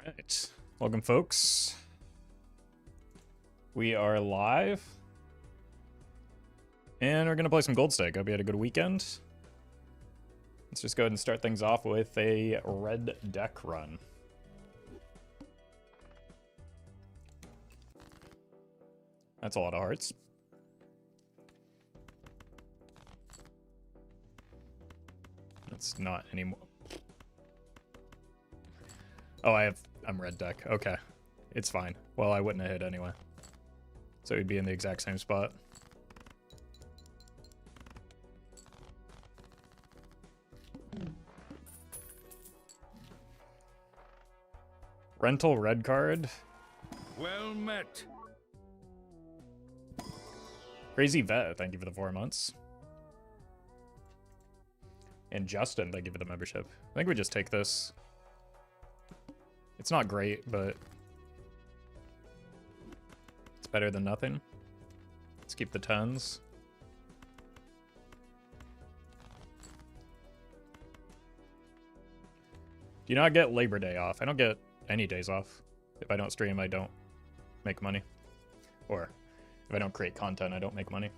Alright, welcome folks. We are live. And we're gonna play some Gold Stake. Hope you had a good weekend. Let's just go ahead and start things off with a red deck run. That's a lot of hearts. That's not anymore. Oh, I'm red deck. Okay. It's fine. Well, I wouldn't have hit anyway. So we'd be in the exact same spot. Rental red card. Well met. Crazy Vet, thank you for the 4 months. And Justin, thank you for the membership. I think we just take this. It's not great, but it's better than nothing. Let's keep the 10s. Do you not get Labor Day off? I don't get any days off. If I don't stream, I don't make money. Or if I don't create content, I don't make money.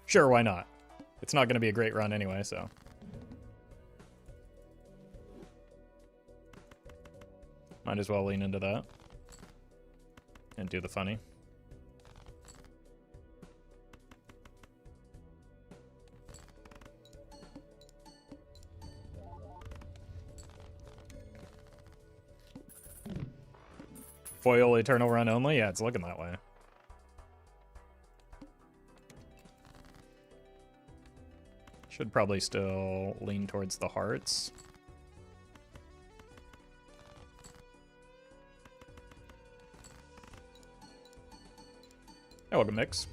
Sure, why not? It's not going to be a great run anyway, so. Might as well lean into that. And do the funny. Foil Eternal Run only? Yeah, it's looking that way. Should probably still lean towards the hearts. Oh, welcome, Mix.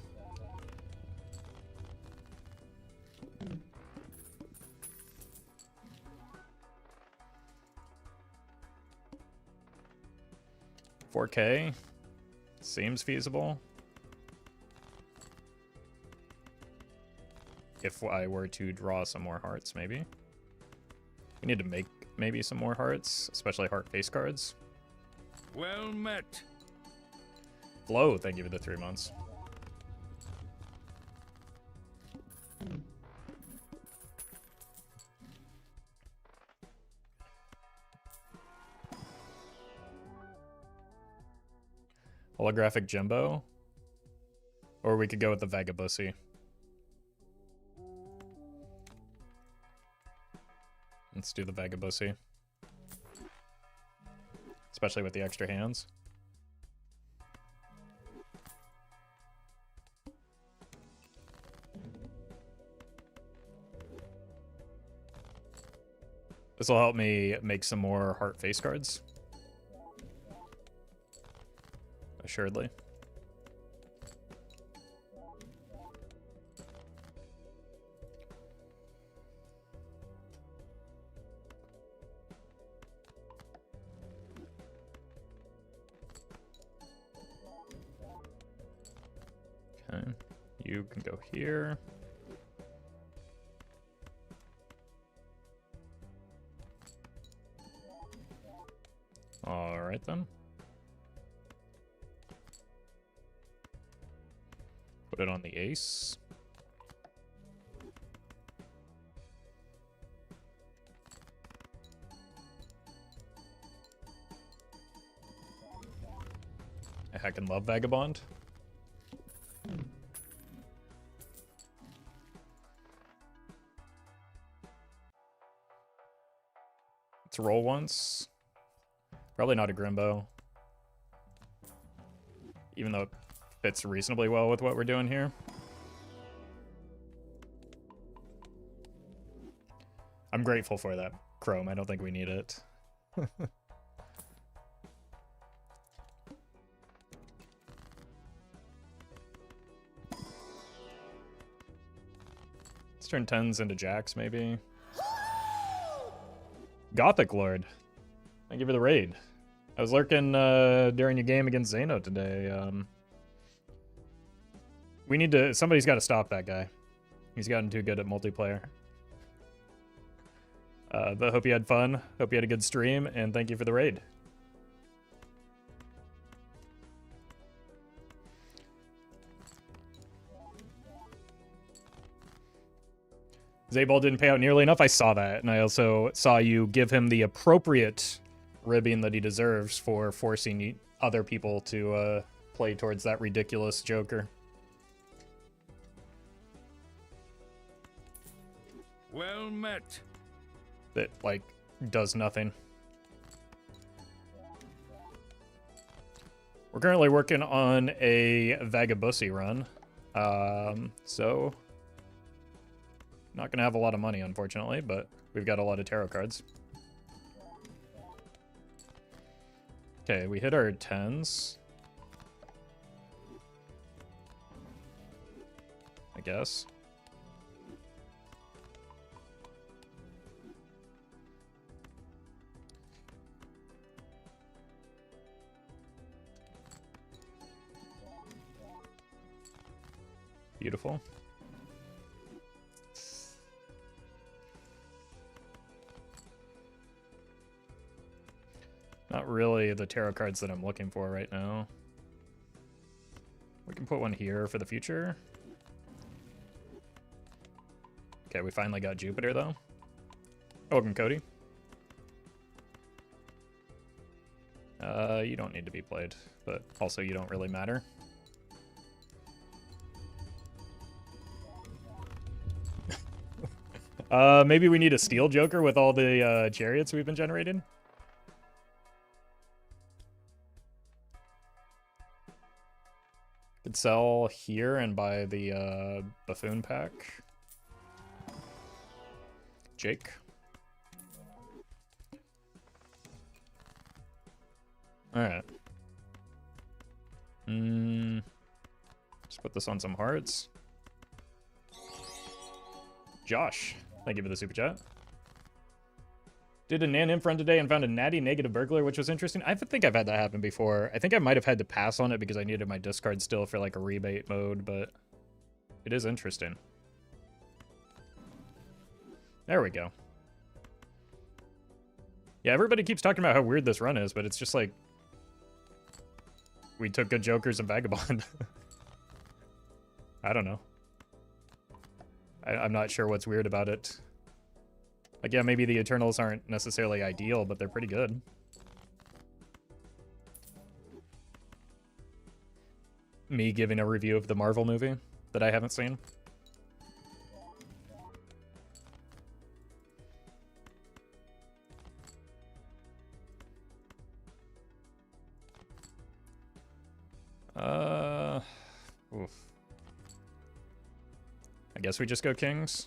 $4K seems feasible. If I were to draw some more hearts, maybe. We need to make maybe some more hearts, especially heart face cards. Well met. Flow, thank you for the 3 months. Holographic Jumbo. Or we could go with the Vagabond. Let's do the Vagabond. Especially with the extra hands. This will help me make some more heart face cards. Assuredly. Okay, you can go here. All right then. Put it on the ace. I heckin' love Vagabond. Let's roll once. Probably not a Grimbo. Even though it fits reasonably well with what we're doing here. I'm grateful for that Chrome. I don't think we need it. Let's turn 10s into jacks, maybe. Gothic Lord. Thank you for the raid. I was lurking during your game against Zeno today. We need to... Somebody's got to stop that guy. He's gotten too good at multiplayer. But hope you had fun. Hope you had a good stream, and thank you for the raid. Zayball didn't pay out nearly enough. I saw that, and I also saw you give him the appropriate ribbing that he deserves for forcing other people to play towards that ridiculous Joker. Well met. That, like, does nothing. We're currently working on a Vagabussi run, so not gonna have a lot of money, unfortunately, but we've got a lot of tarot cards. Okay, we hit our 10s. I guess. Beautiful. Not really the tarot cards that I'm looking for right now. We can put one here for the future. Okay, we finally got Jupiter, though. Welcome, Cody. You don't need to be played, but also you don't really matter. Maybe we need a steel Joker with all the chariots we've been generating. Could sell here and buy the buffoon pack. Jake. Alright. Let's put this on some hearts. Josh, thank you for the super chat. Did a Nan Inf run today and found a natty negative burglar, which was interesting. I think I've had that happen before. I think I might have had to pass on it because I needed my discard still for like a rebate mode, but it is interesting. There we go. Yeah, everybody keeps talking about how weird this run is, but it's just like we took good Jokers and Vagabond. I don't know. I'm not sure what's weird about it. Like, yeah, maybe the Eternals aren't necessarily ideal, but they're pretty good. Me giving a review of the Marvel movie that I haven't seen. Oof. I guess we just go Kings.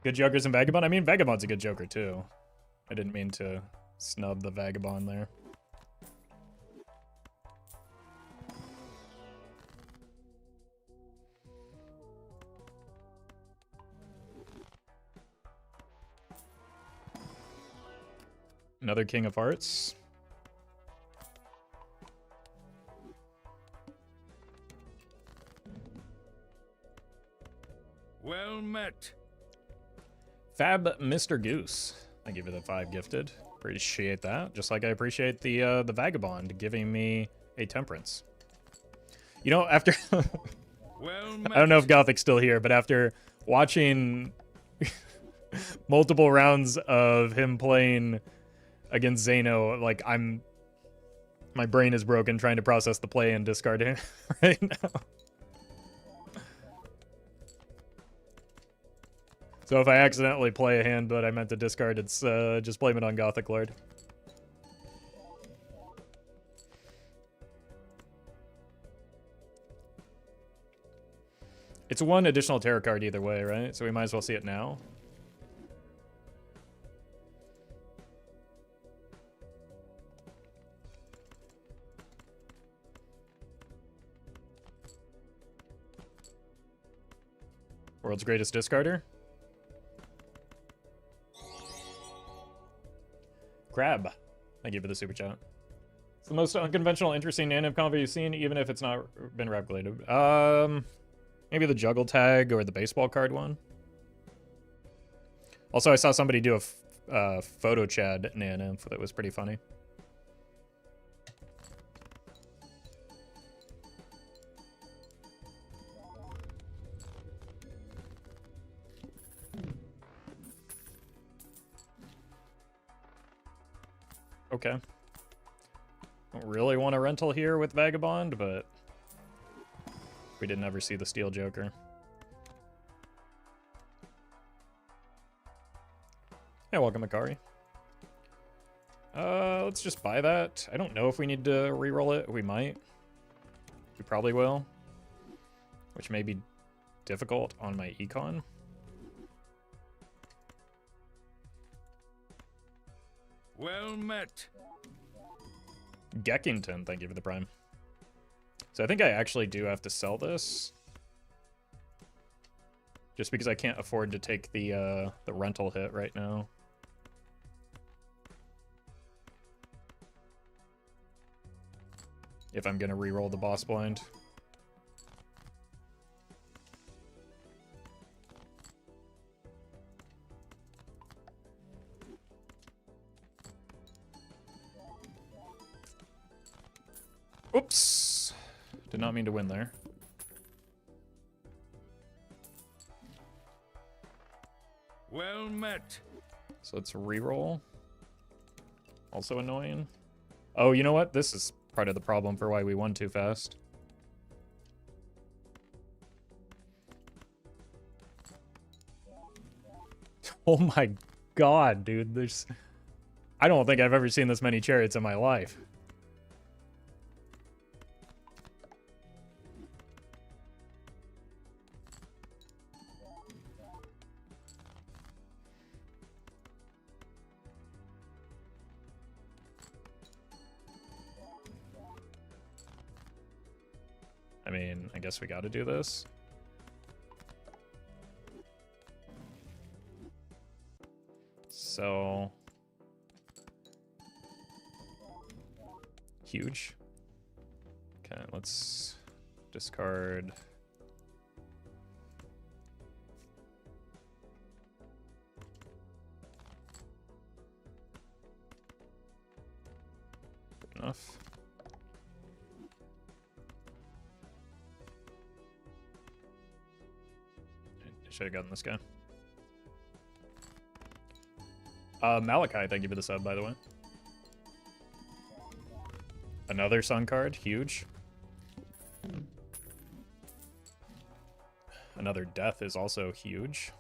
Good Jokers and Vagabond? I mean, Vagabond's a good Joker, too. I didn't mean to snub the Vagabond there. Another King of Hearts. Well met. Fab Mr. Goose. Thank you for the 5 gifted. Appreciate that. Just like I appreciate the Vagabond giving me a Temperance. You know, after... Well I don't know if Gothic's still here, but after watching multiple rounds of him playing against Zeno, like, my brain is broken trying to process the play and discard him right now. So if I accidentally play a hand that I meant to discard, it's just blame it on Gothic Lord. It's one additional tarot card either way, right? So we might as well see it now. World's greatest discarder. Crab. Thank you for the super chat. It's the most unconventional, interesting native combo you've seen, even if it's not been regulated. Maybe the juggle tag or the baseball card one. Also, I saw somebody do a photo chad Naninf that was pretty funny. Okay. Don't really want a rental here with Vagabond, but we didn't ever see the Steel Joker. Hey, welcome, Akari. Let's just buy that. I don't know if we need to reroll it. We might. We probably will. Which may be difficult on my econ. Well met. Geckington, thank you for the prime. So I think I actually do have to sell this. Just because I can't afford to take the rental hit right now. If I'm gonna re-roll the boss blind. Oops! Did not mean to win there. Well met. So let's re-roll. Also annoying. Oh, you know what? This is part of the problem for why we won too fast. Oh my god, dude. There's... I don't think I've ever seen this many chariots in my life. I mean, I guess we gotta do this. So... huge. Okay, let's discard... enough. Should have gotten this guy. Malachi, thank you for the sub, by the way. Another Sun card, huge. Another Death is also huge.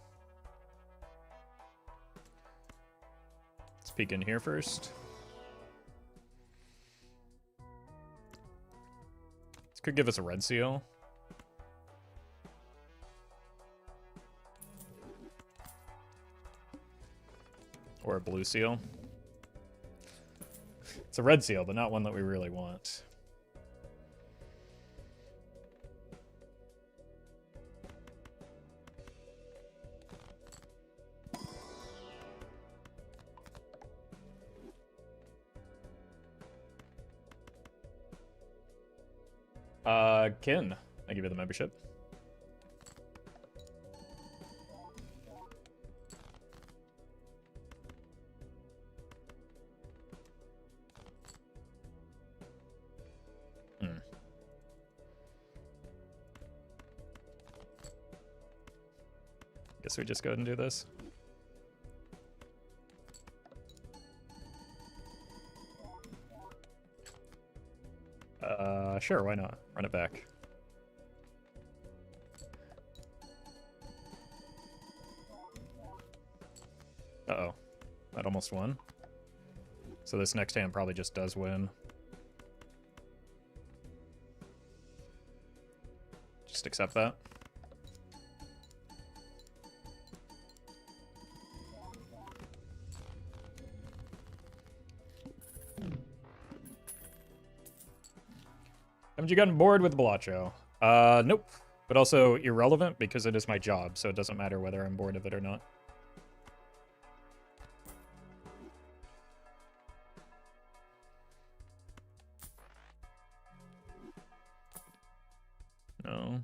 Let's peek in here first. This could give us a red seal. Or a blue seal. It's a red seal, but not one that we really want. Kin, I give you the membership. Guess we just go ahead and do this. Sure, why not? Run it back. Uh-oh. That almost won. So this next hand probably just does win. Just accept that. Haven't you gotten bored with Bellaccio? Nope. but also irrelevant because it is my job, so it doesn't matter whether I'm bored of it or not. No.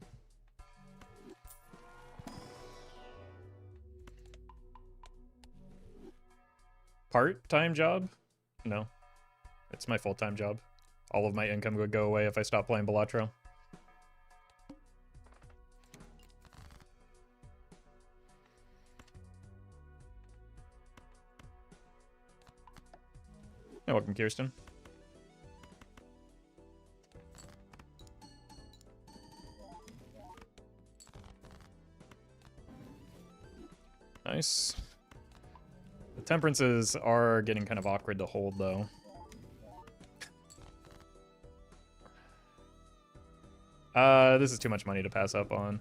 Part-time job? No. It's my full-time job. All of my income would go away if I stopped playing Balatro. You're welcome, Kirsten. Nice. The temperances are getting kind of awkward to hold, though. This is too much money to pass up on.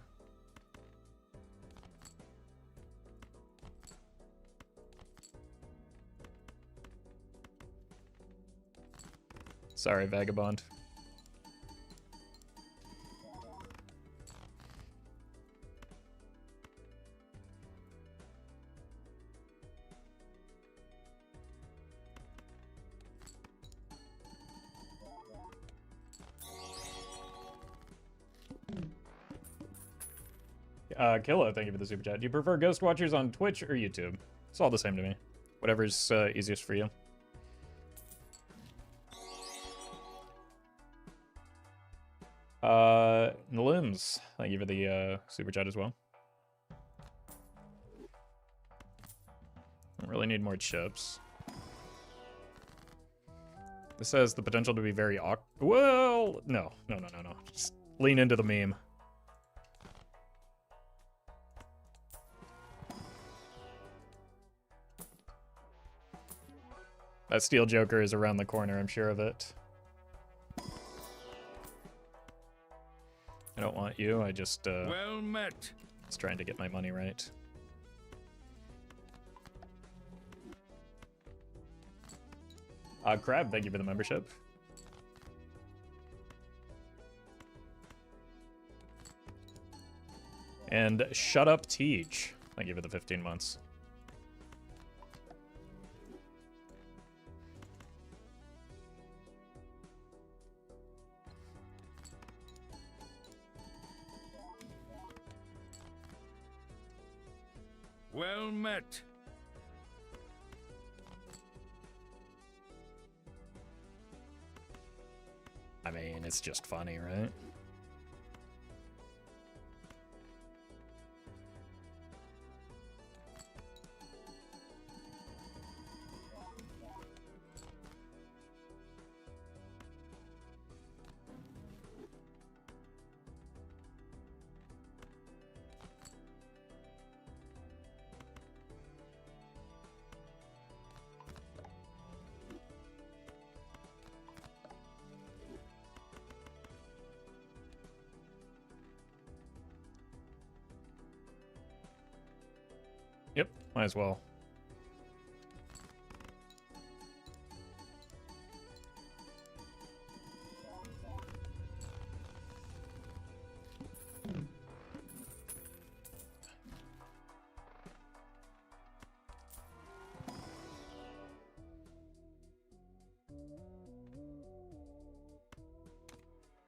Sorry, Vagabond. Killa, thank you for the super chat. Do you prefer Ghost Watchers on Twitch or YouTube? It's all the same to me. Whatever's easiest for you. Limbs, thank you for the super chat as well. I really need more chips. This has the potential to be very awkward. Well, no. Just lean into the meme. That Steel Joker is around the corner, I'm sure of it. I don't want you, I just, Well met. was trying to get my money right. Crab, thank you for the membership. And Shut Up Teach, thank you for the 15 months. Well met. I mean, it's just funny, right? Yep, might as well.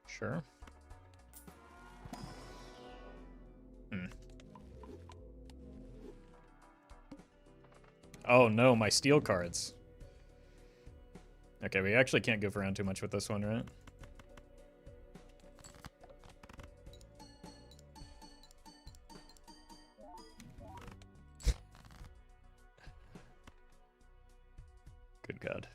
Sure. Oh no, my steel cards. Okay, we actually can't goof around too much with this one, right? Good God.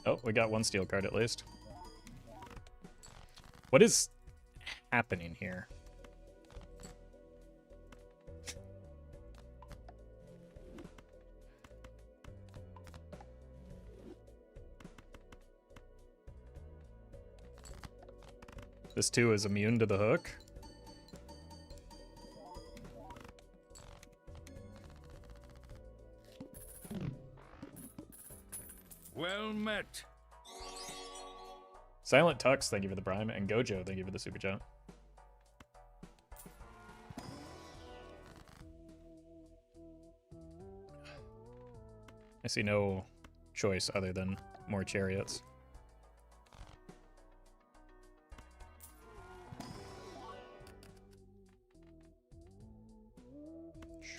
Oh, we got one steel card at least. What is happening here? This 2 is immune to the hook. Well met. Silent Tux, thank you for the prime. And Gojo, thank you for the super chat. I see no choice other than more chariots.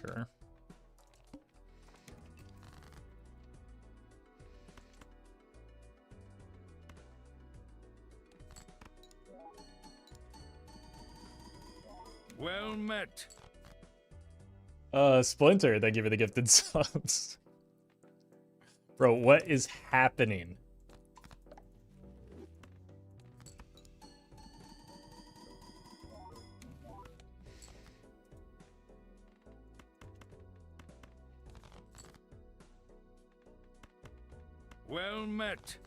Sure. Well met. Splinter, thank you for the gifted subs. Bro, what is happening? Well met.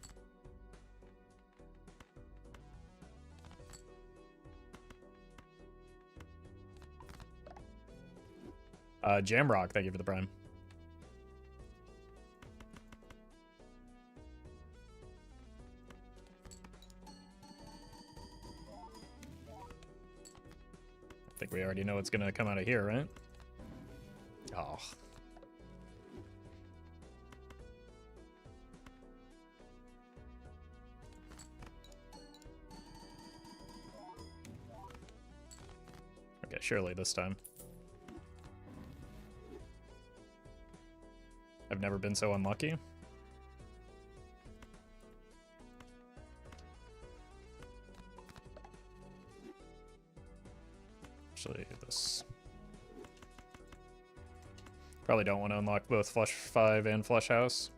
Jamrock, thank you for the prime. I think we already know what's gonna come out of here, right? Oh. Okay, surely this time. I've never been so unlucky. Actually, this... Probably don't want to unlock both Flush 5 and Flush House.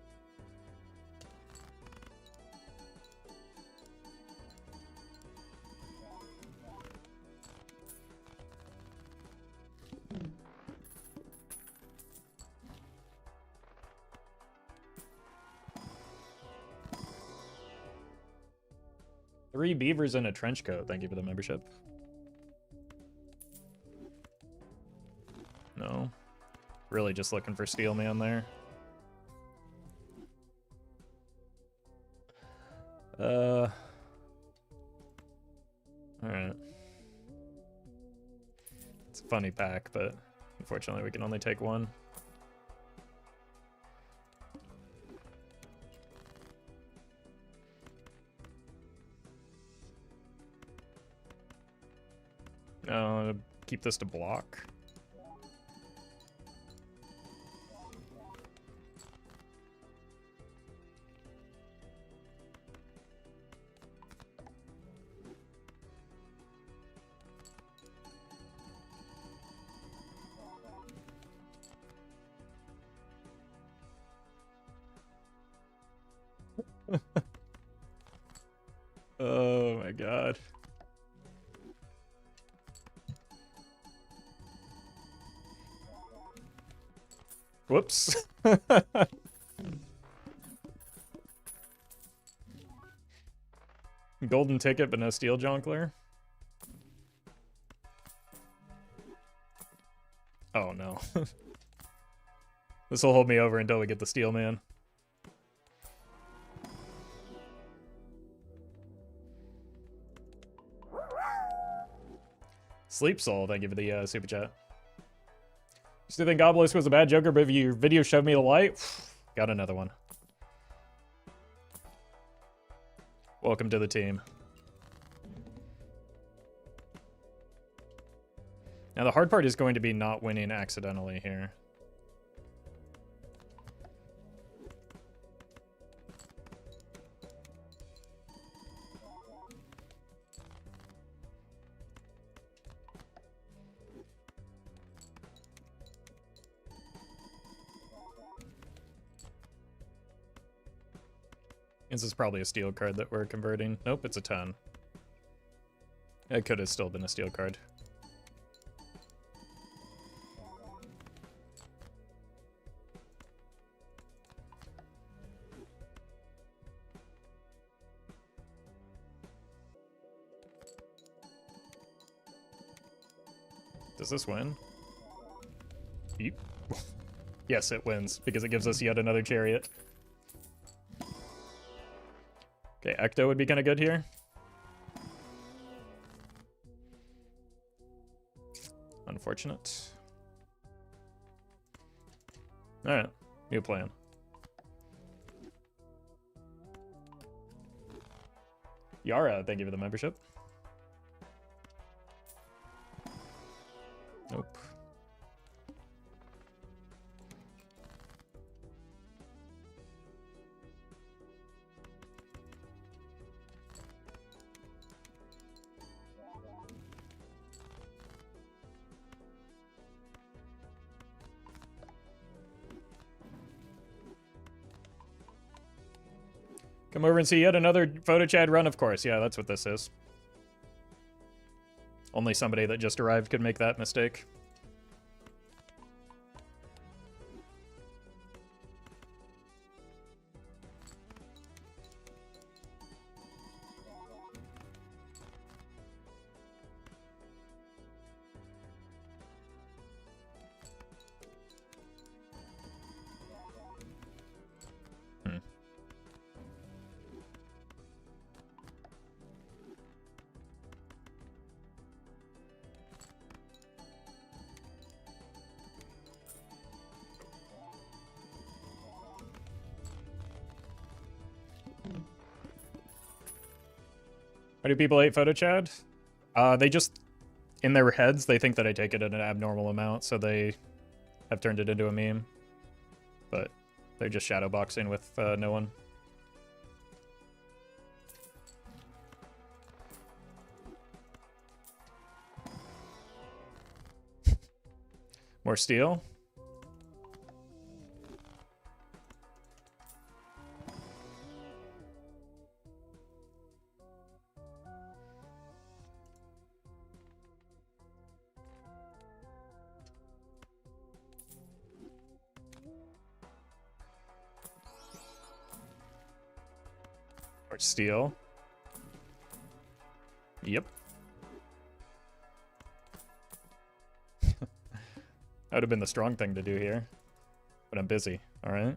Three beavers in a trench coat. Thank you for the membership. No. Really just looking for Steel Man there. Alright. It's a funny pack, but unfortunately we can only take one. Keep this to block. Oh my god. Whoops. Golden ticket, but no steel jonkler. Oh no. This will hold me over until we get the Steel Man. Sleep Soul, thank you for the super chat. Used to think Obelisk was a bad Joker, but if your video showed me the light, got another one. Welcome to the team. Now the hard part is going to be not winning accidentally here. This is probably a steel card that we're converting. Nope, it's a 10. It could have still been a steel card. Does this win? Yeep. Yes, it wins, because it gives us yet another chariot. Okay, Ecto would be kind of good here. Unfortunate. Alright, new plan. Yara, thank you for the membership. Nope. Come over and see yet another photo chat run, of course. Yeah, that's what this is. Only somebody that just arrived could make that mistake. Why do people hate photo chat? They just, in their heads, they think that I take it at an abnormal amount, so they have turned it into a meme. But they're just shadowboxing with no one. More steel? Or steel? Yep. That would have been the strong thing to do here. But I'm busy, alright?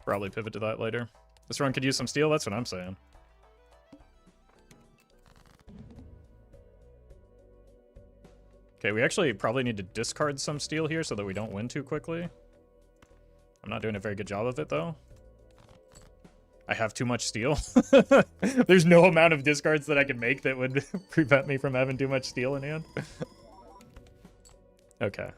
Probably pivot to that later. This run could use some steel, that's what I'm saying. Okay, we actually probably need to discard some steel here so that we don't win too quickly. I'm not doing a very good job of it, though. I have too much steel. There's no amount of discards that I can make that would prevent me from having too much steel in hand. Okay.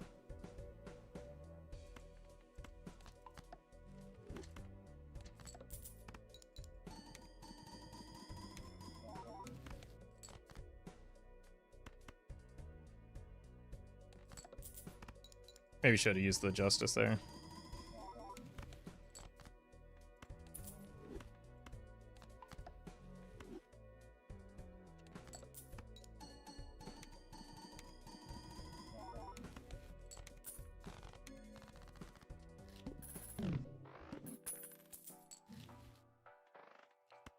Maybe should have used the Justice there.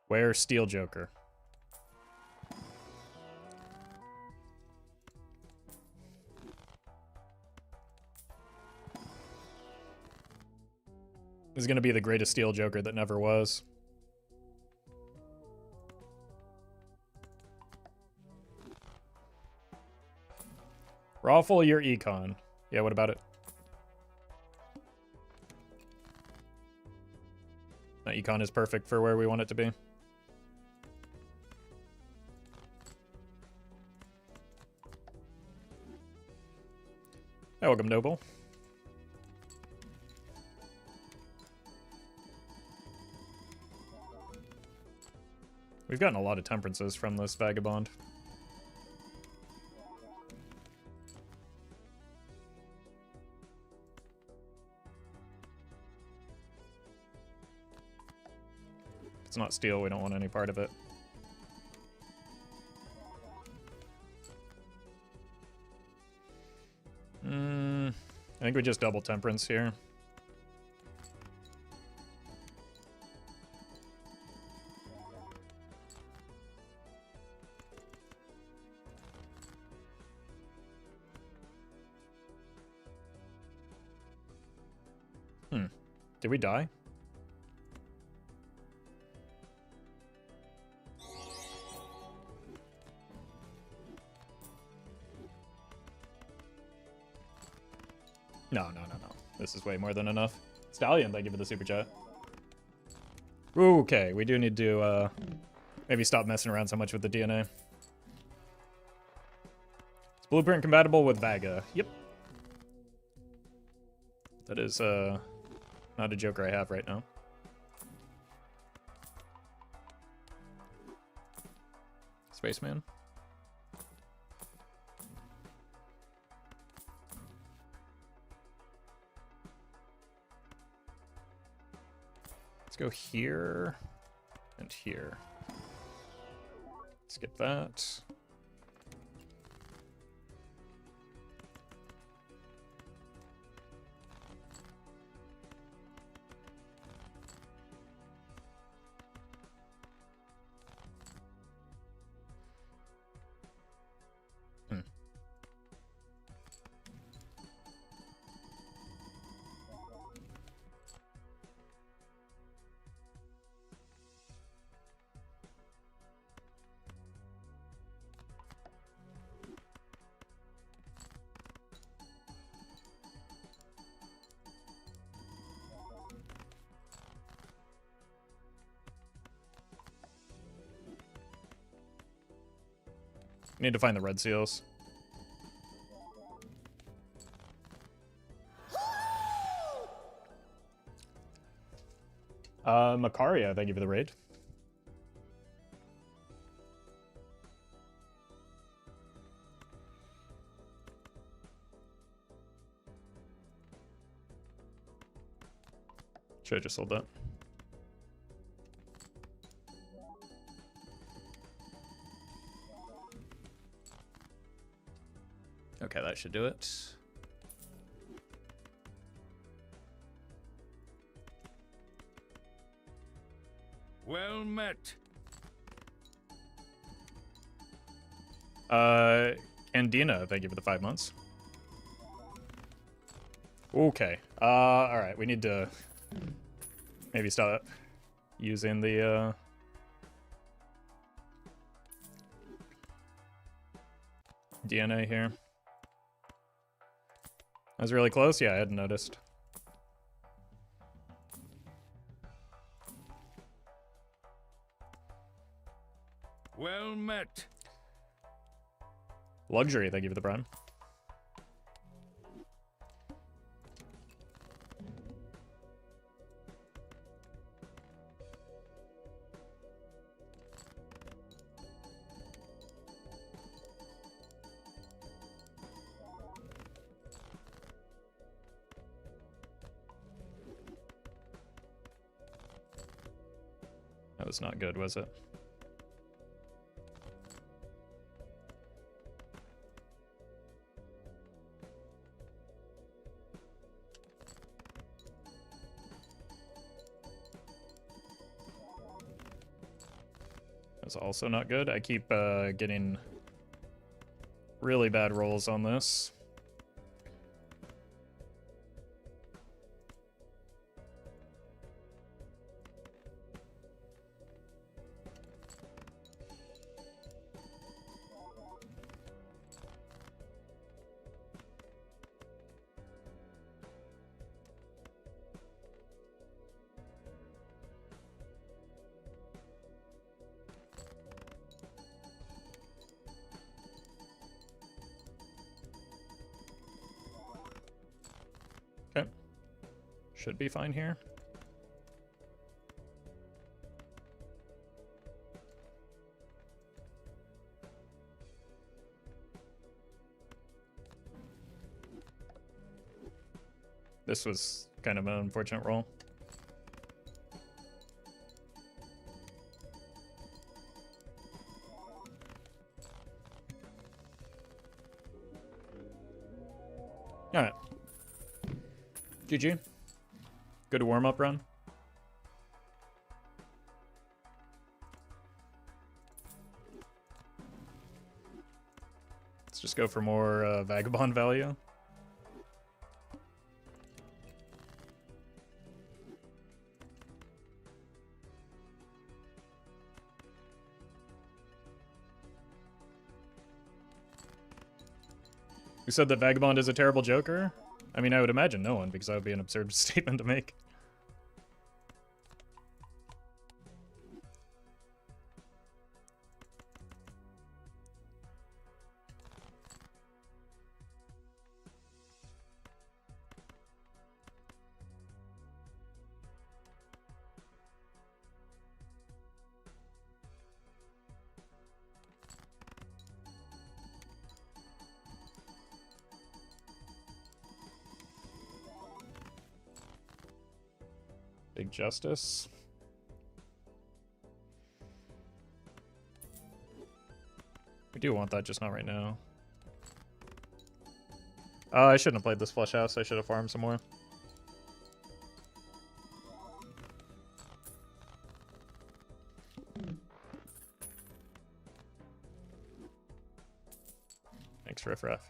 Where Steel Joker? This is going to be the greatest Steel Joker that never was. Roffle, your econ. Yeah, what about it? That econ is perfect for where we want it to be. Hey, welcome, Noble. We've gotten a lot of temperances from this Vagabond. It's not steel. We don't want any part of it. I think we just double temperance here. Did we die? No. This is way more than enough. Stallion, thank you for the super chat. Okay, we do need to maybe stop messing around so much with the DNA. It's blueprint compatible with Vaga. Yep. That is not a joker I have right now. Spaceman. Let's go here and here. Skip that. Need to find the red seals. Macaria, thank you for the raid. Should have just sold that. Okay, that should do it. Well met. Andina, thank you for the 5 months. Okay. All right, we need to maybe start using the DNA here. That was really close. Yeah, I hadn't noticed. Well met. Luxury, thank you for the prime. That was not good, was it? That's also not good. I keep getting really bad rolls on this. Okay. Should be fine here. This was kind of an unfortunate roll. GG. Good warm-up run. Let's just go for more Vagabond value. Who said that Vagabond is a terrible Joker? I mean, I would imagine no one, because that would be an absurd statement to make. Big Justice. We do want that, just not right now. I shouldn't have played this Flush House. I should have farmed some more. Thanks, Riff Raff.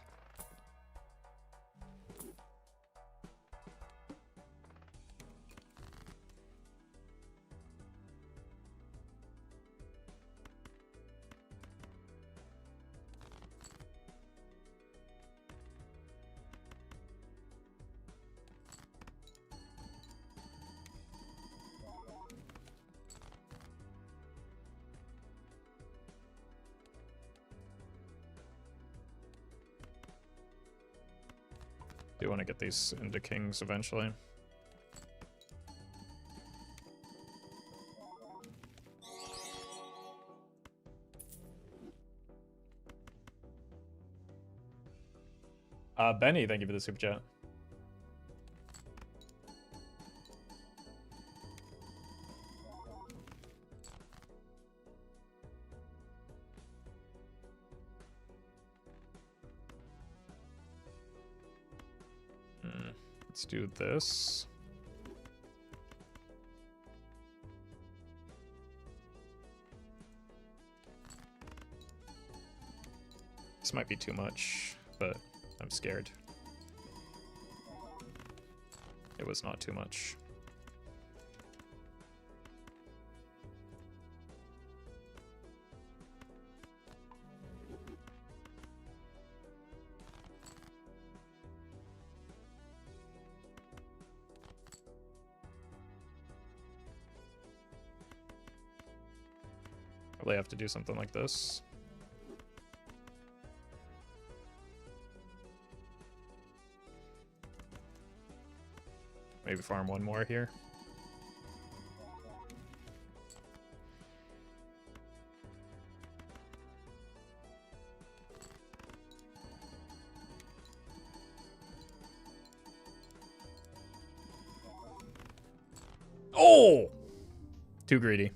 Do want to get these into kings eventually. Benny, thank you for the super chat. Let's do this. This might be too much, but I'm scared. It was not too much. Probably have to do something like this. Maybe farm one more here. Oh! Too greedy.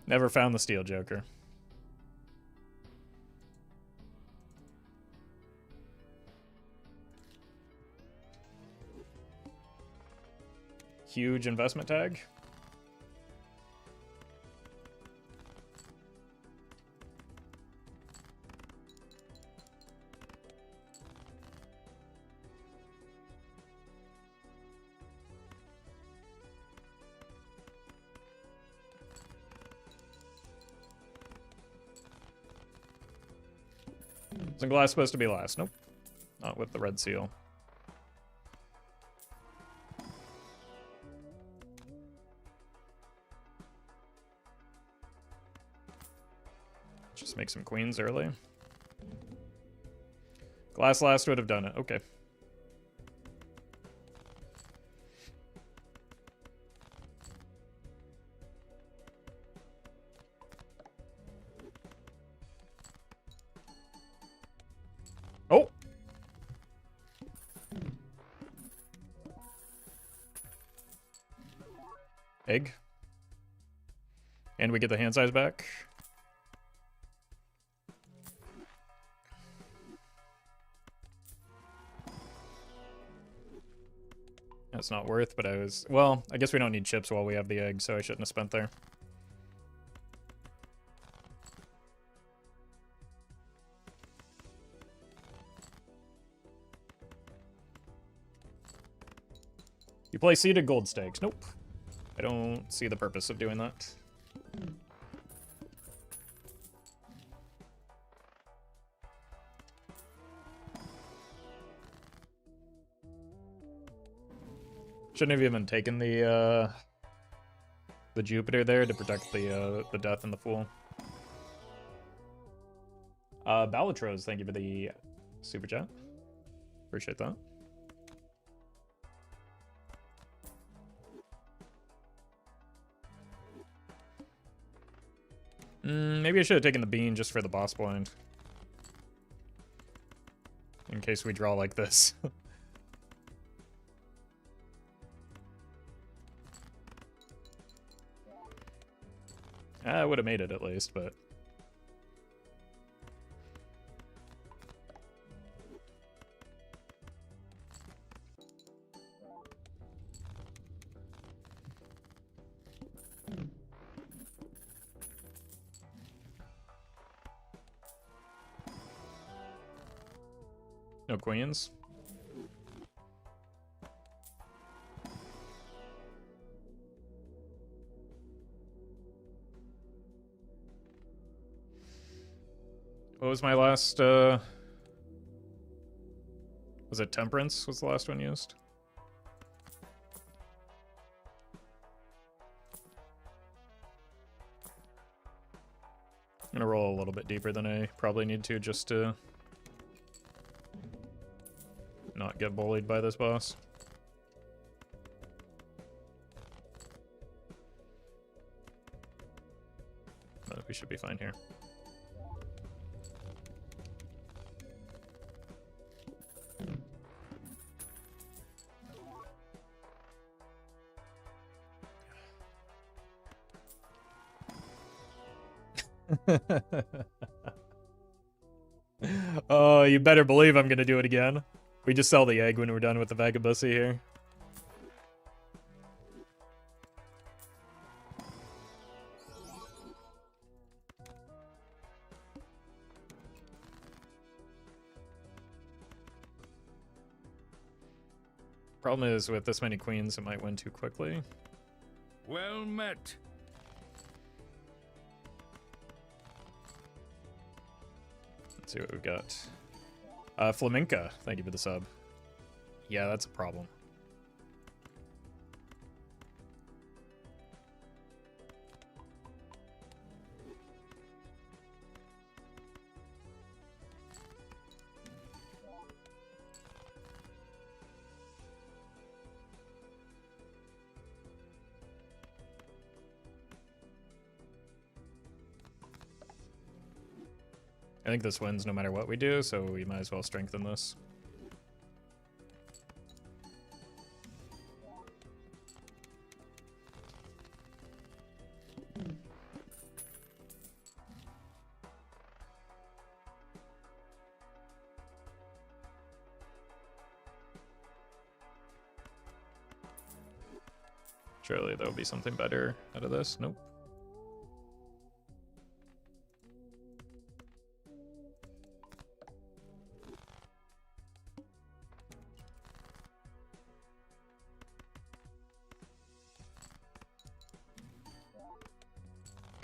Never found the Steel Joker. Huge investment tag. Isn't glass supposed to be last? Nope. Not with the red seal. Just make some queens early. Glass last would have done it. Okay. Oh! Egg. And we get the hand size back. That's not worth, but I was... Well, I guess we don't need chips while we have the egg, so I shouldn't have spent there. You play seeded gold stakes. Nope. I don't see the purpose of doing that. Shouldn't have even taken the Jupiter there to protect the death and the fool. Balatros, thank you for the super chat. Appreciate that. Maybe I should have taken the bean just for the boss blind. In case we draw like this. I would have made it at least, but... No queens. What was my last, was it Temperance was the last one used? I'm gonna roll a little bit deeper than I probably need to just to not get bullied by this boss. But we should be fine here. Oh, you better believe I'm gonna do it again. We just sell the egg when we're done with the Vagabond here. Problem is, with this many queens, it might win too quickly. Well met. Let's see what we've got. Flamenca, thank you for the sub. Yeah, that's a problem. I think this wins no matter what we do, so we might as well strengthen this. Surely there'll be something better out of this. Nope.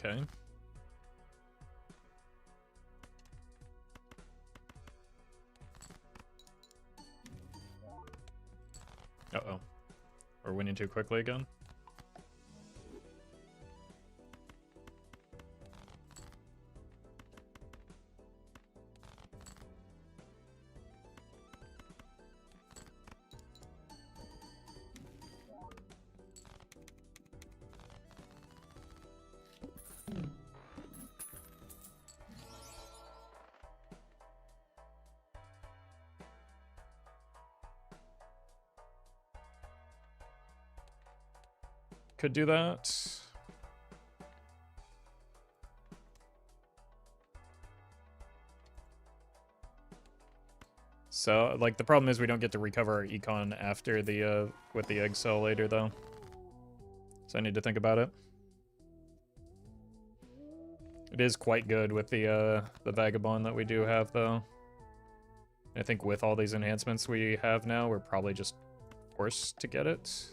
Okay. Uh-oh. We're winning too quickly again. Could do that. So, like, the problem is we don't get to recover our econ after the, with the egg cell later, though. So I need to think about it. It is quite good with the Vagabond that we do have, though. I think with all these enhancements we have now, we're probably just forced to get it.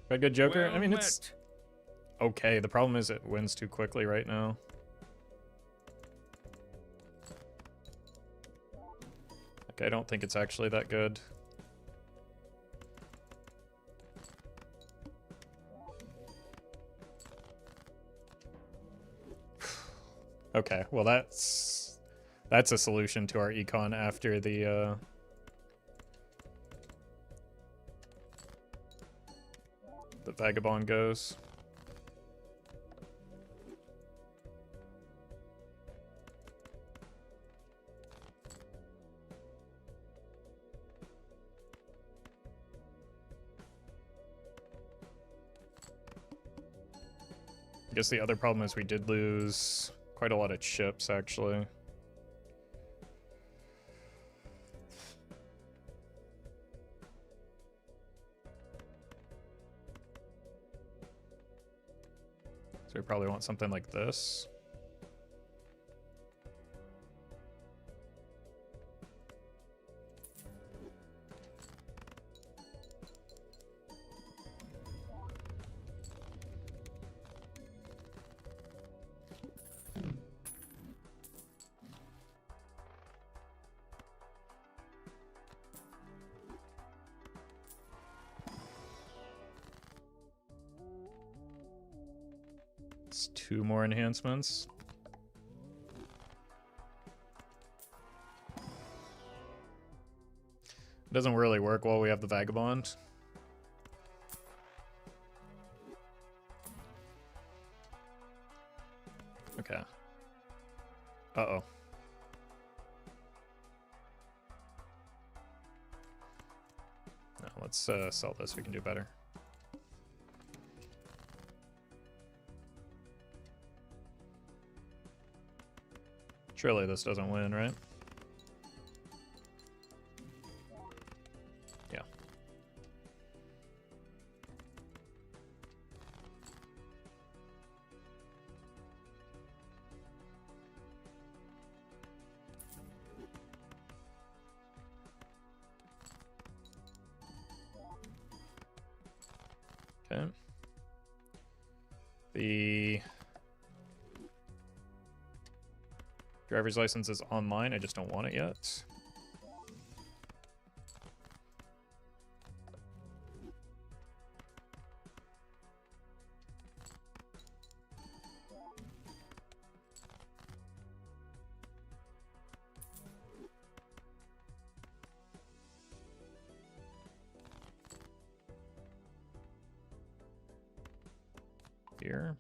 Got a good Joker? Well I mean, it's okay. The problem is it wins too quickly right now. Okay, I don't think it's actually that good. Okay, well that's a solution to our econ after the Vagabond goes. I guess the other problem is we did lose quite a lot of chips, actually. So we probably want something like this. It's 2 more enhancements. It doesn't really work while we have the Vagabond. Okay. Uh-oh. No, let's sell this. We can do better. Surely this doesn't win, right? Yeah. Okay. The driver's license is online. I just don't want it yet. Here.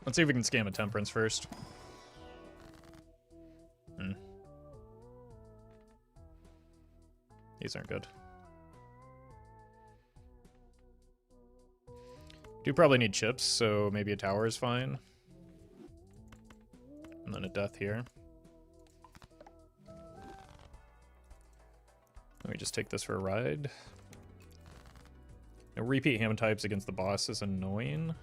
Let's see if we can scam a temperance first. These aren't good. Do probably need chips, so maybe a tower is fine. And then a death here. Let me just take this for a ride. Now, repeat ham types against the boss is annoying.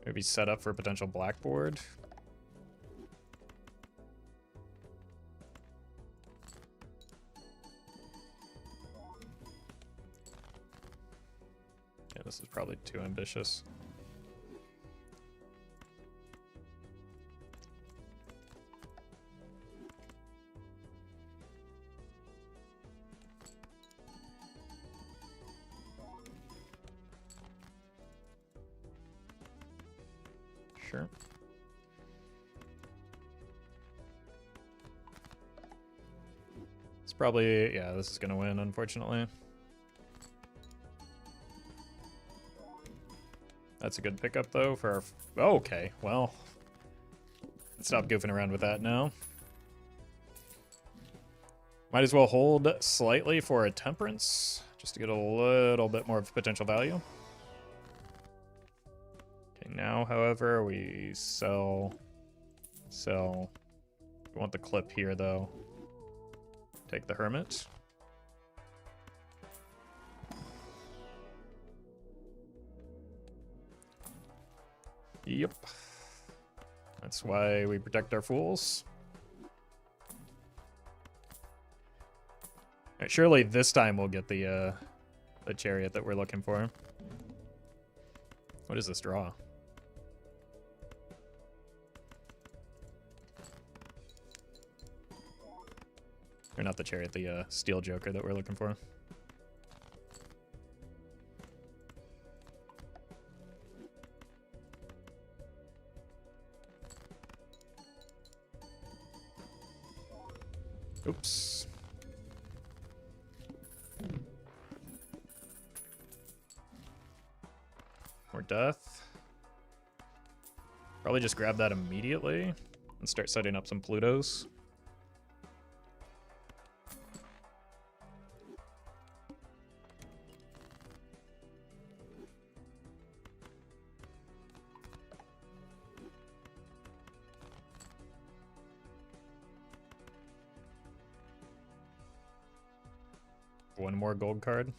Maybe set up for a potential blackboard. Yeah, this is probably too ambitious. Sure. It's probably, yeah, this is gonna win, unfortunately. That's a good pickup, though, for our... Oh, okay, well. Let's stop goofing around with that now. Might as well hold slightly for a temperance, just to get a little bit more of potential value. Okay, now, however, we sell. We want the clip here, though. Take the hermit. Yep. That's why we protect our fools. Right, surely this time we'll get the chariot that we're looking for. What is this draw? Or not the chariot, the steel joker that we're looking for. Oops. More death. Probably just grab that immediately and start setting up some Plutos. One more gold card.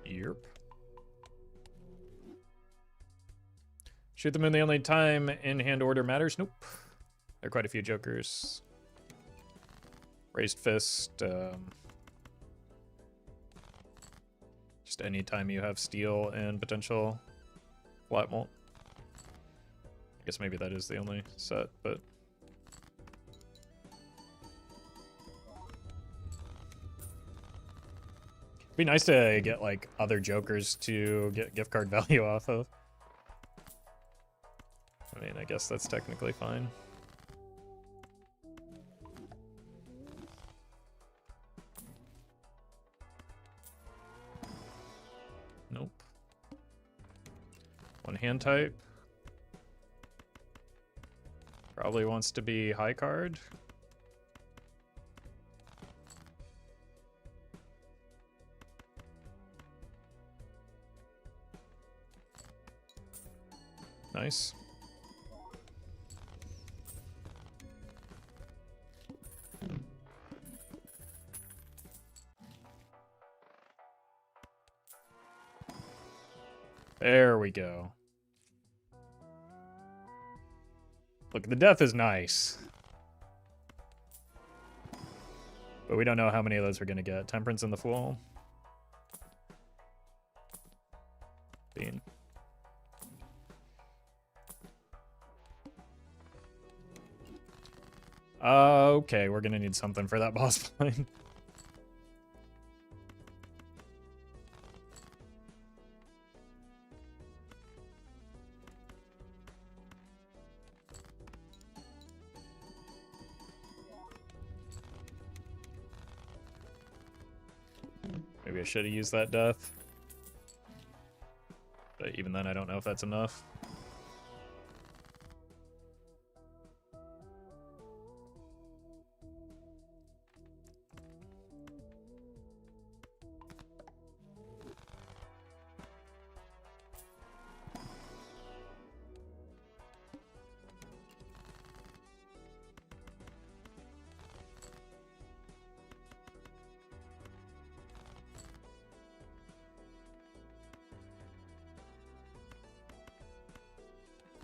Yep. Shoot them in the only time in-hand order matters. Nope. There are quite a few jokers. Raised fist. Just any time you have steel and potential flat molt. I guess maybe that is the only set, but... It'd be nice to get, like, other jokers to get gift card value off of. I mean, I guess that's technically fine. Nope. One hand type. Probably wants to be high card. Nice. There we go. Look, the death is nice. But we don't know how many of those we're going to get. Temperance and the Fool. Bean. Okay, we're going to need something for that boss fight. Maybe I should have used that death. But even then, I don't know if that's enough.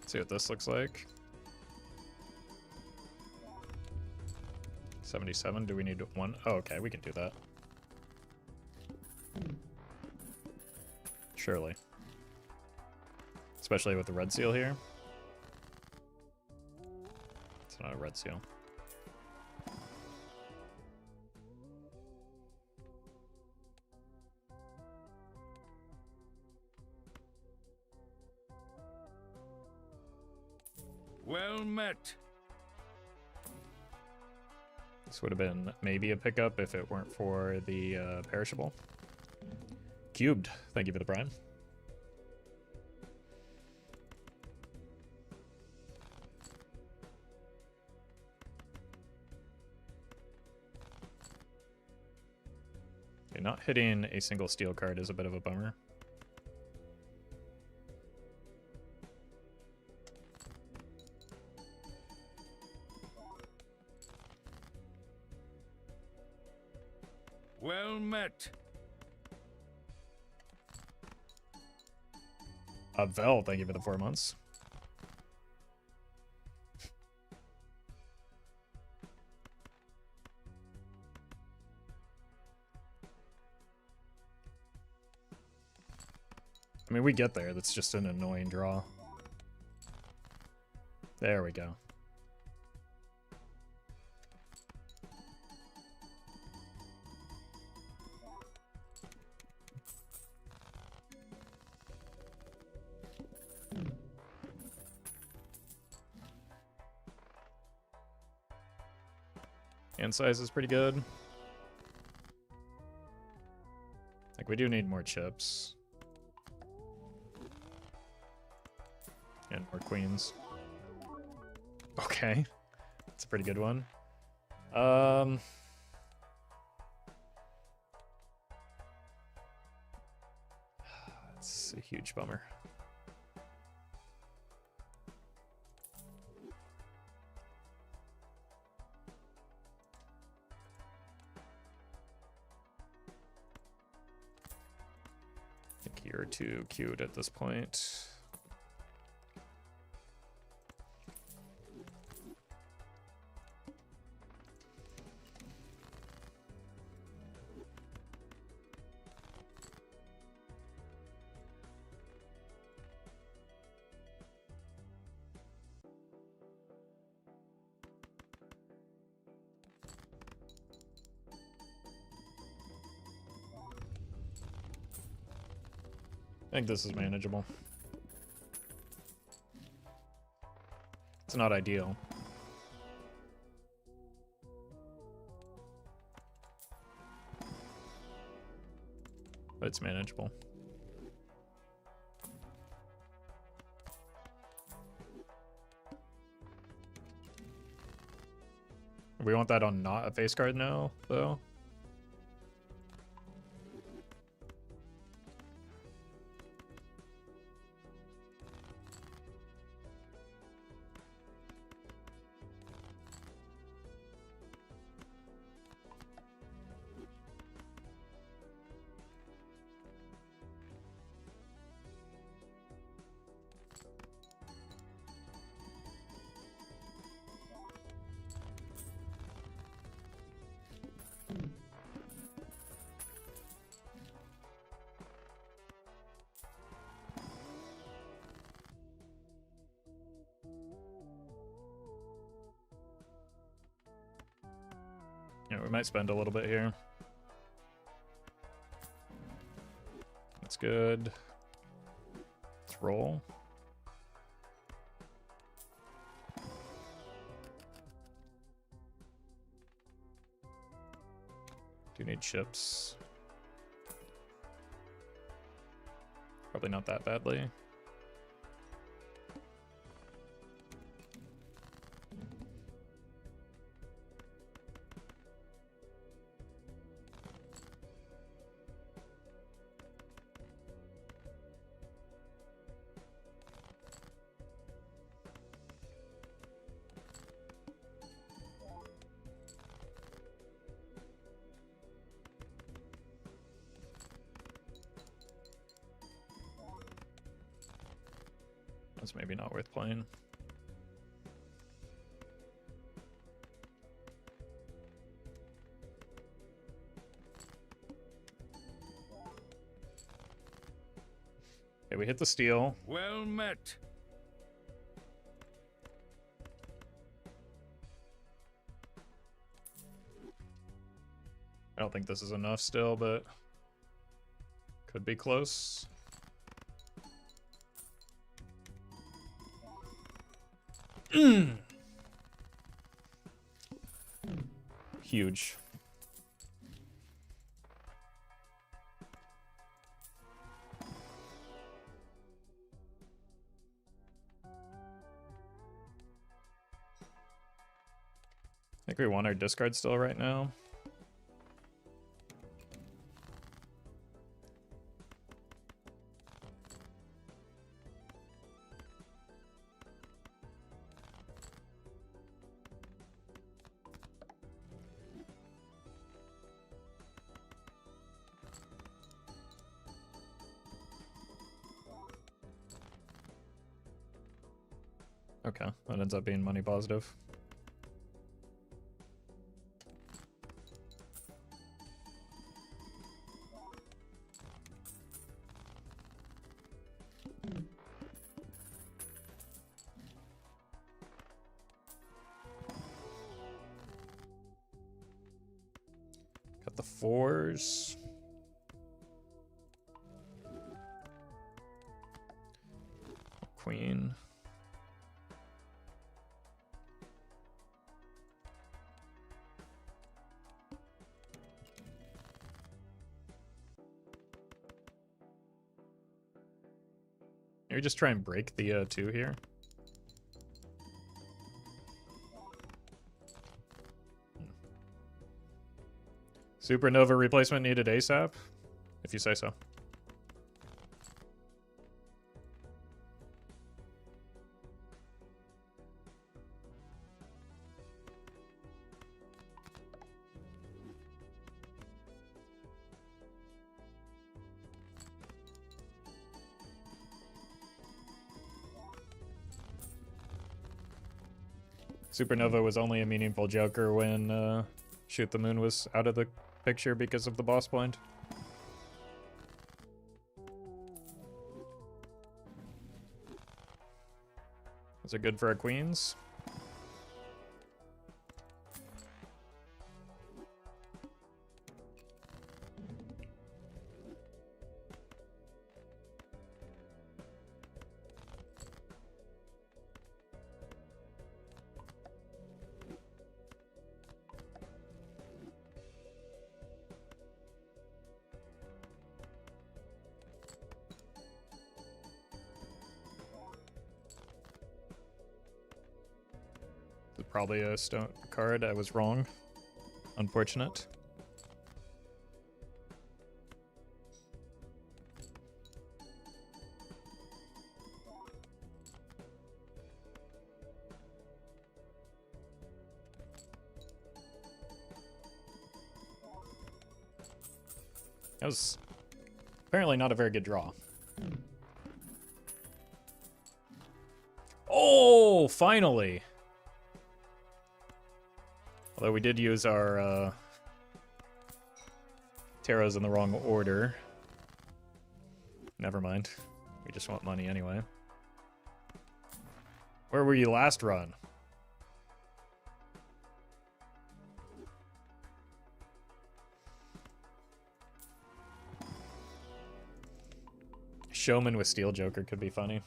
See what this looks like. 77, do we need one? Oh, okay, we can do that. Surely. Especially with the red seal here. It's not a red seal. Well met. This would have been maybe a pickup if it weren't for the perishable. Cubed. Thank you for the prime. Okay, not hitting a single steel card is a bit of a bummer. Well met. Vel, thank you for the 4 months. I mean, we get there. That's just an annoying draw. There we go. Hand size is pretty good. Like, we do need more chips. And more queens. Okay. That's a pretty good one. It's a huge bummer. I think you're too cute at this point. I think this is manageable. It's not ideal. But it's manageable. We want that on not a face card now, though. Yeah, we might spend a little bit here. That's good. Let's roll. Do need chips. Probably not that badly. That's maybe not worth playing. Okay, we hit the steal. Well met. I don't think this is enough still, but could be close. Huge. I think we want our discard still right now. Okay, that ends up being money positive. Got the 4s. Queen. Maybe just try and break the 2 here. Supernova replacement needed ASAP, if you say so. Supernova was only a meaningful Joker when Shoot the Moon was out of the picture because of the boss blind. Is it good for our queens? Probably a stone card. I was wrong. Unfortunate. That was apparently not a very good draw. Oh, finally! Although we did use our tarots in the wrong order. Never mind. We just want money anyway. Where were you last run? Showman with Steel Joker could be funny.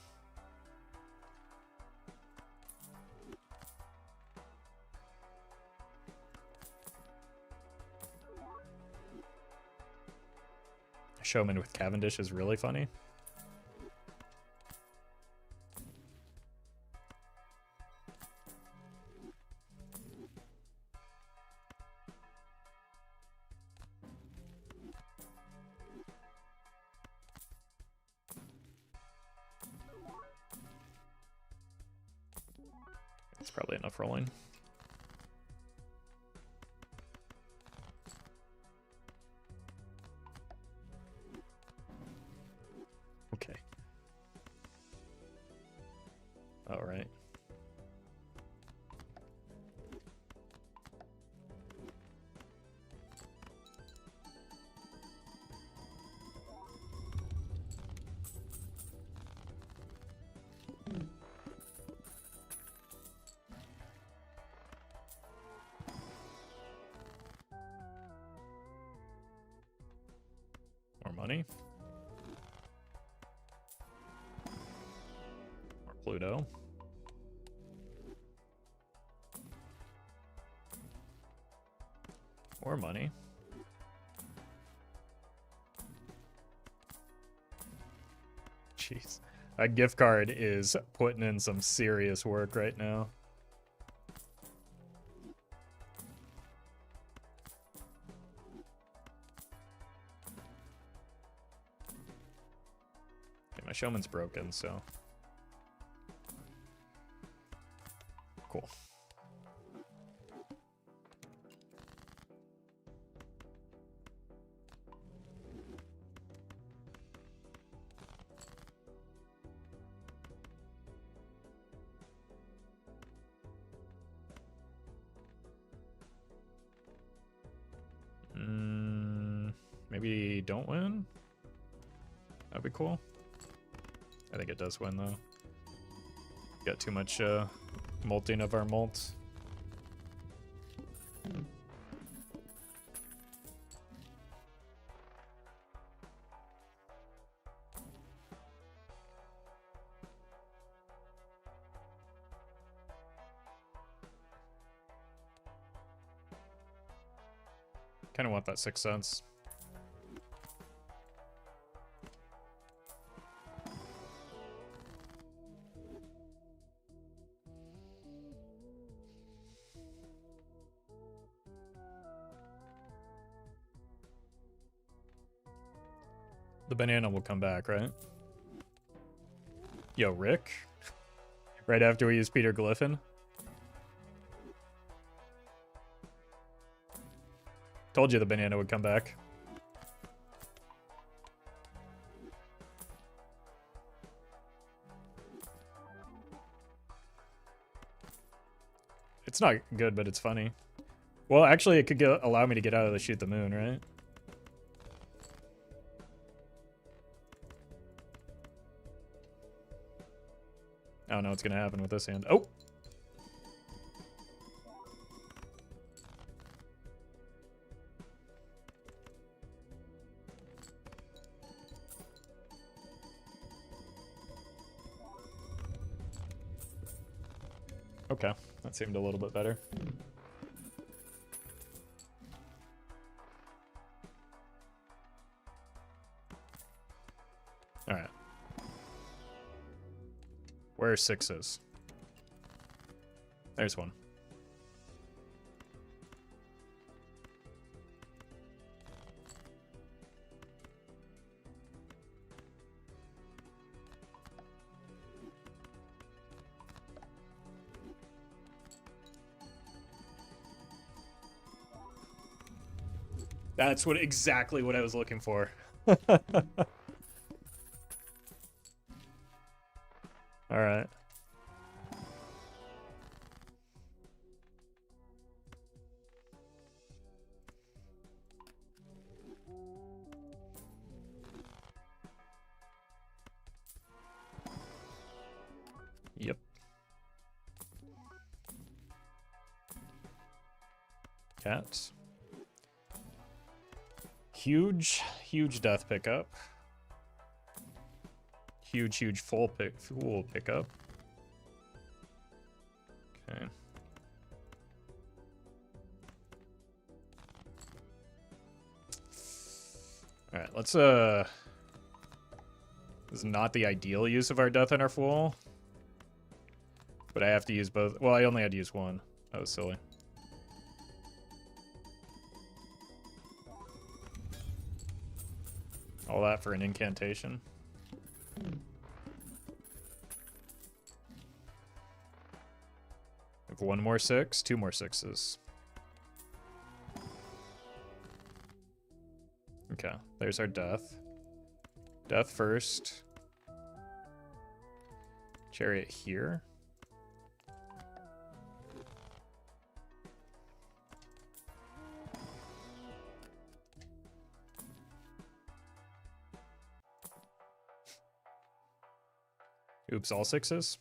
Showman with Cavendish is really funny. It's probably enough rolling. Okay. All right. money. More Pluto. More money. Jeez. A gift card is putting in some serious work right now. Okay, my showman's broken, so. Cool. Maybe don't win? That'd be cool. I think it does win, though. Got too much molting of our molt. Kind of want that 6 cents. The banana will come back, right? Yo, Rick? Right after we use Peter Griffin? Told you the banana would come back. It's not good, but it's funny. Well, actually, it could allow me to get out of the shoot the moon, right? I don't know what's gonna happen with this hand. Oh! Okay, that seemed a little bit better. Alright. Where are 6s? There's one. That's exactly what I was looking for. All right. Yep. Cat. Huge death pickup. Huge full pickup. Okay. All right, let's this is not the ideal use of our death and our fool. But I have to use both. Well, I only had to use one. That was silly. All that for an incantation. If one more 6, 2 more 6s. Okay, there's our death. Death first. Chariot here. Oops, all 6s.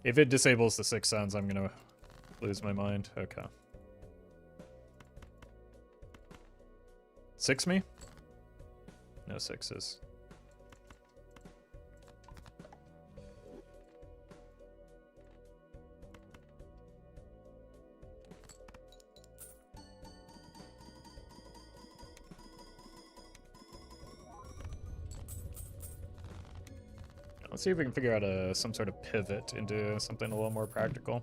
If it disables the 6 sounds, I'm gonna lose my mind. Okay. Six me? No sixes. Let's see if we can figure out some sort of pivot into something a little more practical.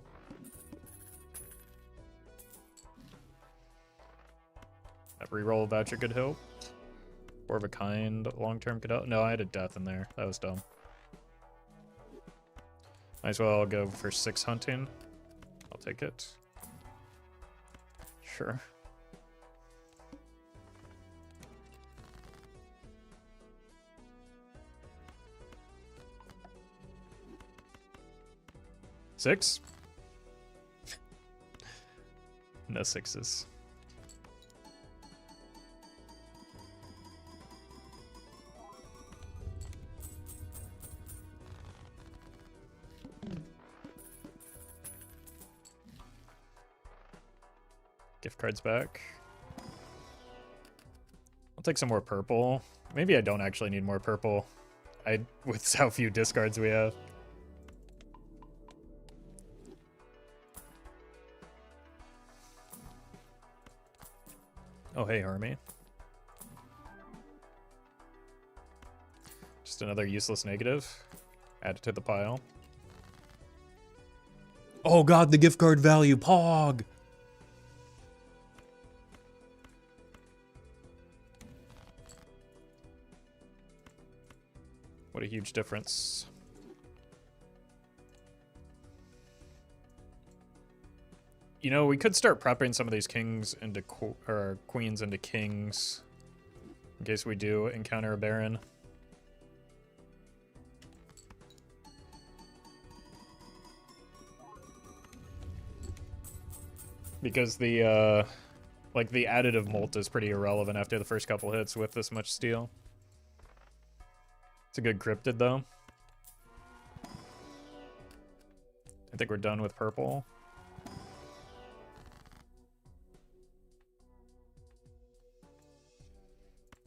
That reroll voucher could help. Four of a kind long-term could help. No, I had a death in there. That was dumb. Might as well go for 6 hunting. I'll take it. Sure. Six? No sixes. Gift cards back. I'll take some more purple. Maybe I don't actually need more purple. With how few discards we have. Oh, hey, Hermie. Just another useless negative. Add it to the pile. Oh god, the gift card value, Pog! What a huge difference. You know, we could start prepping some of these kings into or queens into kings in case we do encounter a baron. Because the like the additive molt is pretty irrelevant after the first couple hits with this much steel. It's a good cryptid though. I think we're done with purple.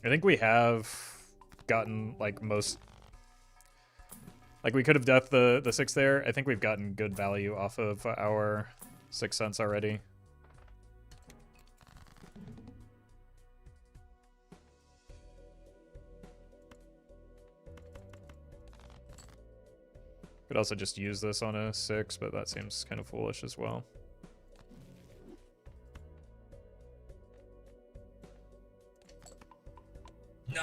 I think we have gotten like most, like we could have death the 6 there. I think we've gotten good value off of our 6 cents already. Could also just use this on a 6, but that seems kind of foolish as well. No!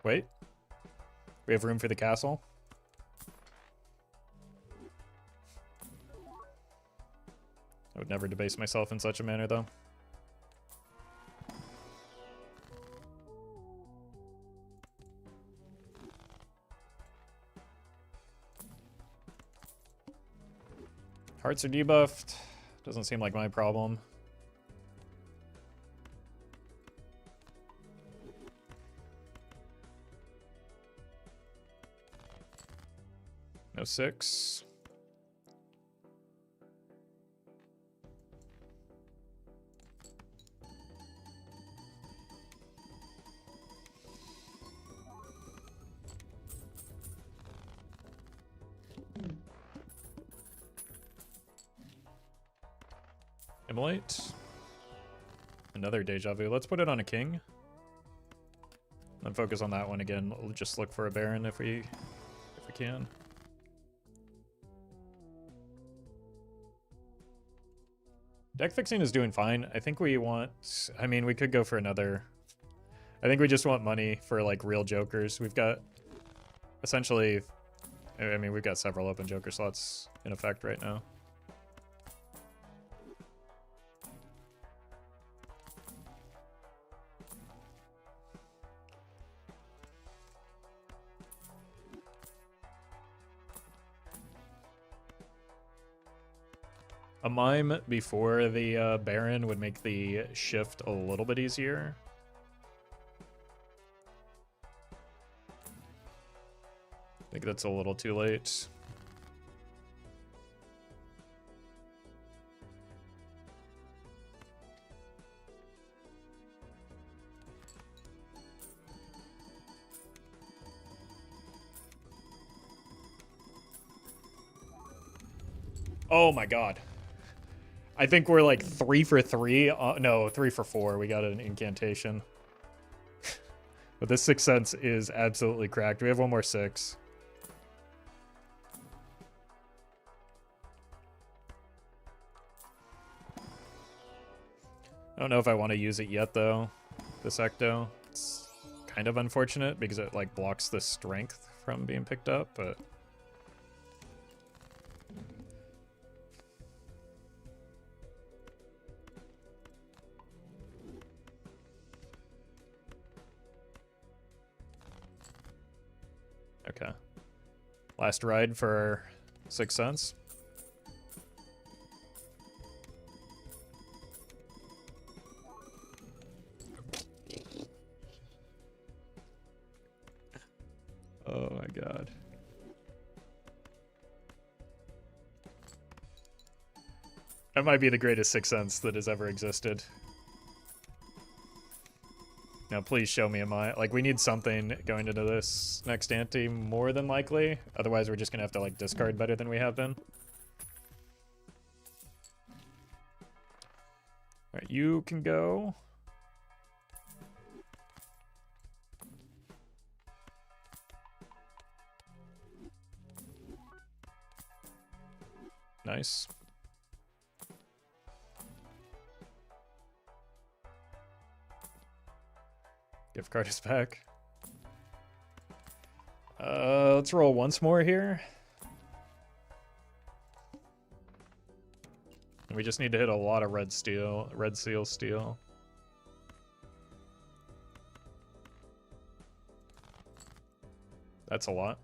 Wait. We have room for the castle? I would never debase myself in such a manner, though. Hearts are debuffed. Doesn't seem like my problem. No 6. Immolate. Another deja vu. Let's put it on a king. Then focus on that one again. We'll just look for a baron if we can. Deck fixing is doing fine. I think we want, I mean, we could go for another. I think we just want money for like real jokers. We've got essentially, I mean, we've got several open joker slots in effect right now. A mime before the Baron would make the shift a little bit easier. think that's a little too late. Oh my god. I think we're like 3 for 3. No, 3 for 4. We got an incantation. But this Sixth Sense is absolutely cracked. We have one more 6. I don't know if I want to use it yet, though. This Ecto. It's kind of unfortunate because it, like, blocks the strength from being picked up, but... Okay. Last ride for Sixth Sense. Oh my god. That might be the greatest Sixth Sense that has ever existed. Now, please show me like, we need something going into this next ante more than likely. Otherwise, we're just gonna have to, like, discard better than we have been. Alright, you can go. Nice. Gift card is back. Let's roll once more here. We just need to hit a lot of red seal steel. That's a lot.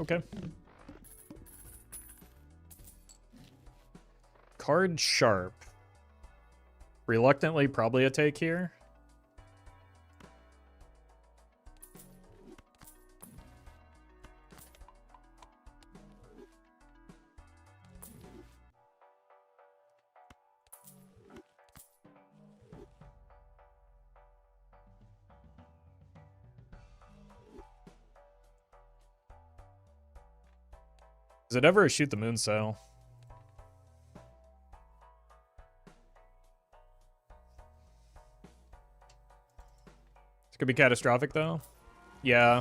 Okay. Card Sharp. Reluctantly, probably a take here. Does it ever shoot the moon sail? This could be catastrophic, though. Yeah.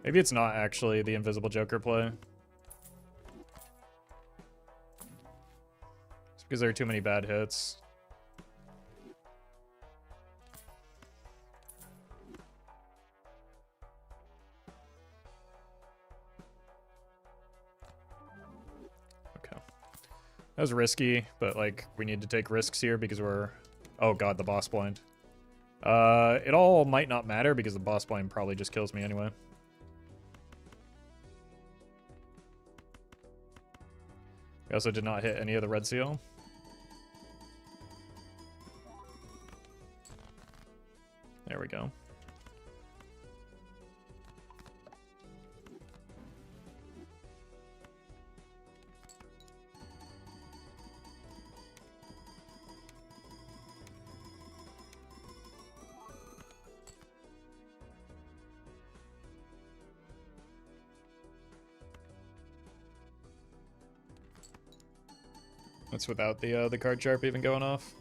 Maybe it's not actually the Invisible Joker play. It's because there are too many bad hits. That was risky, but, like, we need to take risks here because we're... Oh god, the boss blind. It all might not matter because the boss blind probably just kills me anyway. We also did not hit any of the red seal. There we go. That's without the card sharp even going off.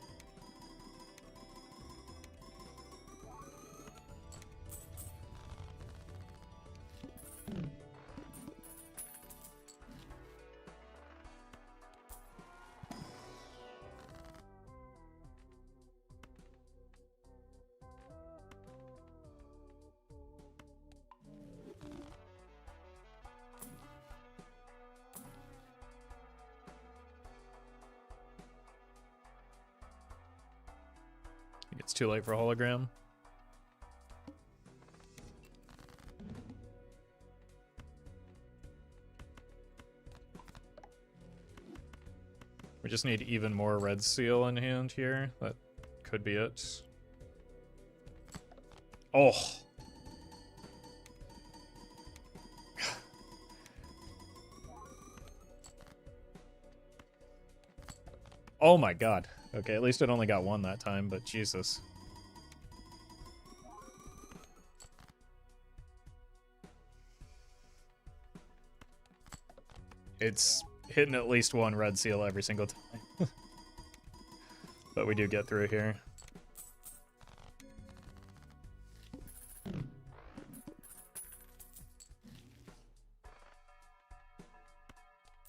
think it's too late for a hologram. We just need even more red seal in hand here. That could be it. Oh. Oh my god. Okay, at least it only got one that time, but Jesus. It's hitting at least one red seal every single time. But we do get through here.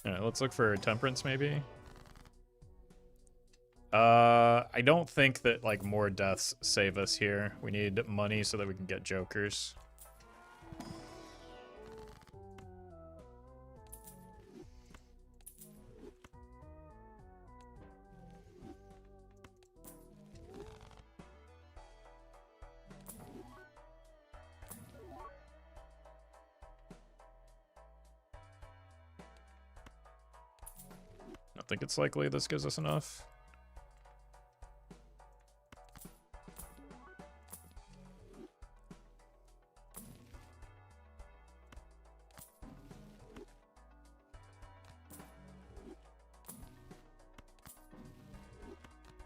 Alright, let's look for temperance maybe. I don't think that like more deaths save us here. We need money so that we can get jokers. I think it's likely this gives us enough.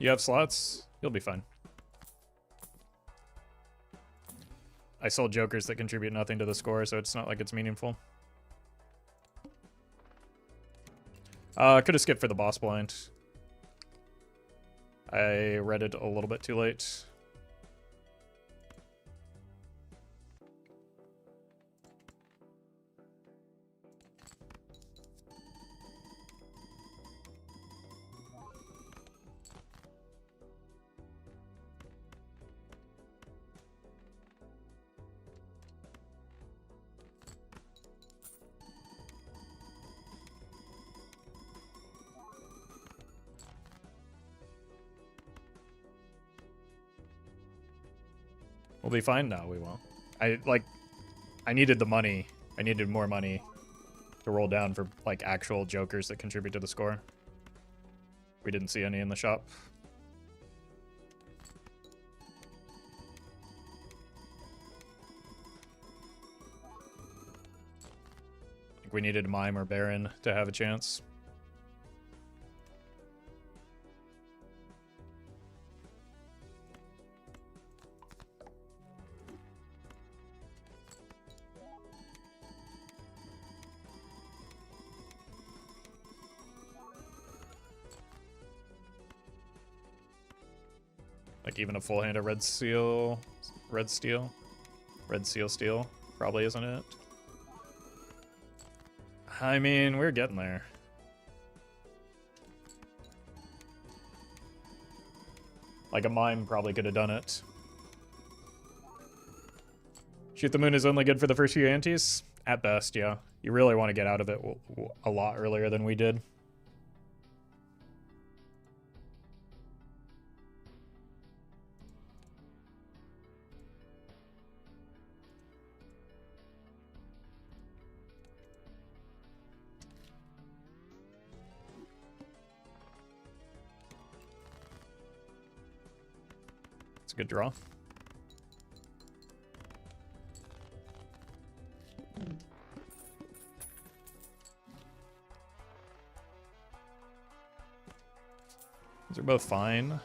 You have slots? You'll be fine. I sold jokers that contribute nothing to the score, so it's not like it's meaningful. Could have skipped for the boss blind. I read it a little bit too late. We'll be fine? No, we won't. I needed the money. I needed more money to roll down for, like, actual jokers that contribute to the score. We didn't see any in the shop. I think we needed Mime or Baron to have a chance. Like even a full hand of red seal, red steel, red seal steel probably isn't it. I mean, we're getting there. Like a mime probably could have done it. Shoot the moon is only good for the first few antes? At best, yeah. You really want to get out of it a lot earlier than we did. It's a good draw. These are both fine.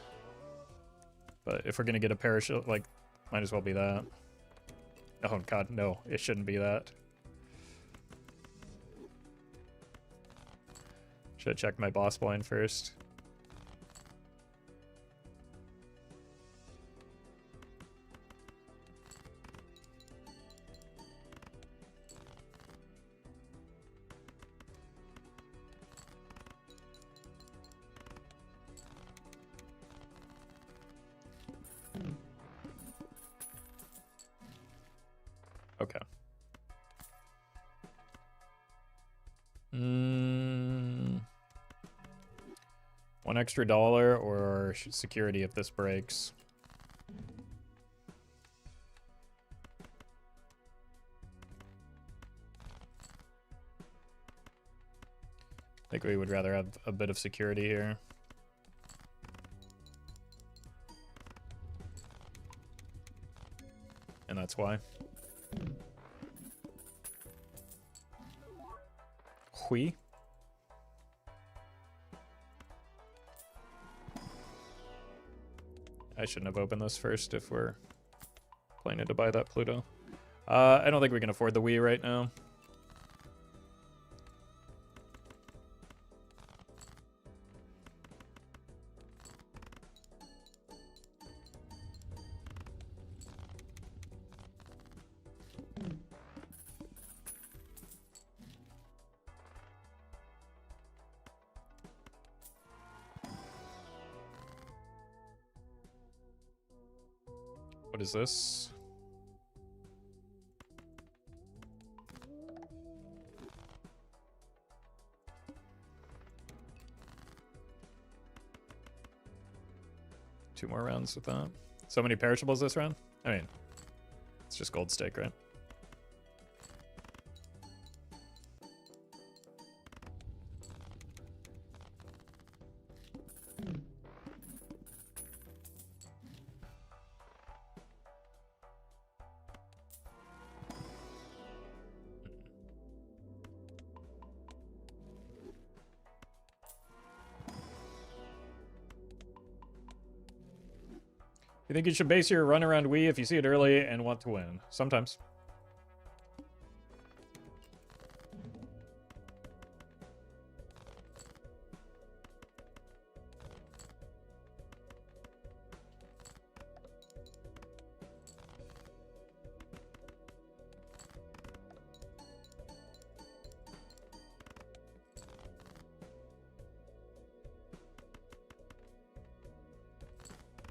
But if we're gonna get a parachute, like, might as well be that. Oh god, no, it shouldn't be that. Should have checked my boss blind first. Okay. $1 extra or security if this breaks. think we would rather have a bit of security here. And that's why. Hui. I shouldn't have opened this first if we're planning to buy that Pluto. I don't think we can afford the Wii right now. What is this? Two more rounds with that. So many perishables this round? I mean, it's just gold stake, right? You think you should base your run around Wii if you see it early and want to win? Sometimes.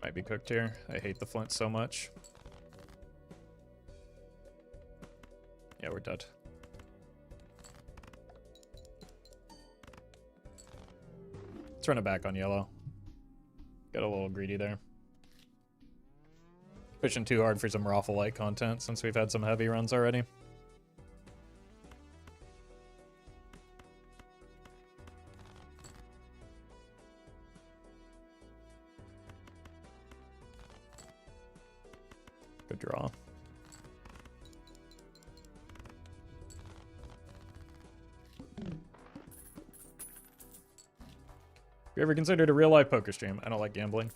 Might be cooked here. I hate the flint so much. Yeah, we're dead. Let's run it back on yellow. Got a little greedy there. Pushing too hard for some Roffle-like content since we've had some heavy runs already. Good draw. You ever considered a real-life poker stream? I don't like gambling.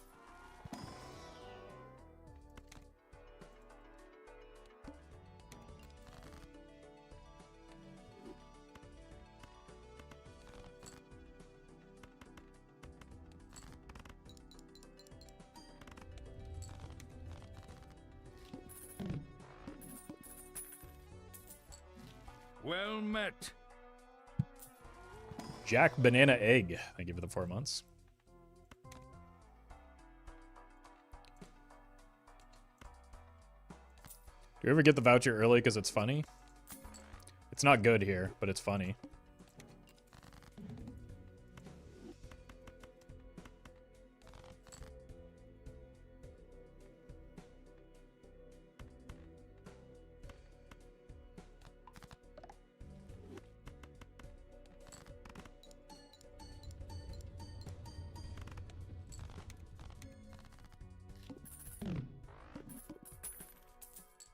Well met. Jack Banana Egg. Thank you for the 4 months. Do you ever get the voucher early because it's funny? It's not good here, but it's funny.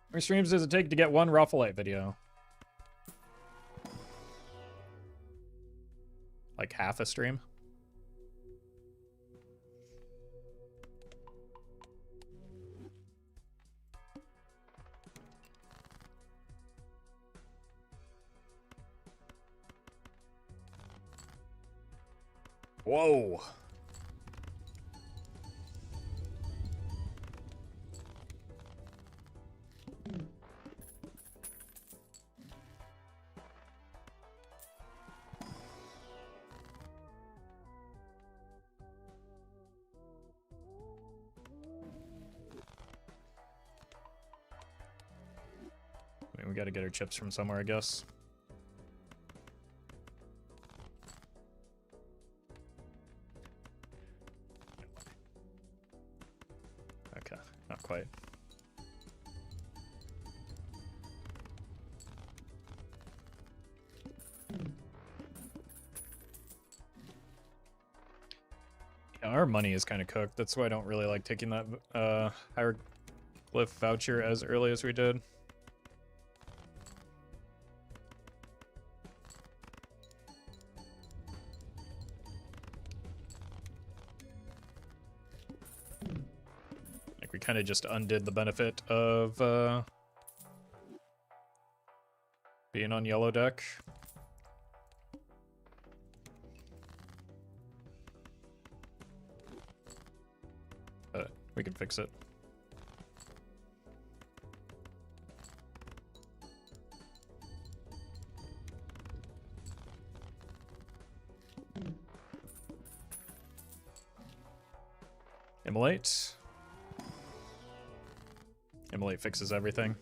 How many streams does it take to get one Roffle video? Like half a stream? Whoa. I mean, we gotta get our chips from somewhere, I guess. Okay, not quite. Yeah, our money is kind of cooked. That's why I don't really like taking that hieroglyph voucher as early as we did. Like we kind of just undid the benefit of being on yellow deck. But we can fix it. Immolate. Immolate fixes everything.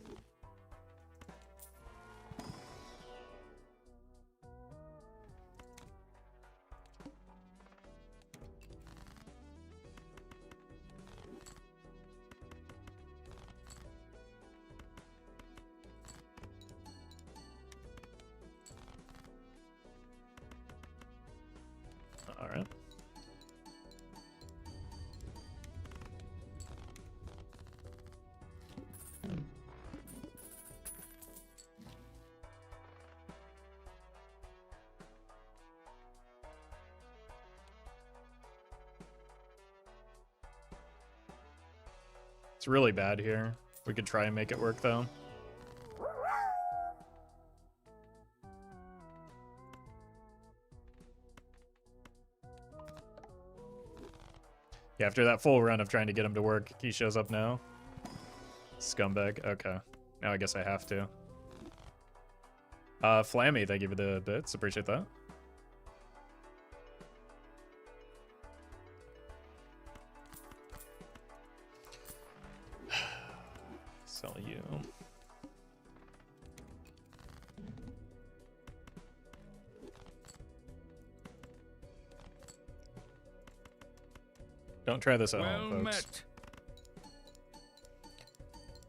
All right. It's really bad here. We could try and make it work though. Yeah, after that full run of trying to get him to work, he shows up now. Scumbag. Okay. Now I guess I have to. Flammy, thank you for the bits. Appreciate that. Sell you. Don't try this at home, folks. Met.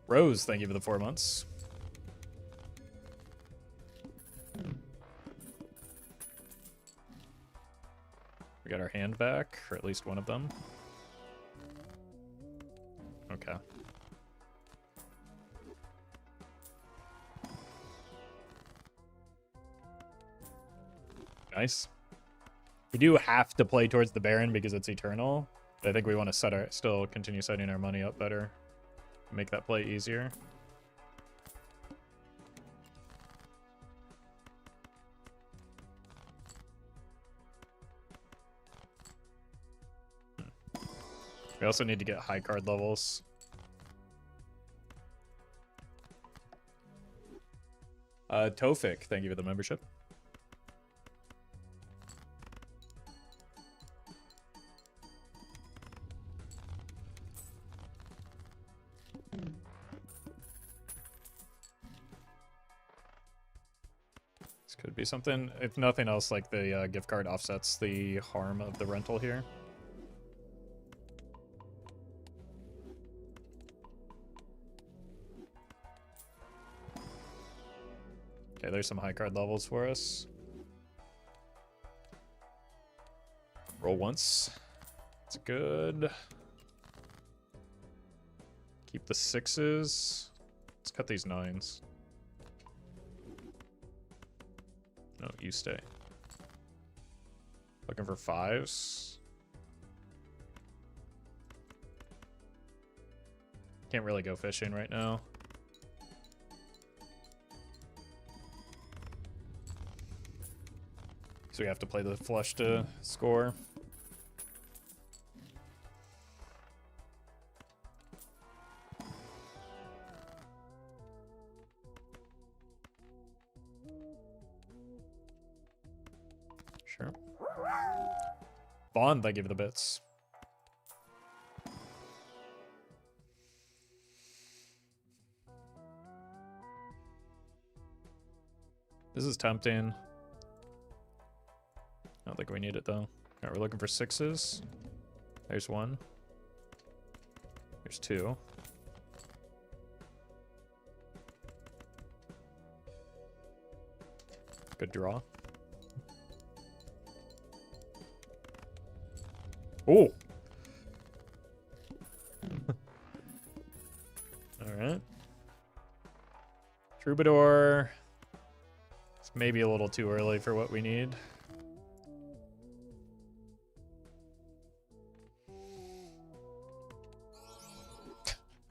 Rose, thank you for the 4 months. We got our hand back, or at least one of them. Okay. Nice. We do have to play towards the Baron because it's eternal. But I think we want to still continue setting our money up better. Make that play easier. We also need to get high card levels. Tofik, thank you for the membership. This could be something. If nothing else, like the gift card offsets the harm of the rental here. Okay, there's some high card levels for us. Roll once. It's good. Keep the 6s. Let's cut these 9s. No, you stay. Looking for 5s. Can't really go fishing right now. So we have to play the flush to score. Sure. Vaughn, thank you for the bits. This is tempting. I don't think we need it though. Alright, we're looking for 6s. There's 1. There's 2. Good draw. Oh. All right. Troubadour. It's maybe a little too early for what we need.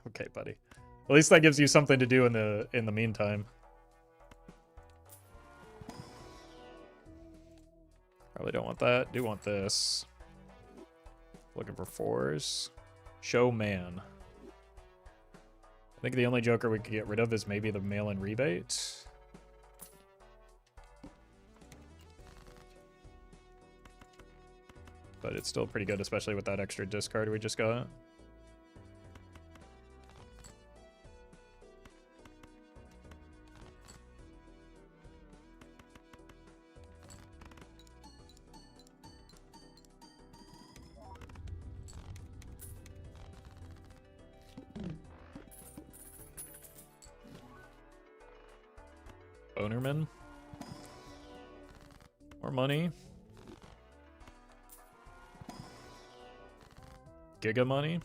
Okay, buddy. At least that gives you something to do in the meantime. Probably don't want that. Do want this. Looking for 4s. Showman. I think the only Joker we could get rid of is maybe the mail-in rebate. But it's still pretty good, especially with that extra discard we just got. Bonerman. More money. Giga money.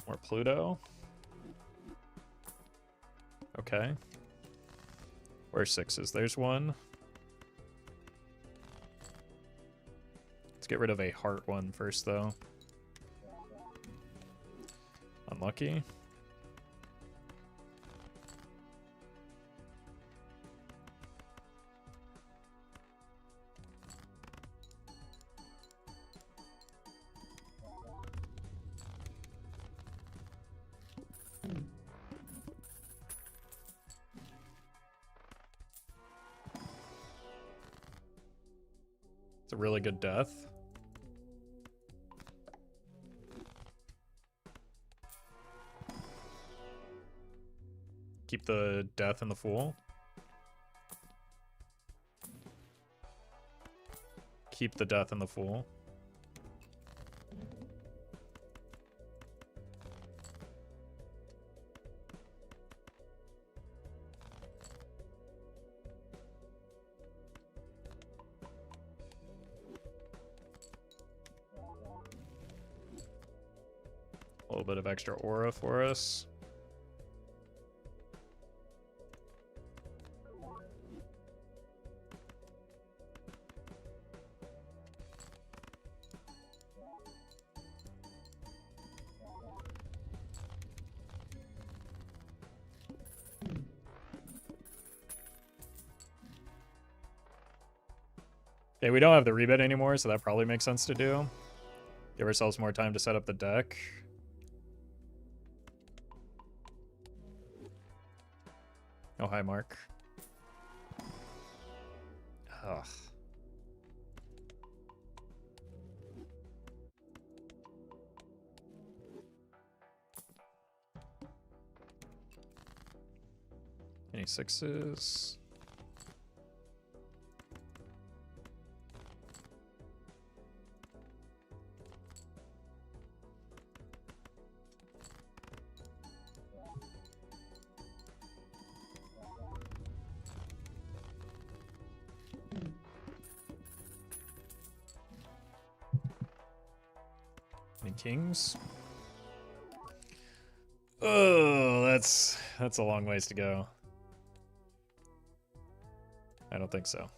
More Pluto. Okay. Where's 6s? There's one. Let's get rid of a heart one first, though. Unlucky. It's a really good death. Keep the death and the fool. Keep the death and the fool. A little bit of extra aura for us. Okay, we don't have the rebate anymore, so that probably makes sense to do. Give ourselves more time to set up the deck. Oh, hi, Mark. Ugh. Any 6s? Any kings? Oh, that's a long ways to go. I don't think so.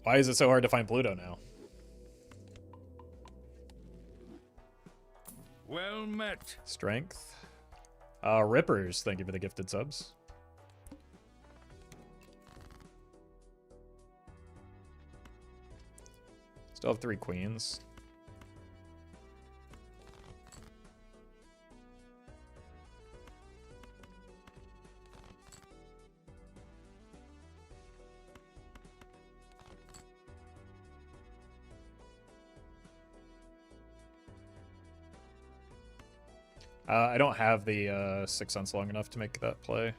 Why is it so hard to find Pluto now? Well met. Strength. Rippers, thank you for the gifted subs. Still have 3 queens. I don't have the 6 cents long enough to make that play.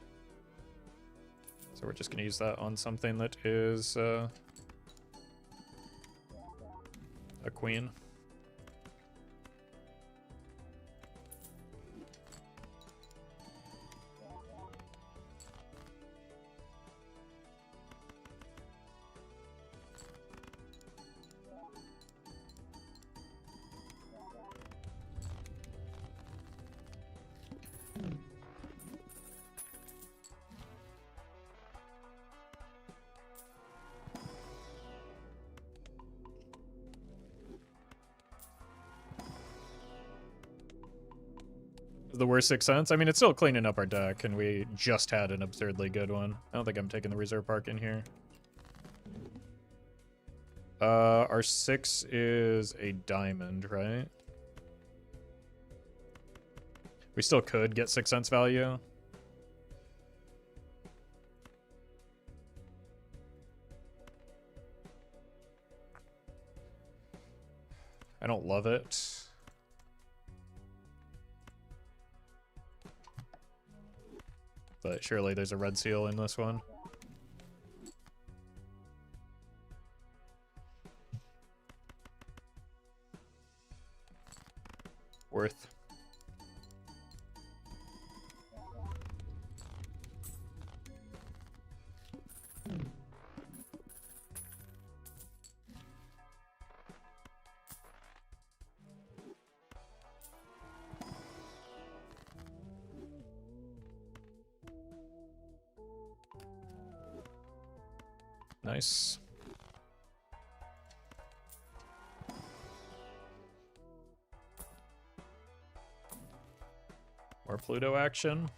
So we're just going to use that on something that is a queen. The worst 6 cents? I mean, it's still cleaning up our deck, and we just had an absurdly good one. I don't think I'm taking the reserve park in here. Our 6 is a diamond, right? We still could get 6 cents value. I don't love it. But surely there's a red seal in this one. Worth. Nice. More Pluto action.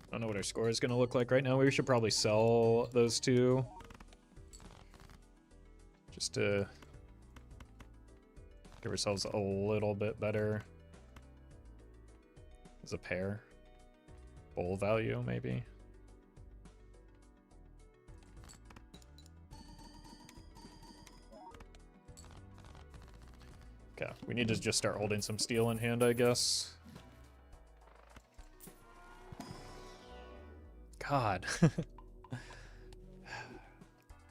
I don't know what our score is going to look like right now. We should probably sell those two. Just to give ourselves a little bit better as a pair. Bowl value, maybe. Okay, we need to just start holding some steel in hand, I guess. God.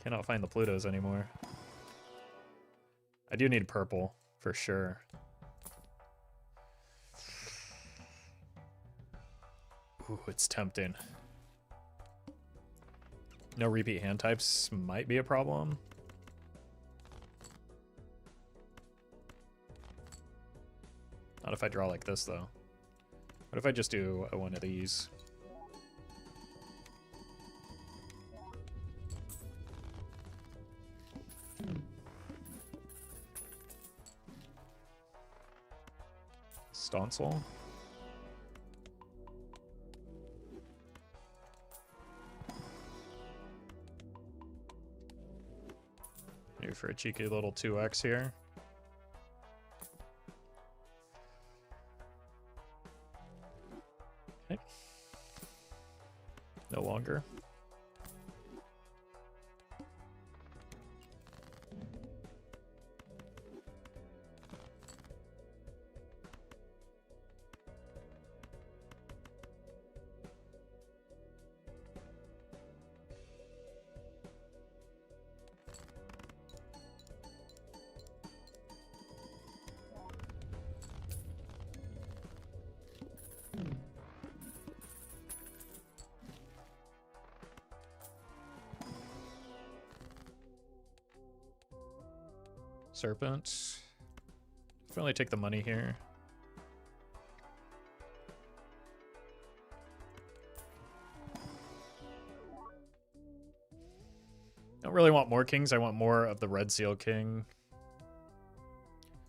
Cannot find the Plutos anymore. I do need purple, for sure. Ooh, it's tempting. No repeat hand types might be a problem. Not if I draw like this, though. What if I just do one of these? Stoncel. Maybe for a cheeky little 2x here. Okay. No longer. Serpent. Definitely take the money here. Don't really want more kings. I want more of the red seal king.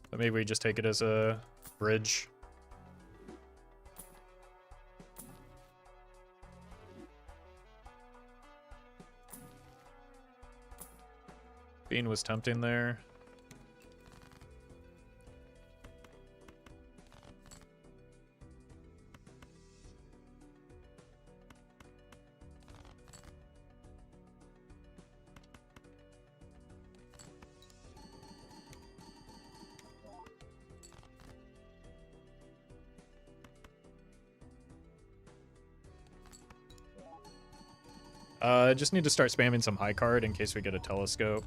But maybe we just take it as a bridge. Bean was tempting there. Just need to start spamming some high card in case we get a telescope.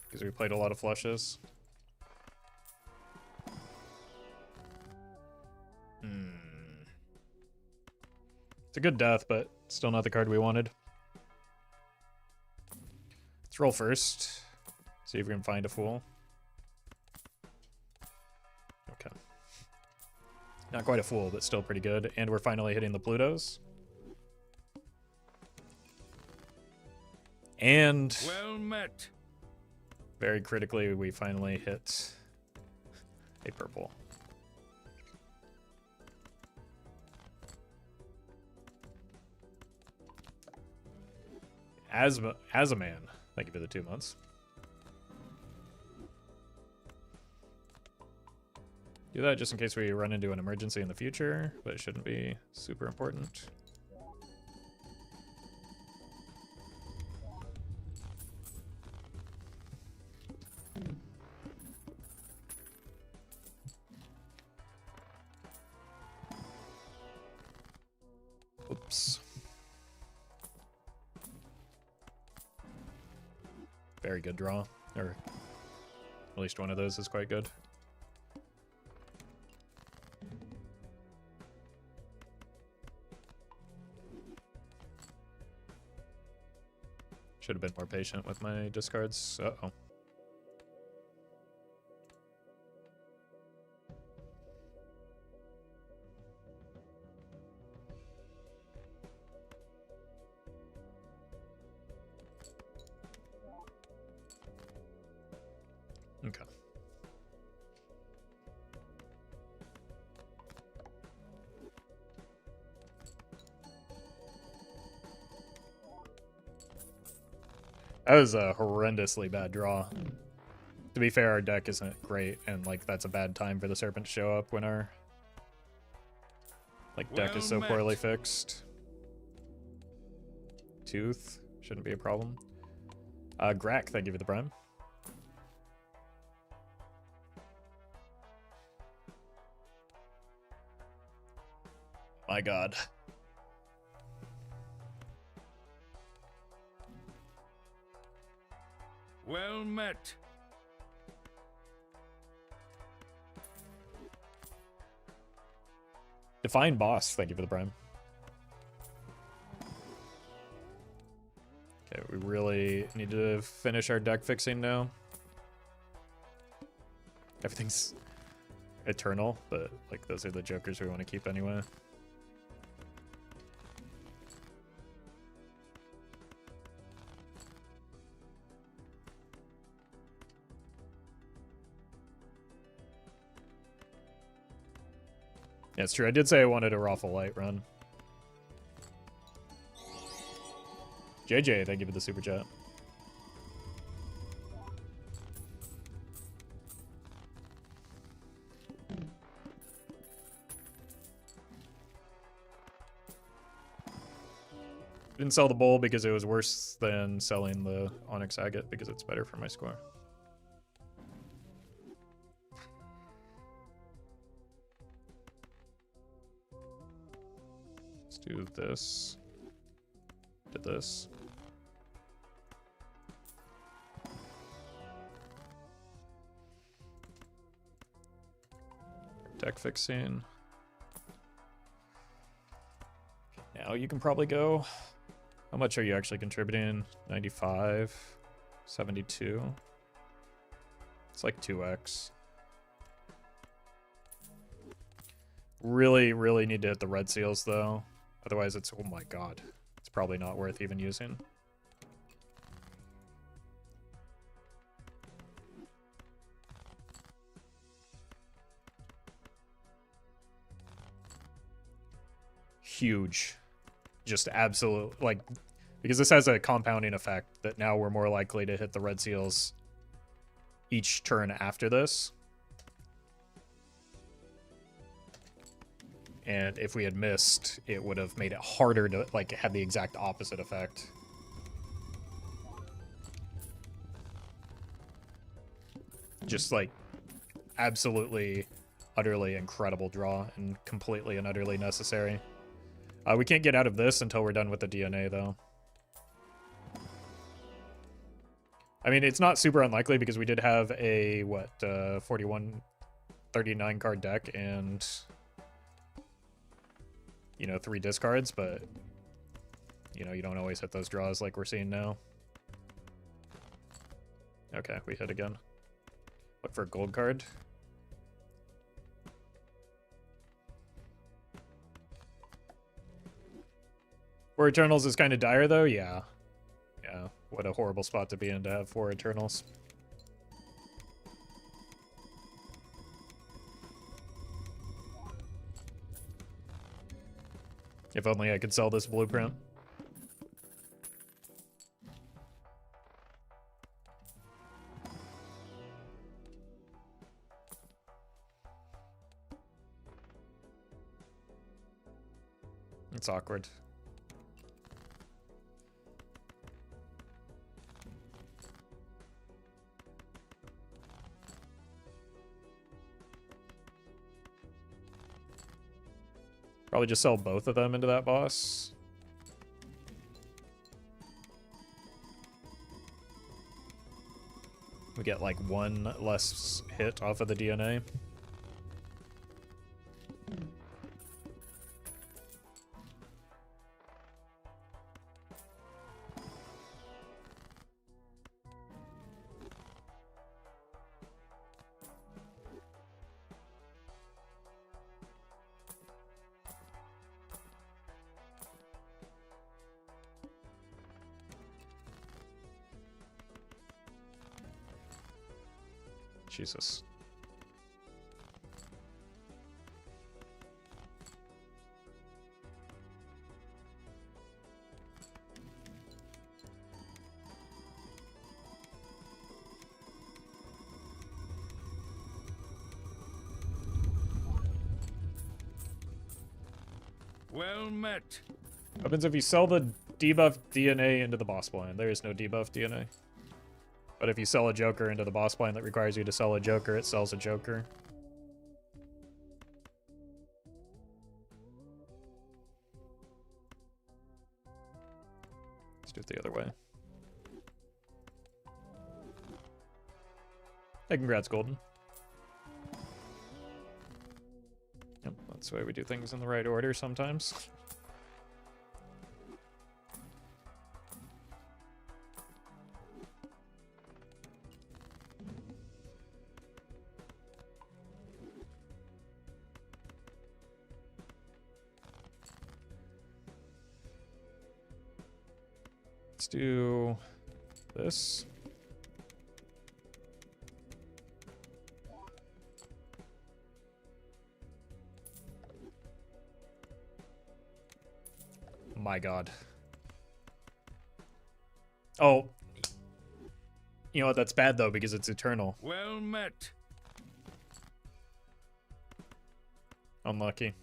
Because we played a lot of flushes. It's a good death, but still not the card we wanted. Let's roll first. See if we can find a fool. Okay. Not quite a fool, but still pretty good. And we're finally hitting the Plutos. And Well met. very critically, we finally hit a purple. As a man. Thank you for the 2 months. Do that just in case we run into an emergency in the future, but it shouldn't be super important. Oops. Very good draw. Or at least one of those is quite good. Should have been more patient with my discards. Uh-oh. Okay. That was a horrendously bad draw. To be fair, our deck isn't great, and like that's a bad time for the Serpent to show up when our deck is so poorly fixed. Tooth shouldn't be a problem. Grack, thank you for the prime. My god. Well met. Define boss, thank you for the prime. Okay, we really need to finish our deck fixing now. Everything's eternal, but like those are the jokers we want to keep anyway. Yeah, it's true. I did say I wanted a Roffle light run. JJ, thank you for the super chat. Didn't sell the bowl because it was worse than selling the Onyx Agate because it's better for my score. Let's do this. Did this. Deck fixing. Now you can probably go. How much are you actually contributing? 95, 72. It's like 2x. Really, really need to hit the red seals though. Otherwise it's, oh my god. It's probably not worth even using. Huge. Just absolute, like, because this has a compounding effect that now we're more likely to hit the red seals each turn after this. And if we had missed, it would have made it harder to, like, have the exact opposite effect. Just, like, absolutely, utterly incredible draw and completely and utterly necessary. We can't get out of this until we're done with the DNA, though. I mean, it's not super unlikely because we did have a, 41, 39 card deck and, you know, 3 discards, but, you know, you don't always hit those draws like we're seeing now. Okay, we hit again. Look for a gold card. Four Eternals is kind of dire, though? Yeah. Yeah, what a horrible spot to be in to have 4 Eternals. If only I could sell this blueprint. It's awkward. Probably just sell both of them into that boss. We get like 1 less hit off of the DNA. Jesus. Well met. Happens if you sell the debuff DNA into the boss blind. There is no debuff DNA. But if you sell a Joker into the boss blind that requires you to sell a Joker, it sells a Joker. Let's do it the other way. Hey, congrats, Golden. Yep, that's the way we do things in the right order sometimes. Let's do this. My God. Oh. You know what? That's bad, though, because it's eternal. Well met. Unlucky.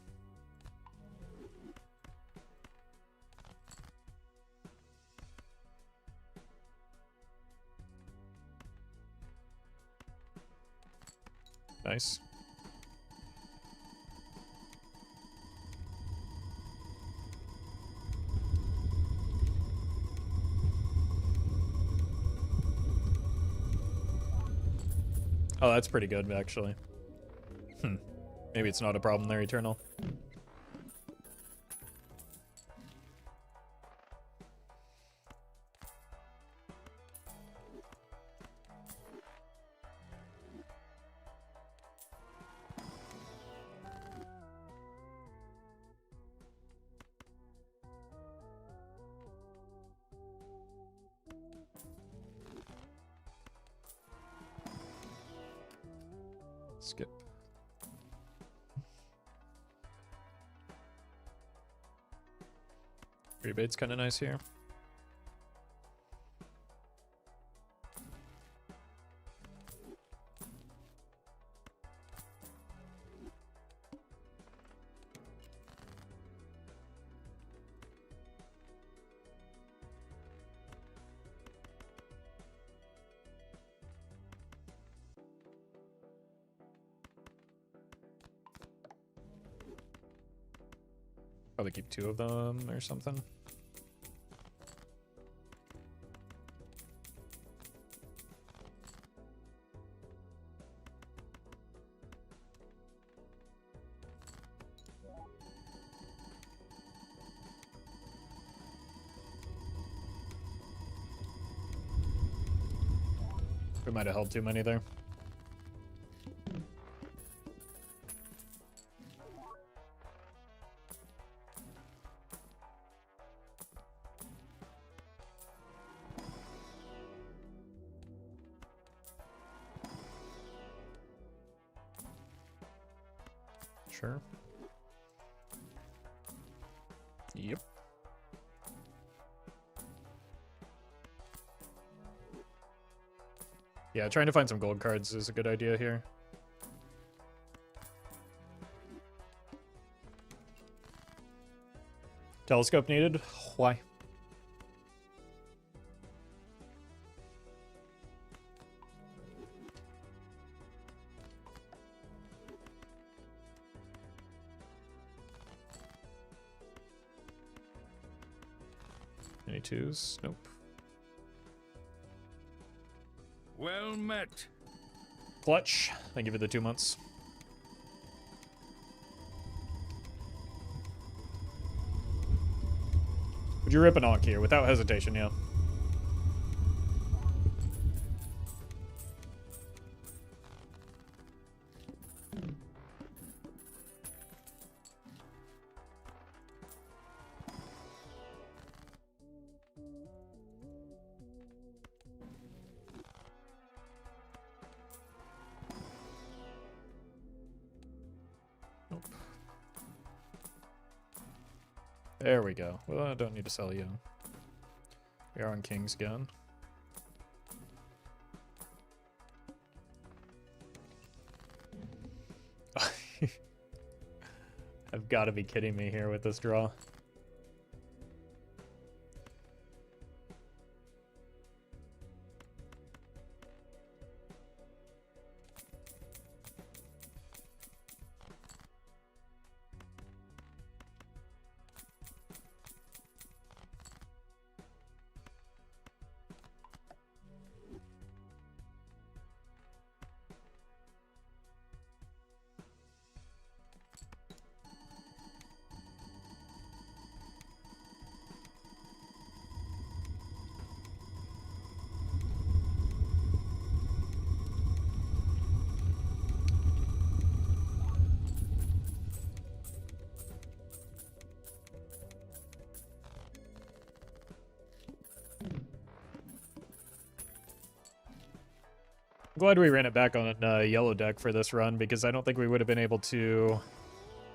Nice. Oh, that's pretty good, actually. Maybe it's not a problem there, Eternal. Skip. Rebate's kind of nice here. Probably keep 2 of them or something. We might have held too many there. Sure. Yep. Yeah, trying to find some gold cards is a good idea here. Telescope needed? Why? Any 2s? Nope. Well met. Clutch. Thank you for the 2 months. Would you rip an Ankh here without hesitation? Yeah. Nope. There we go. Well, I don't need to sell you. We are on kings again. I've got to be kidding me here with this draw. I'm glad we ran it back on yellow deck for this run, because I don't think we would have been able to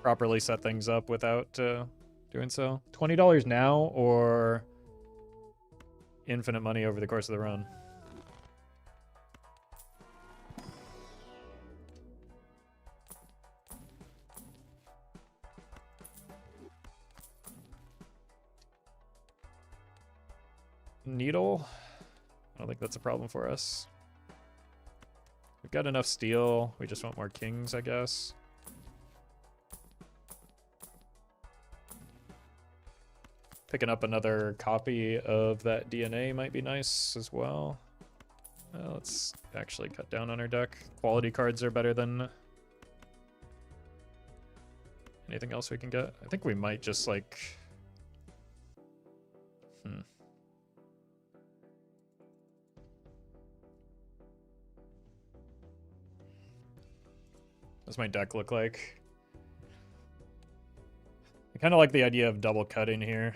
properly set things up without doing so. $20 now or infinite money over the course of the run? Needle? I don't think that's a problem for us. We've got enough steel. We just want more kings, I guess. Picking up another copy of that DNA might be nice as well. Let's actually cut down on our deck. Quality cards are better than anything else we can get. I think we might just like... What's my deck look like? I kind of like the idea of double cutting here.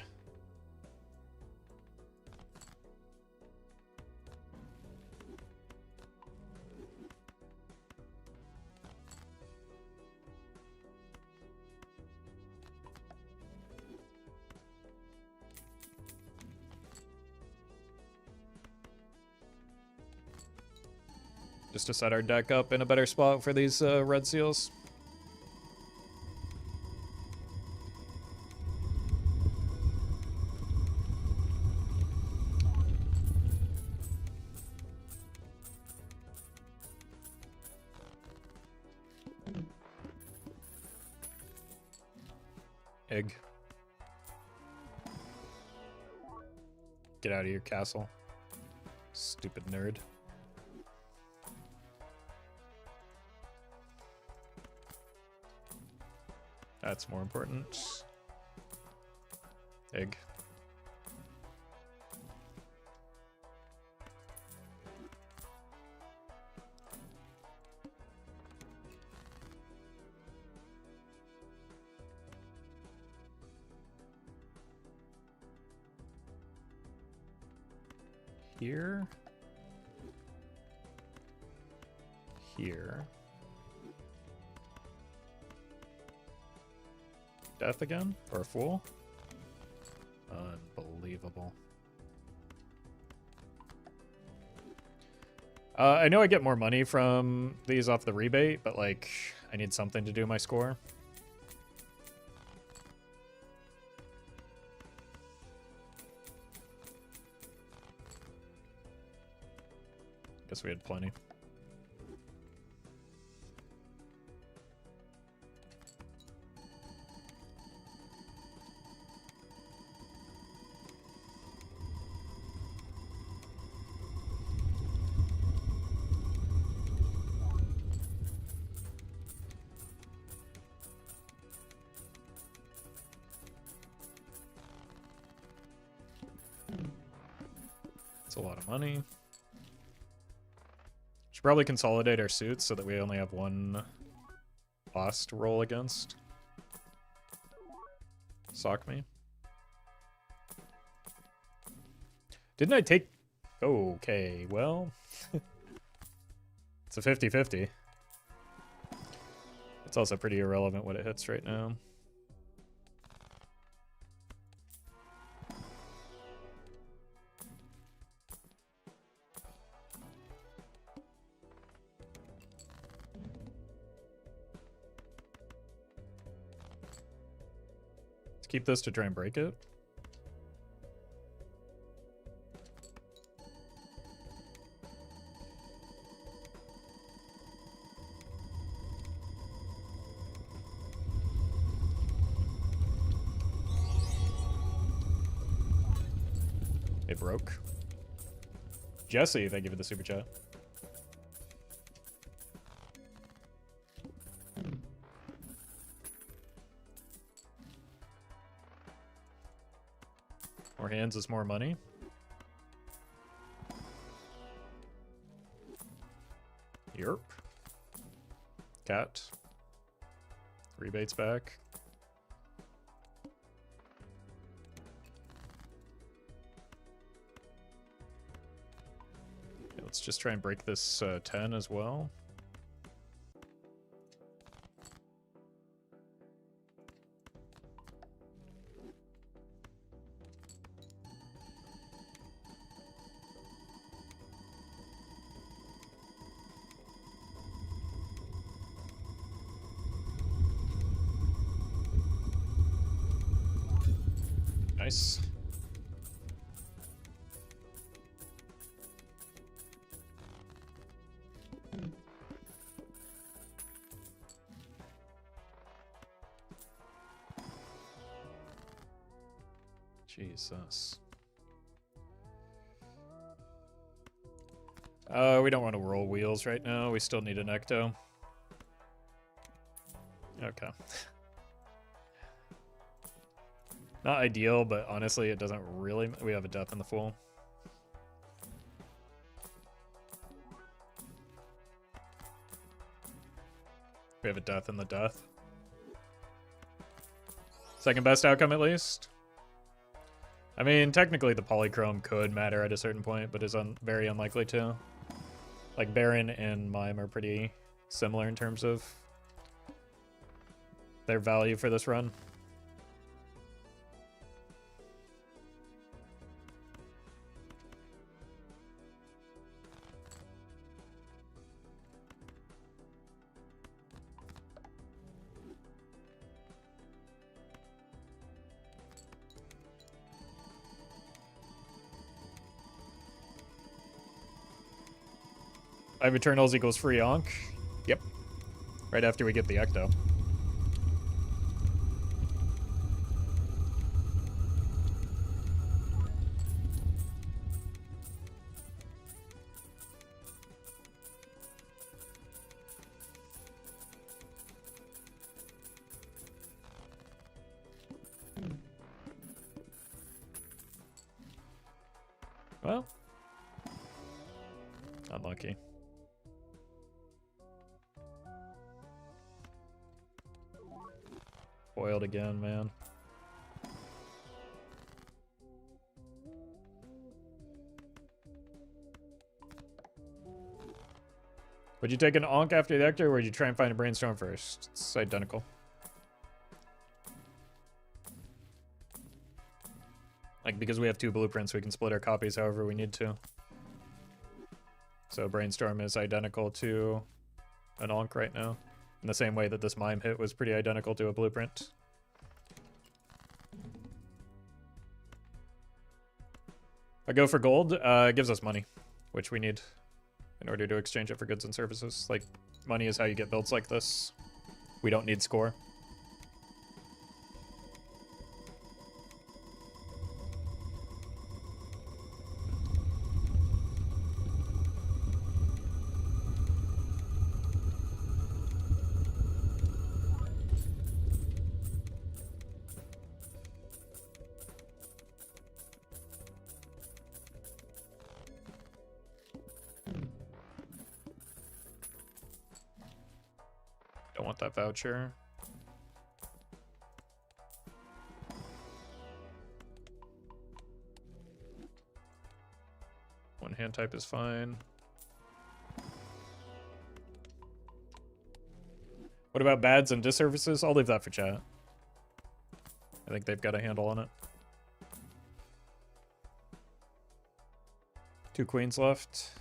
Just to set our deck up in a better spot for these red seals. Egg. Get out of your castle. Stupid nerd. That's more important. Egg. Here. Here. Death again? Or a fool? Unbelievable. I know I get more money from these off the rebate, but like, I need something to do my score. Guess we had plenty. It's a lot of money. Should probably consolidate our suits so that we only have one boss to roll against. Sock me. Didn't I take... Okay, well... It's a 50-50. It's also pretty irrelevant what it hits right now. Let's keep this to try and break it. It broke. Jesse, thank you for the super chat. More hands is more money. Yerp. Cat. Rebates back. Okay, let's just try and break this 10 as well. Nice. Jesus. We don't want to roll wheels right now. We still need an ecto. Okay. Not ideal, but honestly, it doesn't really... We have a death in the fool. We have a death in the death. Second best outcome, at least. I mean, technically the polychrome could matter at a certain point, but is very unlikely to. Like, Baron and Mime are pretty similar in terms of their value for this run. Five Eternals equals free Ankh. Yep. Right after we get the Ecto. Well, unlucky. Foiled again, man. Would you take an Onk after the Ecto, or would you try and find a Brainstorm first? It's identical. Like, because we have 2 blueprints, we can split our copies however we need to. So Brainstorm is identical to an Onk right now, in the same way that this Mime hit was pretty identical to a blueprint. I go for gold, it gives us money, which we need in order to exchange it for goods and services. Like, money is how you get builds like this. We don't need score. Don't want that voucher. One hand type is fine. What about bads and disservices? I'll leave that for chat. I think they've got a handle on it. 2 queens left.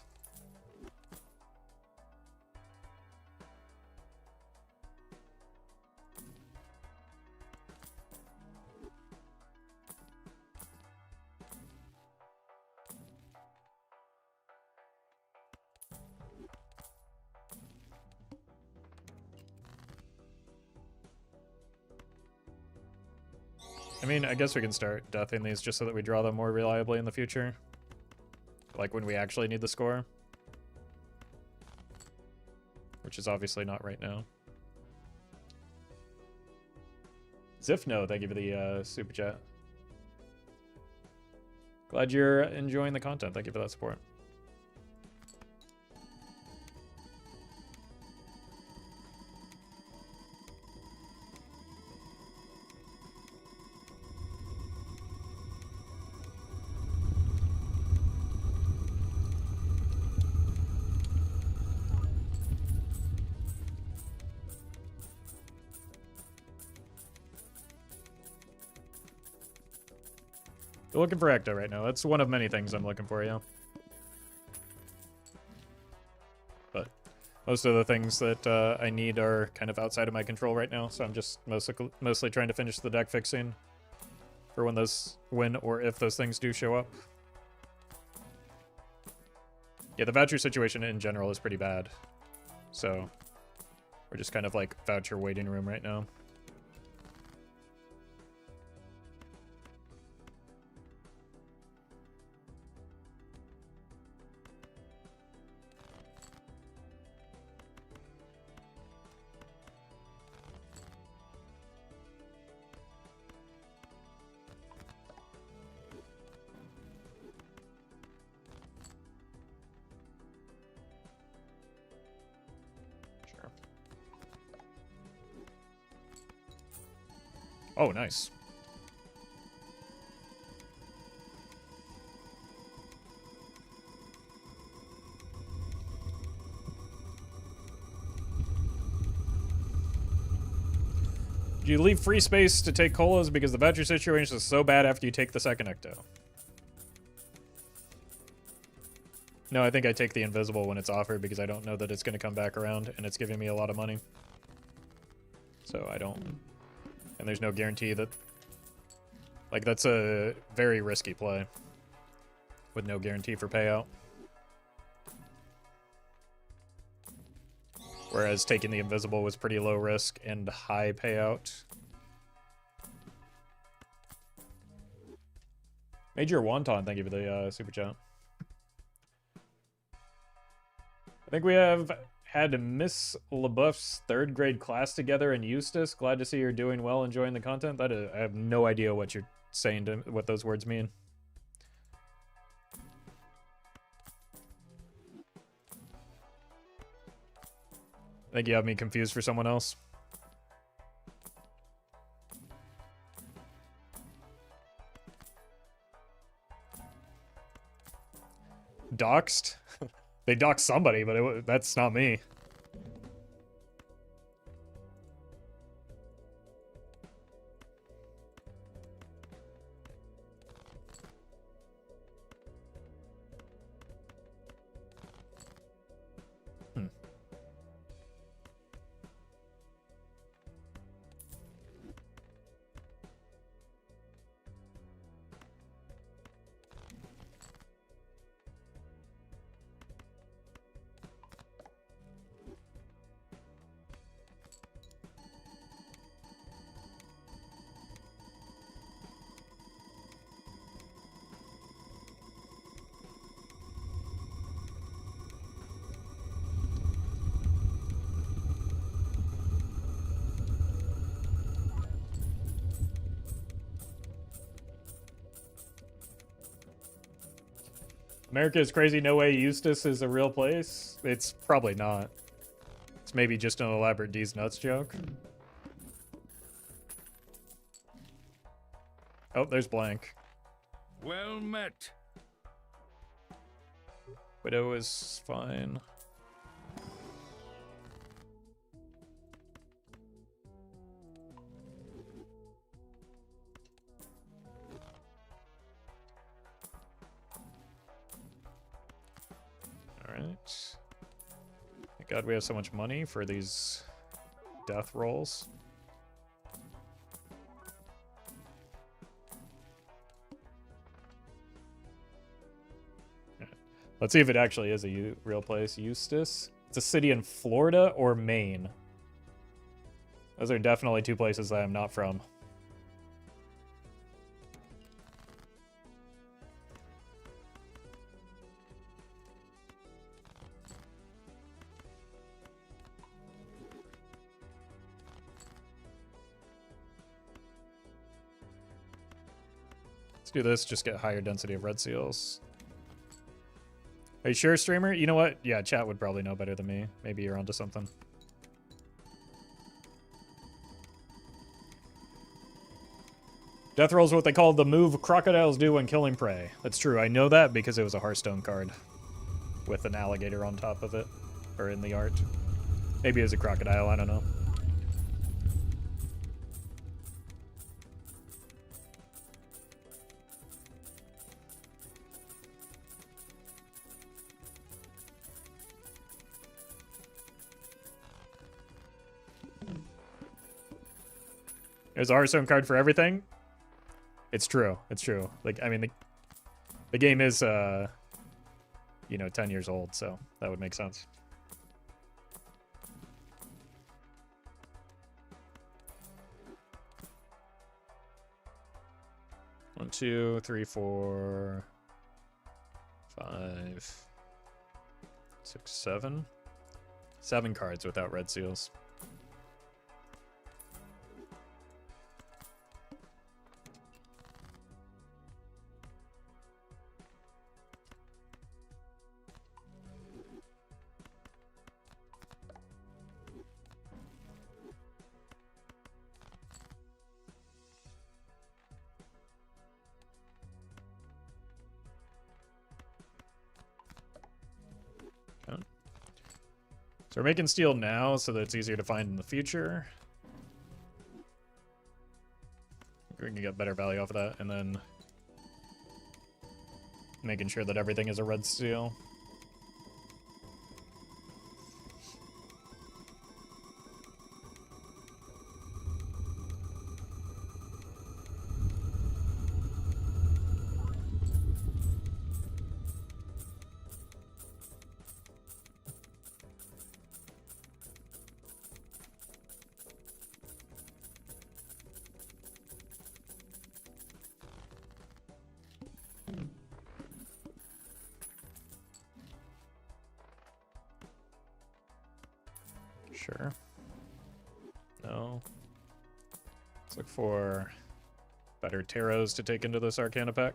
I mean, I guess we can start deathing these just so that we draw them more reliably in the future. Like when we actually need the score. Which is obviously not right now. Zifno, thank you for the super chat. Glad you're enjoying the content. Thank you for that support. You're looking for Ecto right now. That's one of many things I'm looking for, yeah. But most of the things that I need are kind of outside of my control right now, so I'm just mostly trying to finish the deck fixing for when or if those things do show up. Yeah, the voucher situation in general is pretty bad. So we're just kind of like voucher waiting room right now. Oh, nice. Do you leave free space to take colas because the voucher situation is so bad after you take the second Ecto? No, I think I take the invisible when it's offered because I don't know that it's going to come back around and it's giving me a lot of money. So I don't... And there's no guarantee that... Like, that's a very risky play. With no guarantee for payout. Whereas taking the invisible was pretty low risk and high payout. Major Wonton, thank you for the super chat. I think we have had Miss LaBeouf's 3rd grade class together in Eustis. Glad to see you're doing well, enjoying the content. That is, I have no idea what you're saying to what those words mean. think you have me confused for someone else. Doxed? They doxed somebody, but that's not me. America is crazy, no way Eustace is a real place? It's probably not. It's maybe just an elaborate D's nuts joke. Oh, there's blank. Well met. Widow is fine. Alright. Thank God we have so much money for these death rolls. Let's see if it actually is a real place. Eustis. It's a city in Florida or Maine. Those are definitely two places I am not from. Let's do this, just get higher density of red seals. Are you sure, streamer? You know what? Yeah, chat would probably know better than me. Maybe you're onto something. Death roll is what they call the move crocodiles do when killing prey. That's true. I know that because it was a Hearthstone card with an alligator on top of it, or in the art. Maybe it was a crocodile. I don't know. There's a Hearthstone card for everything. It's true. It's true. Like, I mean, the game is, you know, 10 years old, so that would make sense. One, two, three, 4, 5, 6, 7. 7 cards without red seals. So we're making steel now so that it's easier to find in the future. We can get better value off of that, and then making sure that everything is a red steel. Sure. No. Let's look for better tarots to take into this Arcana pack.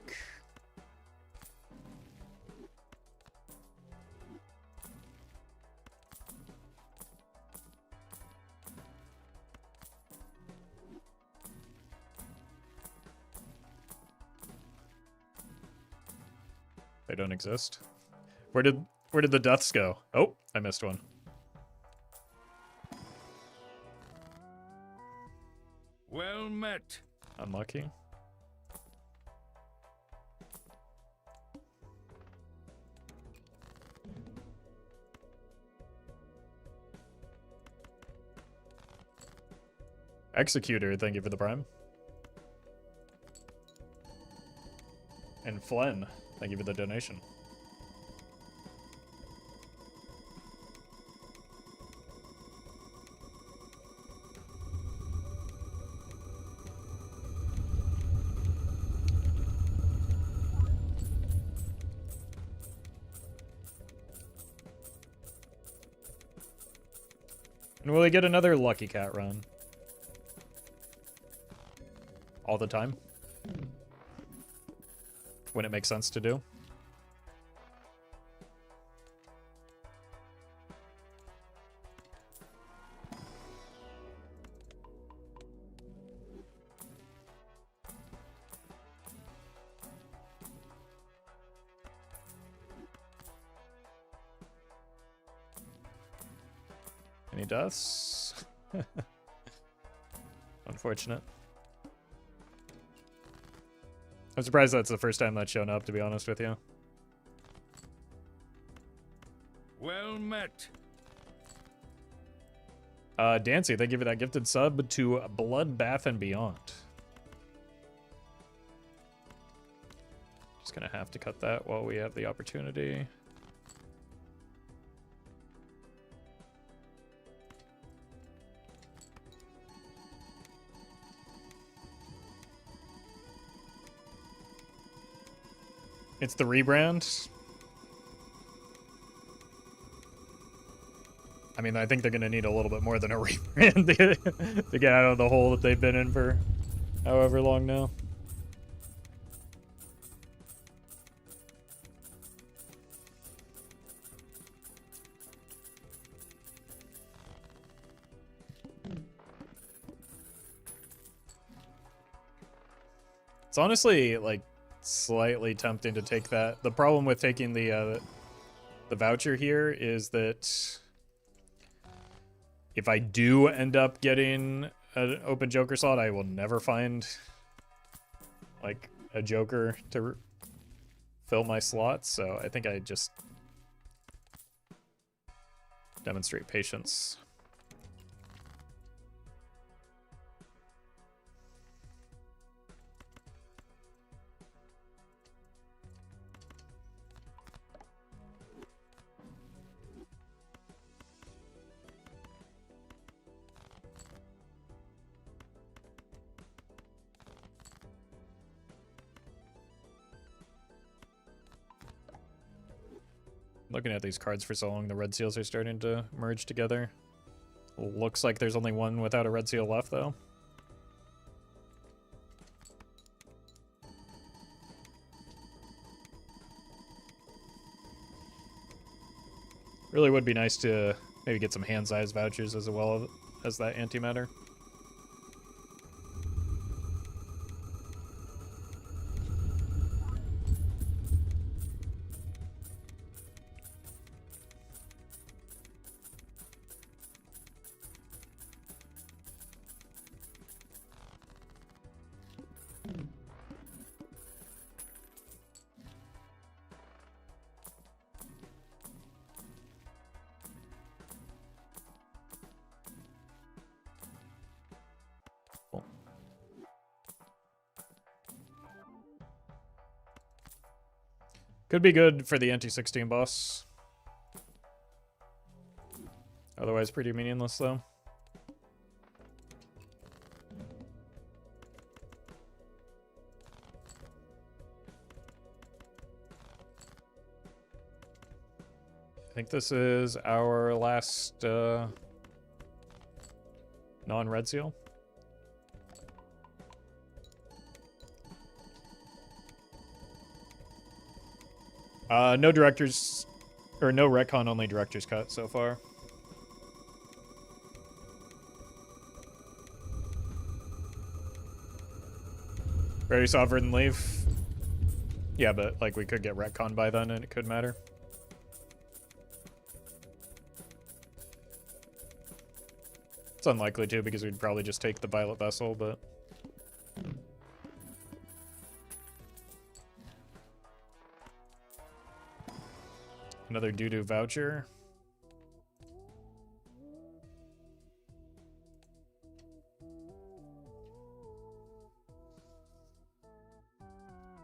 They don't exist. Where did the deaths go? Oh, I missed one. Well met. Unlucky. Executor, thank you for the prime. And Flen, thank you for the donation. And will we get another Lucky Cat run? All the time? When it makes sense to do? Any deaths? Unfortunate. I'm surprised that's the first time that's shown up, to be honest with you. Well met. Dancy, thank you for that gifted sub to Bloodbath and Beyond. Just gonna have to cut that while we have the opportunity. It's the rebrand. I mean, I think they're going to need a little bit more than a rebrand to get out of the hole that they've been in for however long now. It's honestly, like, slightly tempting to take that. The problem with taking the voucher here is that if I do end up getting an open Joker slot, I will never find like a Joker to fill my slots. So I think I just demonstrate patience. Looking at these cards for so long, the red seals are starting to merge together. Looks like there's only one without a red seal left, though. Really would be nice to maybe get some hand-sized vouchers as well as that antimatter. Could be good for the NT16 boss. Otherwise pretty meaningless, though. I think this is our last non-red seal. No directors, or no retcon, only director's cut so far. Very Sovereign Leaf. Yeah, but like we could get retcon by then and it could matter. It's unlikely to because we'd probably just take the Violet Vessel, but... Another doo-doo voucher.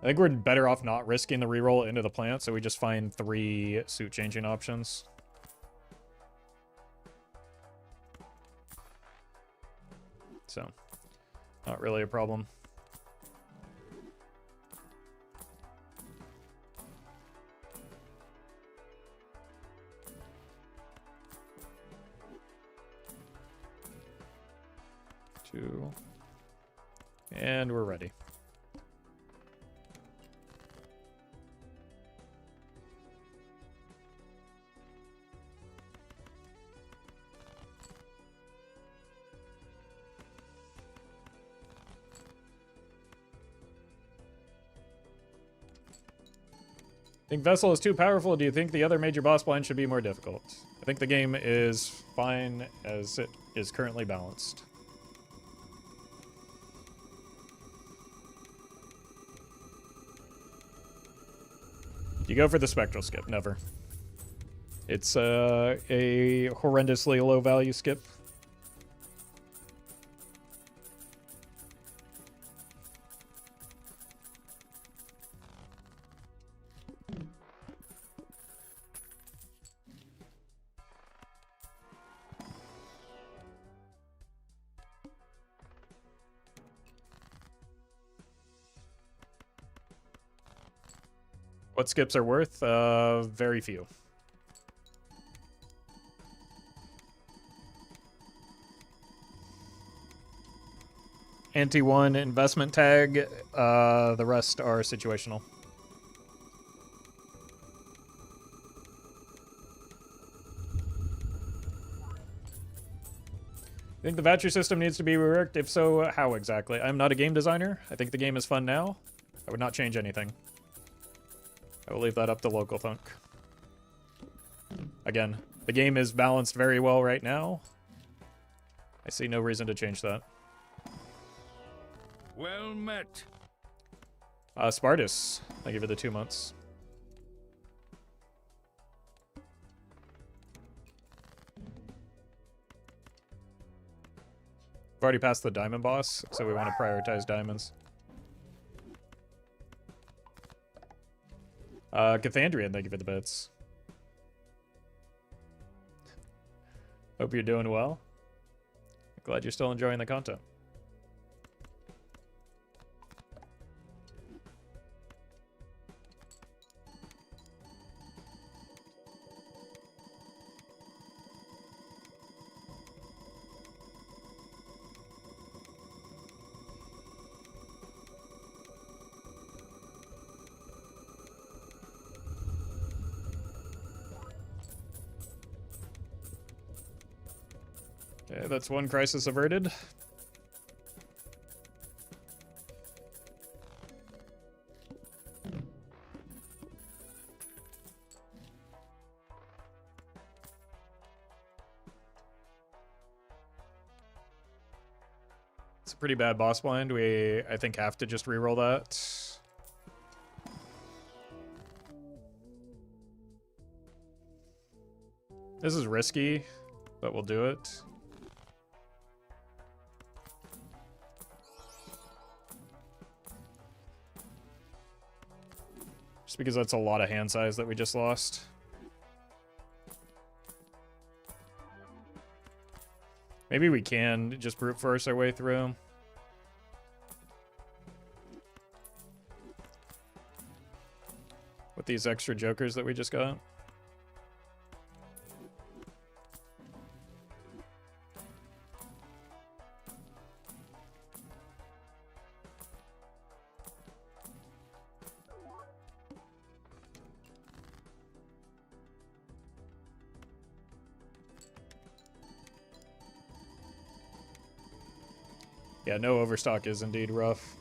I think we're better off not risking the reroll into the plant, so we just find 3 suit changing options. So, not really a problem. Two. And we're ready. Think Vessel is too powerful, or do you think the other major boss blind should be more difficult? I think the game is fine as it is currently balanced. You go for the Spectral skip, never. It's a horrendously low value skip. What skips are worth? Very few. Anti-1 investment tag. The rest are situational. I think the voucher system needs to be reworked. If so, how exactly? I'm not a game designer. I think the game is fun now. I would not change anything. I will leave that up to local thunk. Again, the game is balanced very well right now. I see no reason to change that. Well met. Spartus, thank you for the 2 months. We've already passed the diamond boss, so we want to prioritize diamonds. Cathandrian, thank you for the bits. Hope you're doing well. Glad you're still enjoying the content. Okay, that's one crisis averted. It's a pretty bad boss blind. We, I think, have to just reroll that. This is risky, but we'll do it. Just because that's a lot of hand size that we just lost. Maybe we can just brute force our way through. With these extra jokers that we just got. Yeah, no overstock is indeed rough.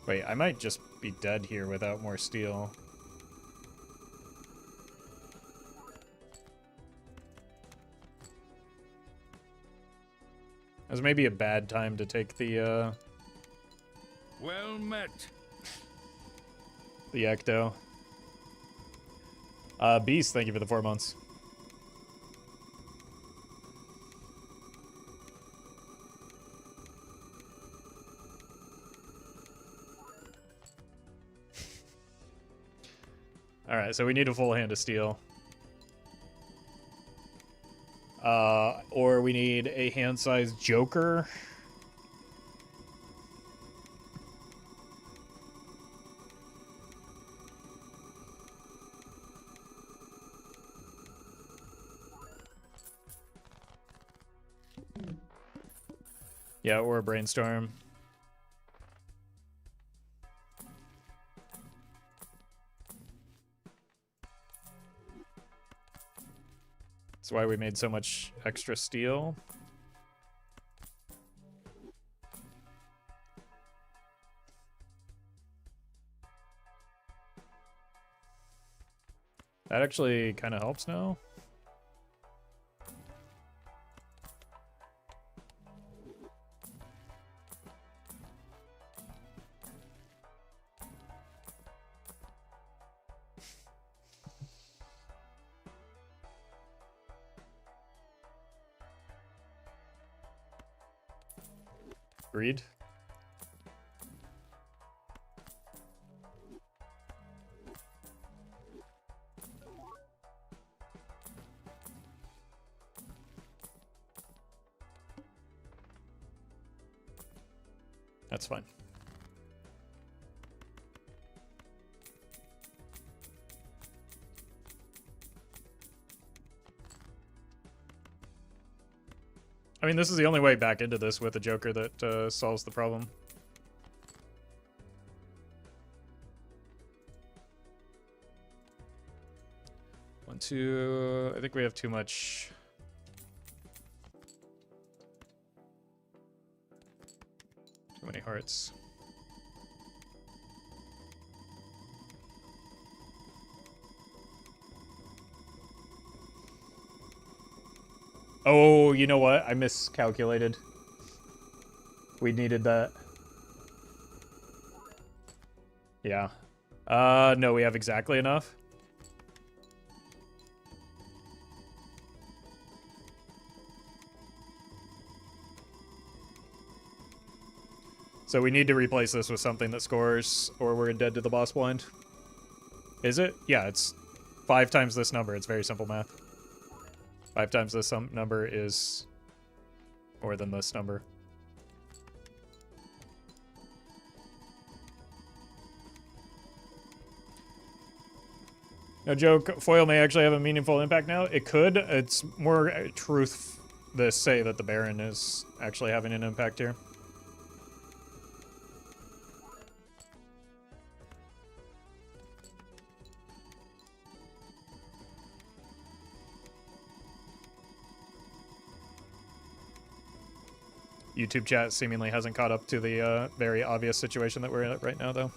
Wait, I might just be dead here without more steel. It was maybe a bad time to take the, Well met. the Ecto. Beast, thank you for the 4 months. Alright, so we need a full hand of steel. Or we need a hand-sized Joker. Yeah, or a brainstorm. That's why we made so much extra steel. That actually kind of helps now. Agreed. That's fine. I mean, this is the only way back into this with a Joker that solves the problem. One, two. I think we have too much. Too many hearts. Oh, you know what? I miscalculated. We needed that. Yeah. No, we have exactly enough. So we need to replace this with something that scores, or we're dead to the boss blind. Is it? Yeah, it's 5 times this number. It's very simple math. 5 times this number is more than this number. No joke, foil may actually have a meaningful impact now. It could. It's more truth to say that the Baron is actually having an impact here. YouTube chat seemingly hasn't caught up to the very obvious situation that we're in right now, though.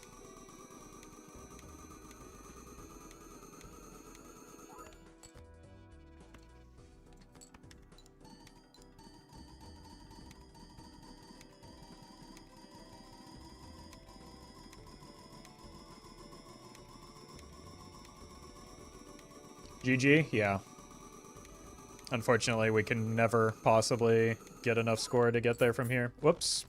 GG? Yeah. Unfortunately, we can never possibly get enough score to get there from here. Whoops.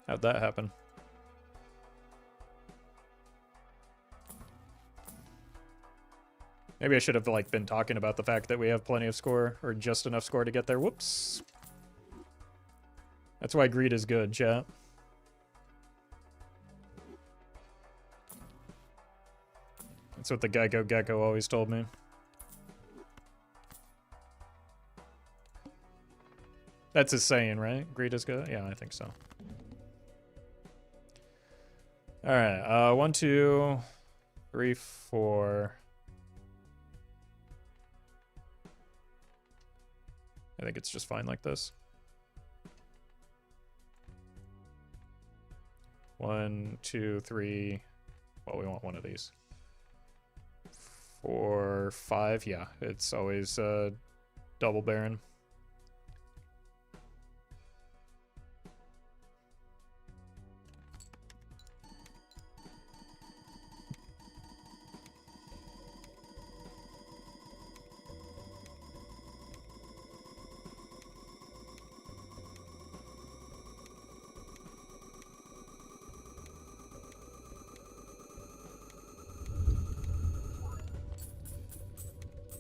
How'd that happen? Maybe I should have like been talking about the fact that we have plenty of score, or just enough score to get there. Whoops. That's why greed is good, chat. That's what the Gecko always told me. That's his saying, right? Greed is good? Yeah, I think so. Alright, 1, 2, 3, 4. I think it's just fine like this. 1, 2, 3. Well, we want one of these. 4, 5. Yeah, it's always double Baron.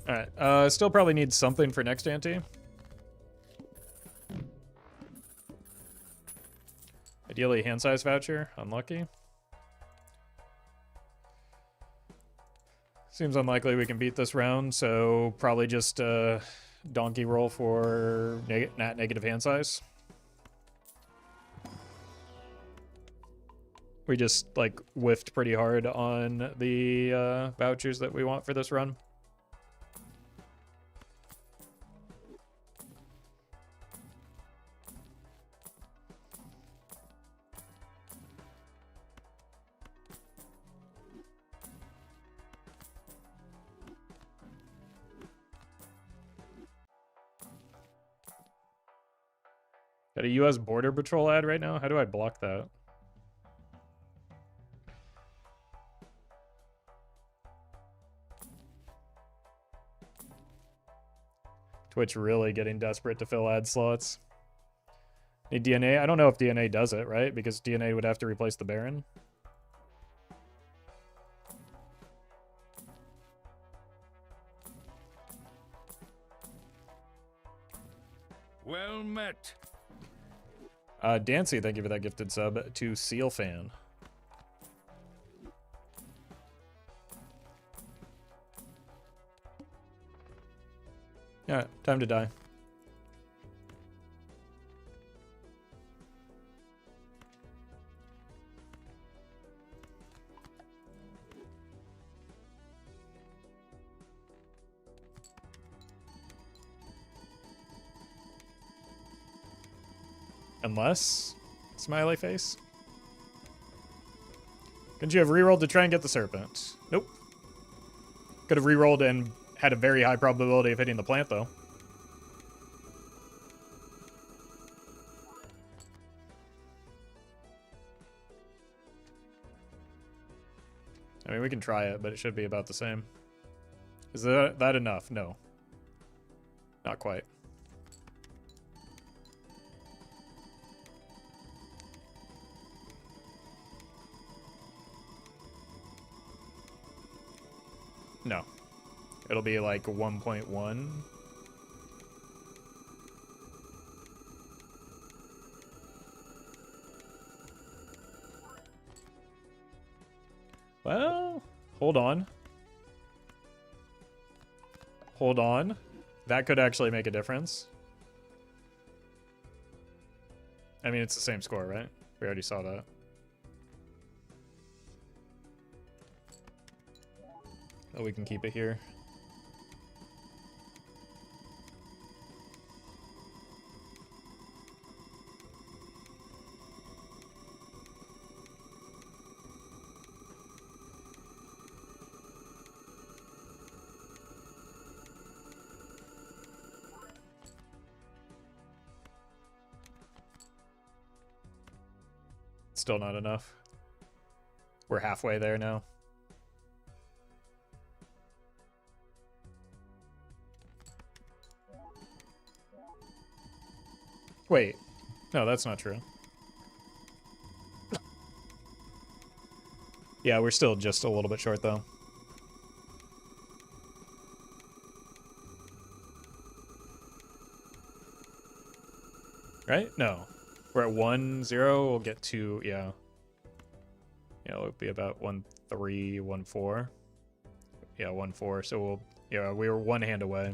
Alright, still probably need something for next ante. Ideally, hand size voucher. Unlucky. Seems unlikely we can beat this round, so probably just donkey roll for nat negative hand size. We just like whiffed pretty hard on the vouchers that we want for this run. Got a US Border Patrol ad right now? How do I block that? Twitch really getting desperate to fill ad slots. Need DNA? I don't know if DNA does it, right? Because DNA would have to replace the Baron. Well met. Dancy, thank you for that gifted sub to Seal Fan. Yeah, time to die. Unless... Smiley face? Couldn't you have rerolled to try and get the Serpent? Nope. Could have rerolled and had a very high probability of hitting the plant, though. I mean, we can try it, but it should be about the same. Is that enough? No. Not quite. No. It'll be like 1.1. Well, hold on. Hold on. That could actually make a difference. I mean, it's the same score, right? We already saw that. Oh, we can keep it here. Still not enough. We're halfway there now. Wait. No, that's not true. Yeah, we're still just a little bit short, though. Right? No. We're at 1-0. We'll get to, yeah. Yeah, it'll be about 1-3, 1-4. Yeah, 1-4. So we'll, yeah, we were one hand away.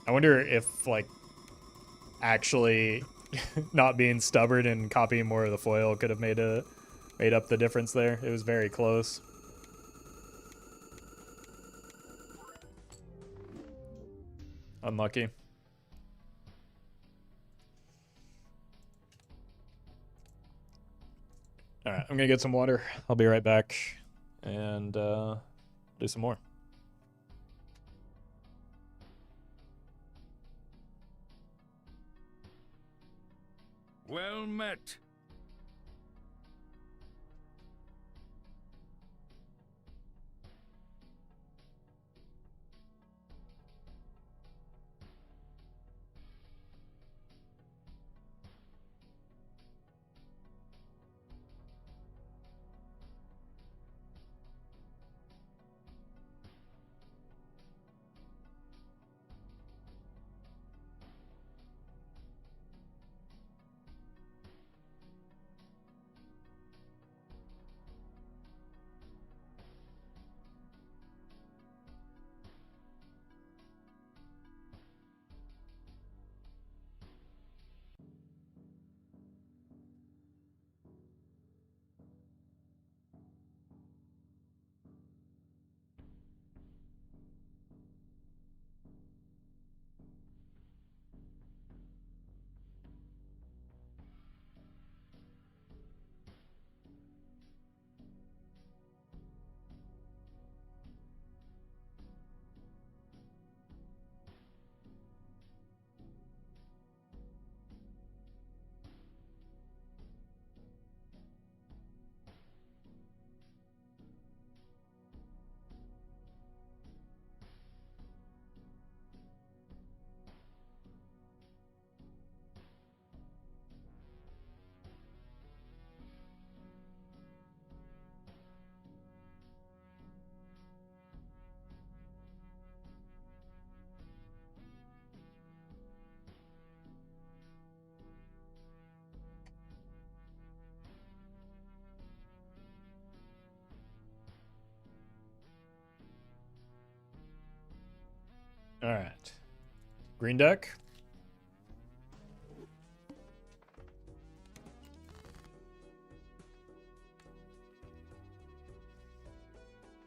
I wonder if, like, actually not being stubborn and copying more of the foil could have made made up the difference there. It was very close. Unlucky. All right, I'm gonna get some water. I'll be right back and do some more. Well met. All right. Green deck.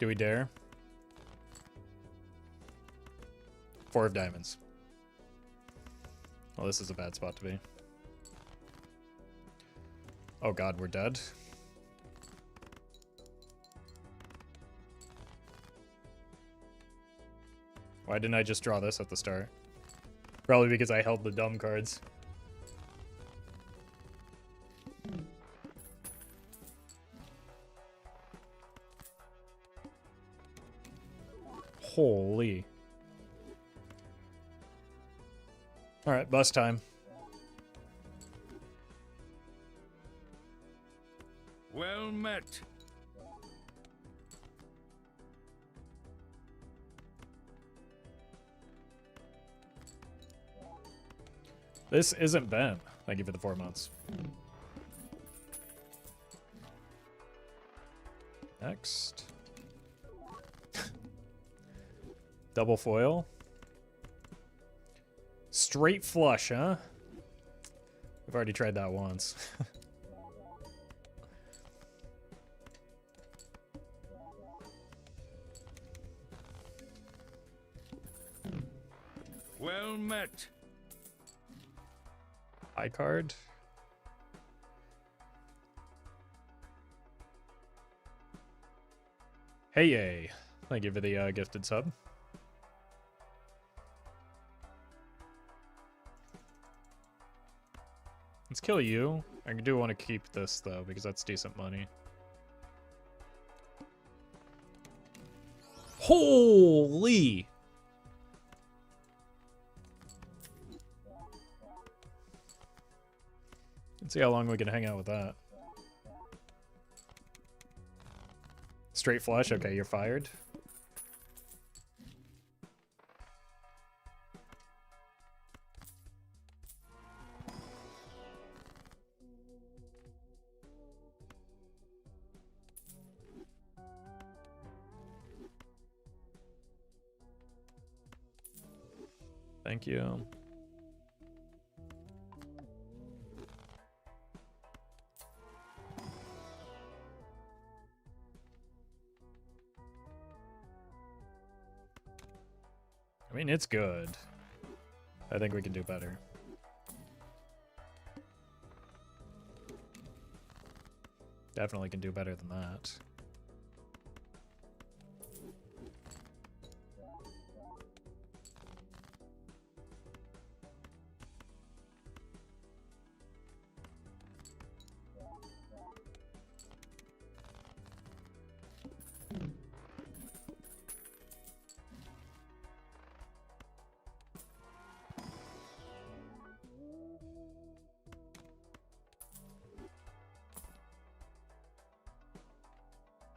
Do we dare? 4 of diamonds. Well, this is a bad spot to be. Oh god, we're dead. Why didn't I just draw this at the start? Probably because I held the dumb cards. Holy. Alright, bus time. Well met. This isn't Ben. Thank you for the 4 months. Next. Double foil. Straight flush, huh? We've already tried that once. Well met. High card. Hey, yay. Thank you for the gifted sub. Let's kill you. I do want to keep this, though, because that's decent money. Holy! Let's see how long we can hang out with that. Straight flush. Okay, you're fired. Thank you. I mean, it's good. I think we can do better. Definitely can do better than that.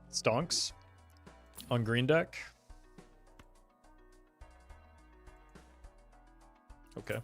Stonks on green deck. Okay.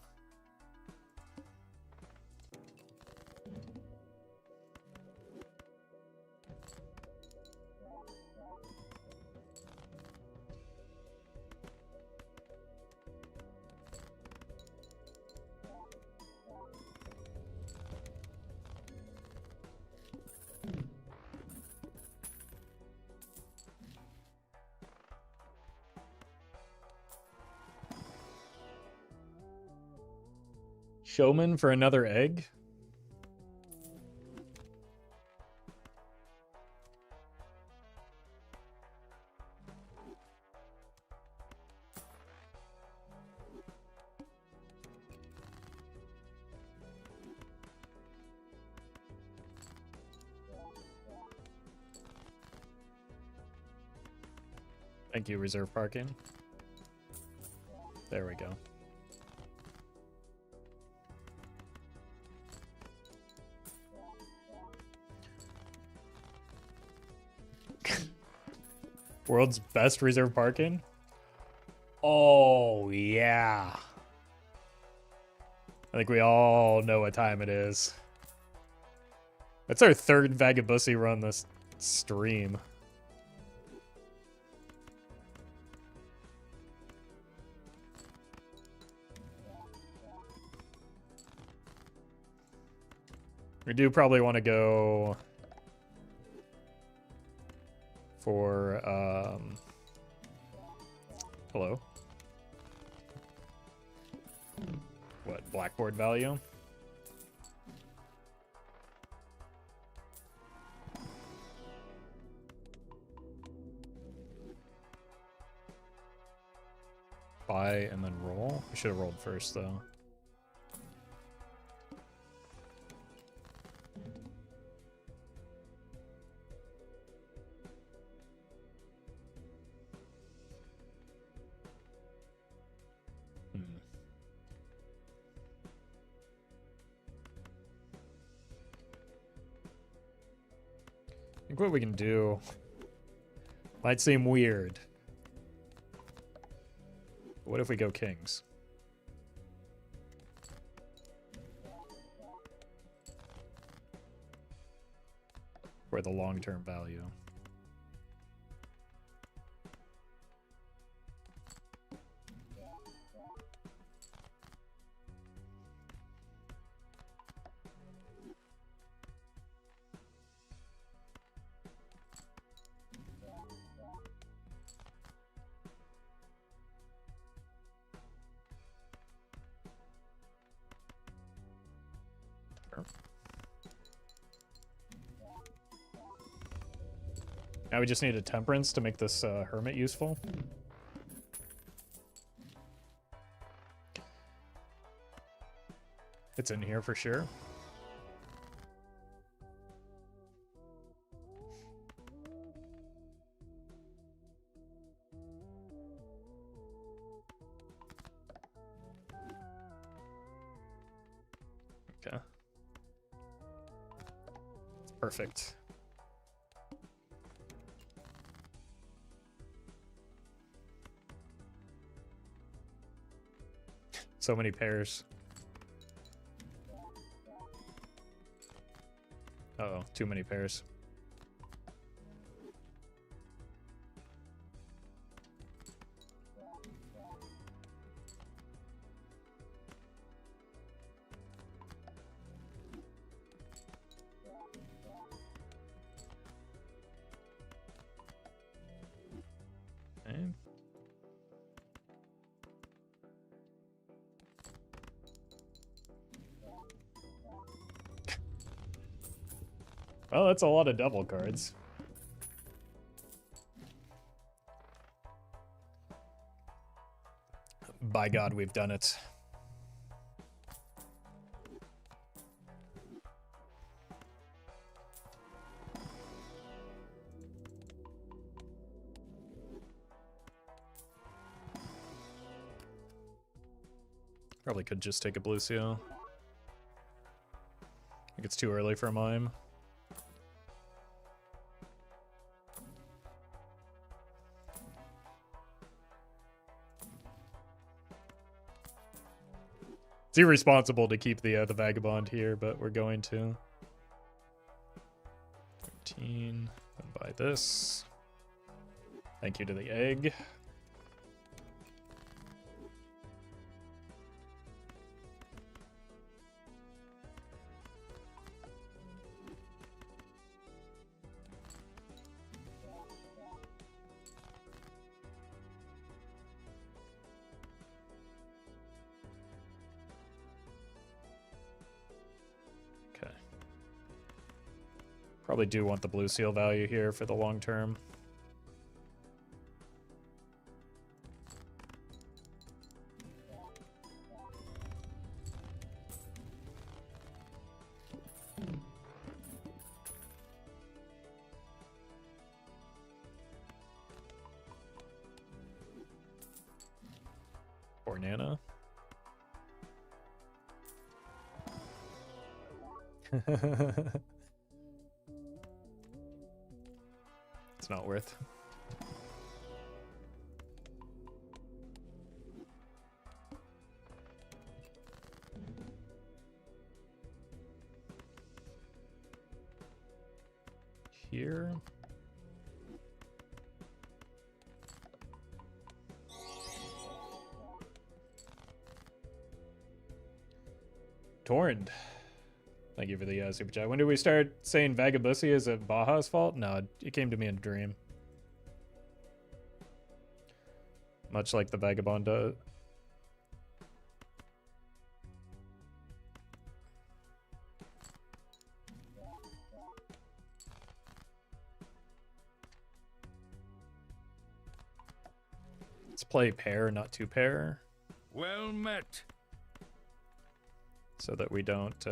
Showman for another egg? Thank you, reserve parking. There we go. World's best reserve parking? Oh, yeah. I think we all know what time it is. That's our third Vagabussy run this stream. We do probably want to go for, hello? What, blackboard value? Buy and then roll? We should have rolled first, though. I think what we can do might seem weird. What if we go kings? For the long-term value. Now we just need a temperance to make this hermit useful. It's in here for sure. Okay. Perfect. So many pairs. Uh-oh, too many pairs. Okay. Well, that's a lot of double cards. By God, we've done it. Probably could just take a blue seal. I think it's too early for a mime. It's irresponsible to keep the Vagabond here, but we're going to. 13. Then buy this. Thank you to the egg. Probably do want the blue seal value here for the long term. Or Nana. It's not worth. Here. Torrent. Thank you for the super chat. When did we start saying Vagabussy is a Baja's fault? No, it came to me in a dream. Much like the Vagabond does. Let's play pair, not two pair. Well met. So that we don't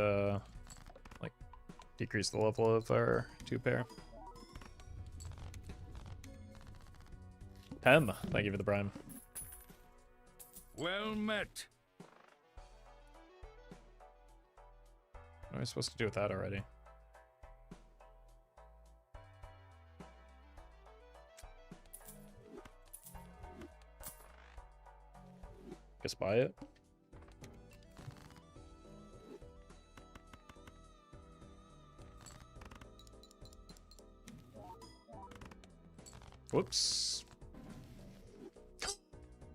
like decrease the level of our two pair. Hem, thank you for the prime. Well met. What am I supposed to do with that already? Guess buy it. Whoops.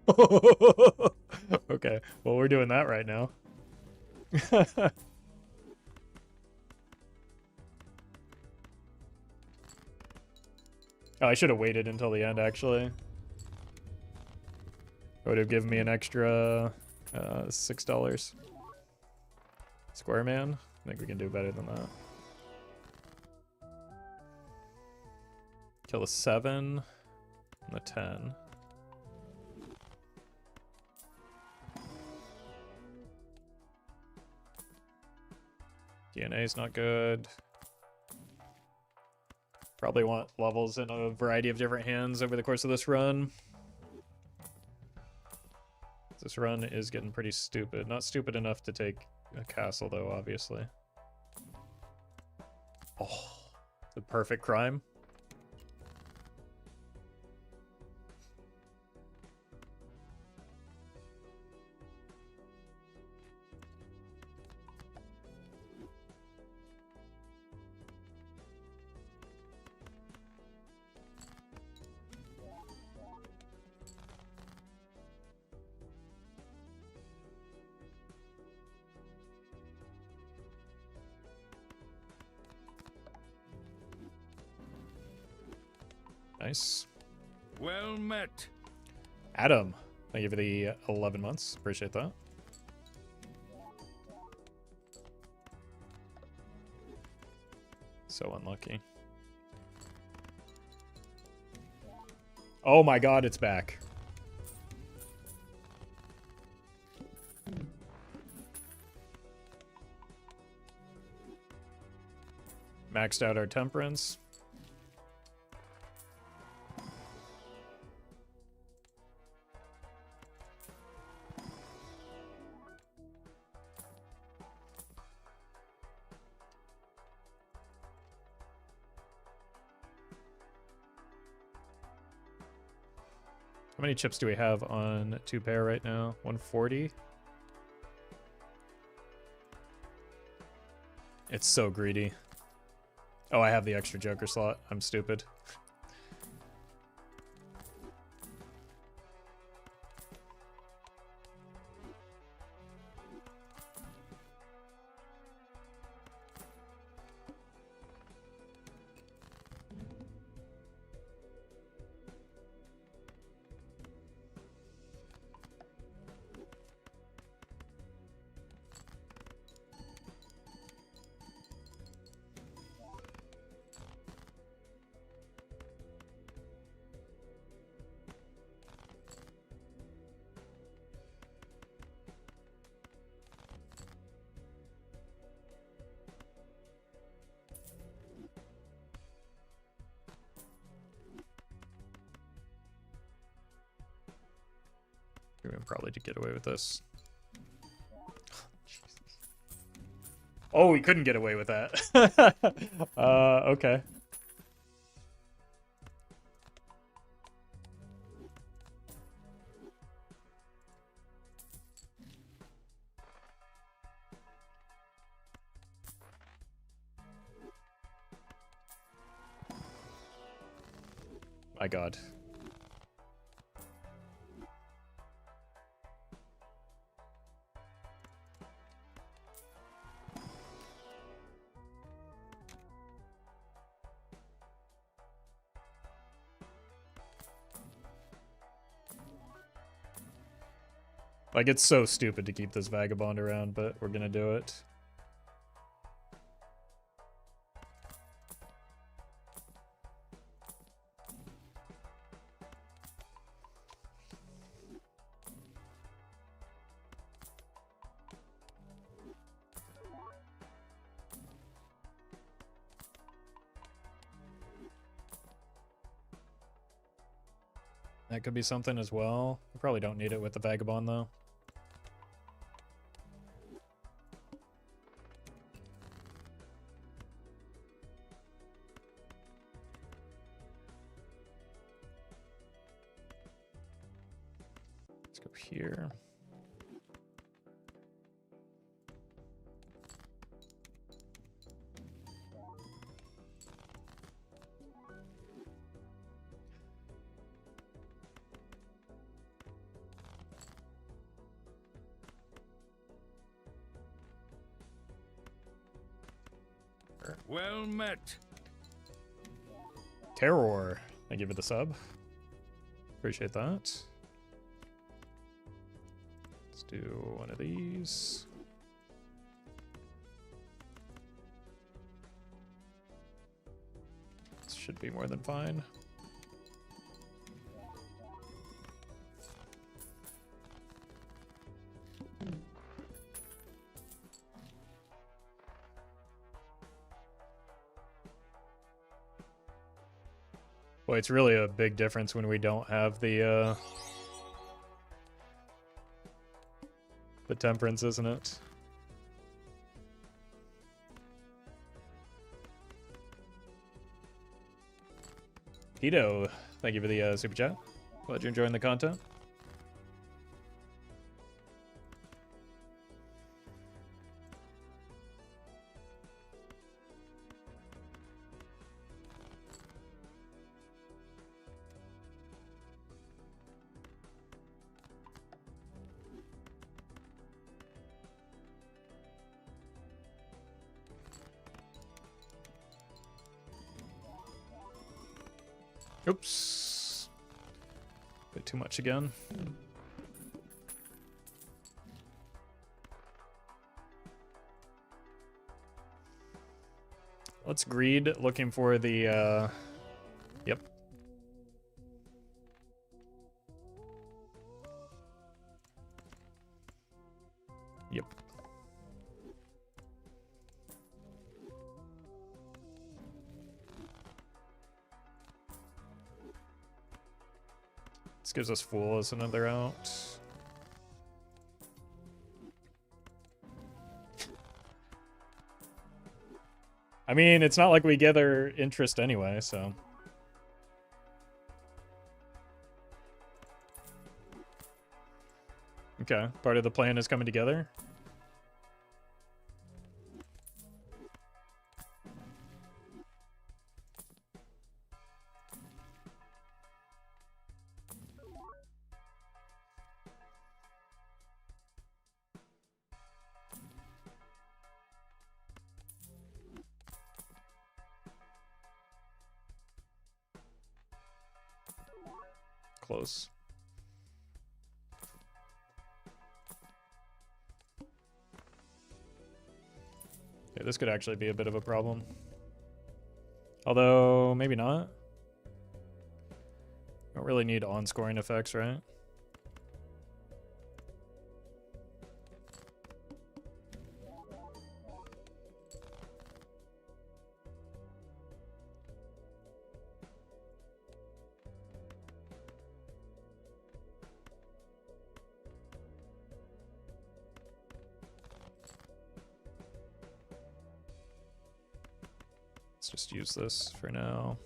Okay, well, we're doing that right now. Oh, I should have waited until the end, actually. It would have given me an extra $6. Square man? I think we can do better than that. Kill a 7 and a 10. DNA is not good. Probably want levels in a variety of different hands over the course of this run. This run is getting pretty stupid. Not stupid enough to take a castle, though, obviously. Oh, the perfect crime. Nice. Well met. Adam, thank you for the 11 months. Appreciate that. So unlucky. Oh my god, it's back. Maxed out our temperance. How many chips do we have on 2 pair right now? 140? It's so greedy. Oh, I have the extra Joker slot. I'm stupid. We would probably get away with this. Oh, we couldn't get away with that. Okay. My god. Like, it's so stupid to keep this Vagabond around, but we're gonna do it. That could be something as well. We probably don't need it with the Vagabond, though. Let's go here. Well met. Terror. I give it the sub. Appreciate that. Let's do one of these. This should be more than fine. Boy, it's really a big difference when we don't have the temperance, isn't it? Tito, thank you for the super chat. Glad you're enjoying the content. Oops. Bit too much again. Let's greed, looking for the, yep. Yep. This gives us Fool as another out. I mean, it's not like we gather interest anyway, so. Okay, part of the plan is coming together. Close. Okay, this could actually be a bit of a problem. Although, maybe not. Don't really need on-scoring effects, right? Let's just use this for now.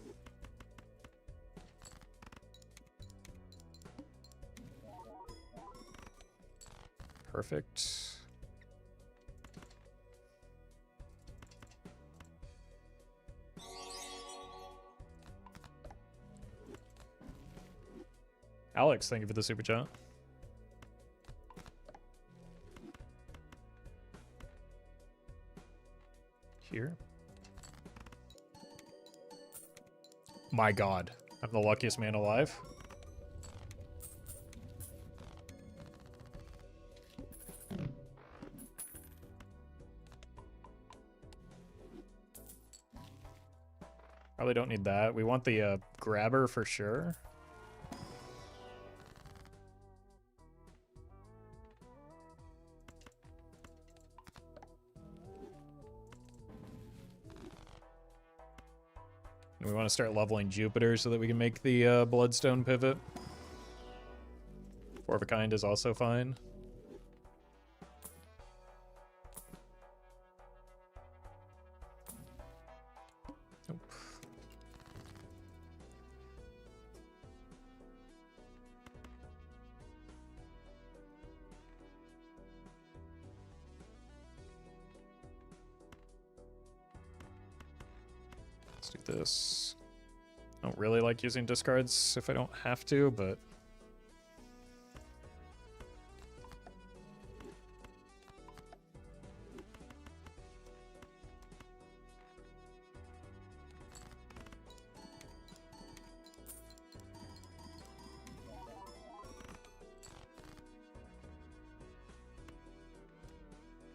Perfect. Alex, thank you for the super chat. Here. My God, I'm the luckiest man alive. Probably don't need that. We want the grabber for sure. And we want to start leveling Jupiter so that we can make the Bloodstone pivot. Four of a kind is also fine. Nope. Let's do this. I don't really like using discards if I don't have to, but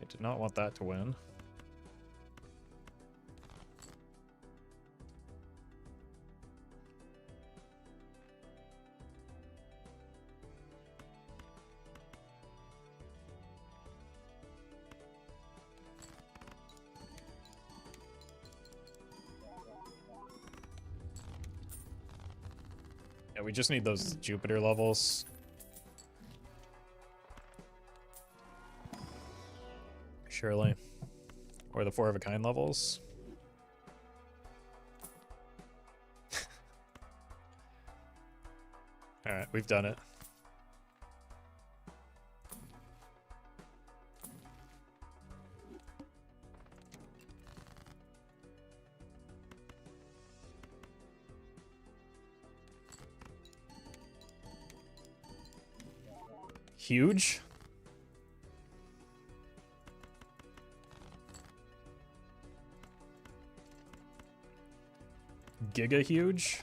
I did not want that to win. Yeah, we just need those Jupiter levels. Surely. Or the four of a kind levels. Alright, we've done it. Huge. Giga huge.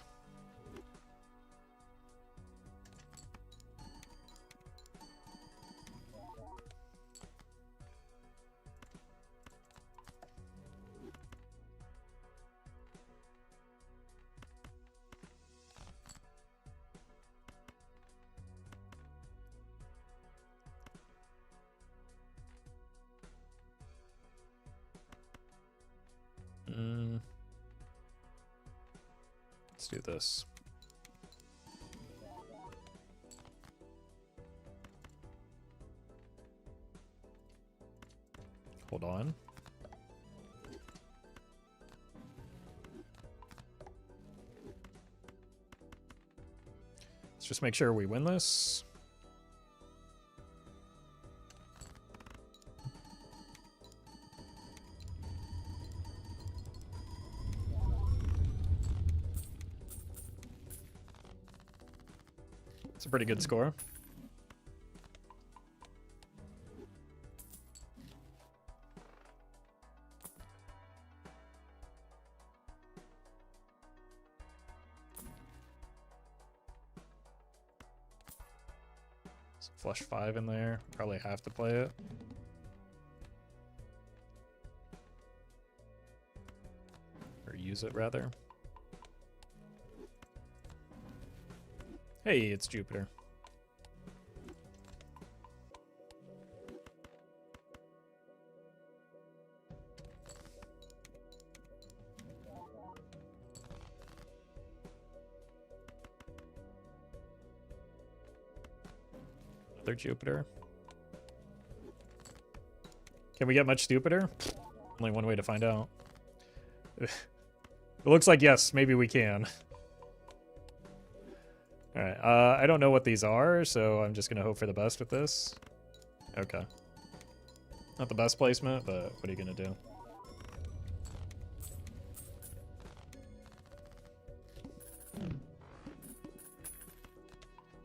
Let's do this. Hold on. Let's just make sure we win this. It's a pretty good score. Flush 5 in there. Probably have to play it. Or use it, rather. Hey, it's Jupiter. Another Jupiter. Can we get much stupider? Only one way to find out. It looks like yes, maybe we can. Alright, I don't know what these are, so I'm just gonna hope for the best with this. Okay. Not the best placement, but what are you gonna do?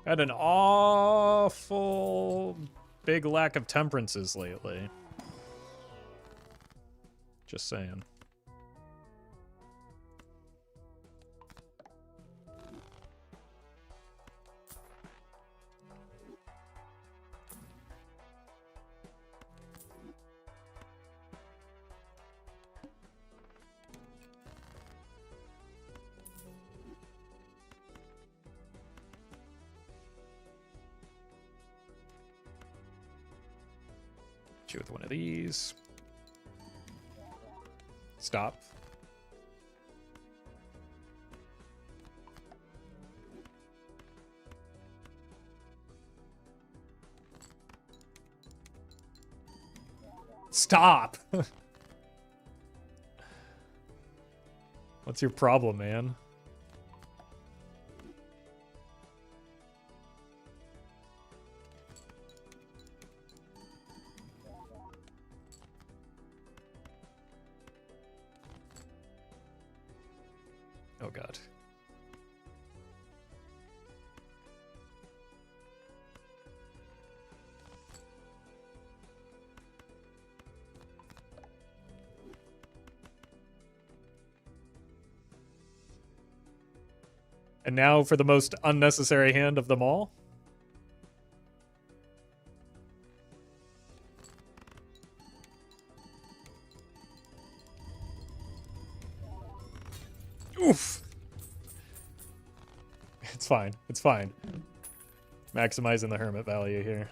Had an awful big lack of temperances lately. Just saying. You with one of these. Stop. Stop. What's your problem, man? Oh god. And now for the most unnecessary hand of them all. Oof. It's fine. It's fine. Maximizing the hermit value here.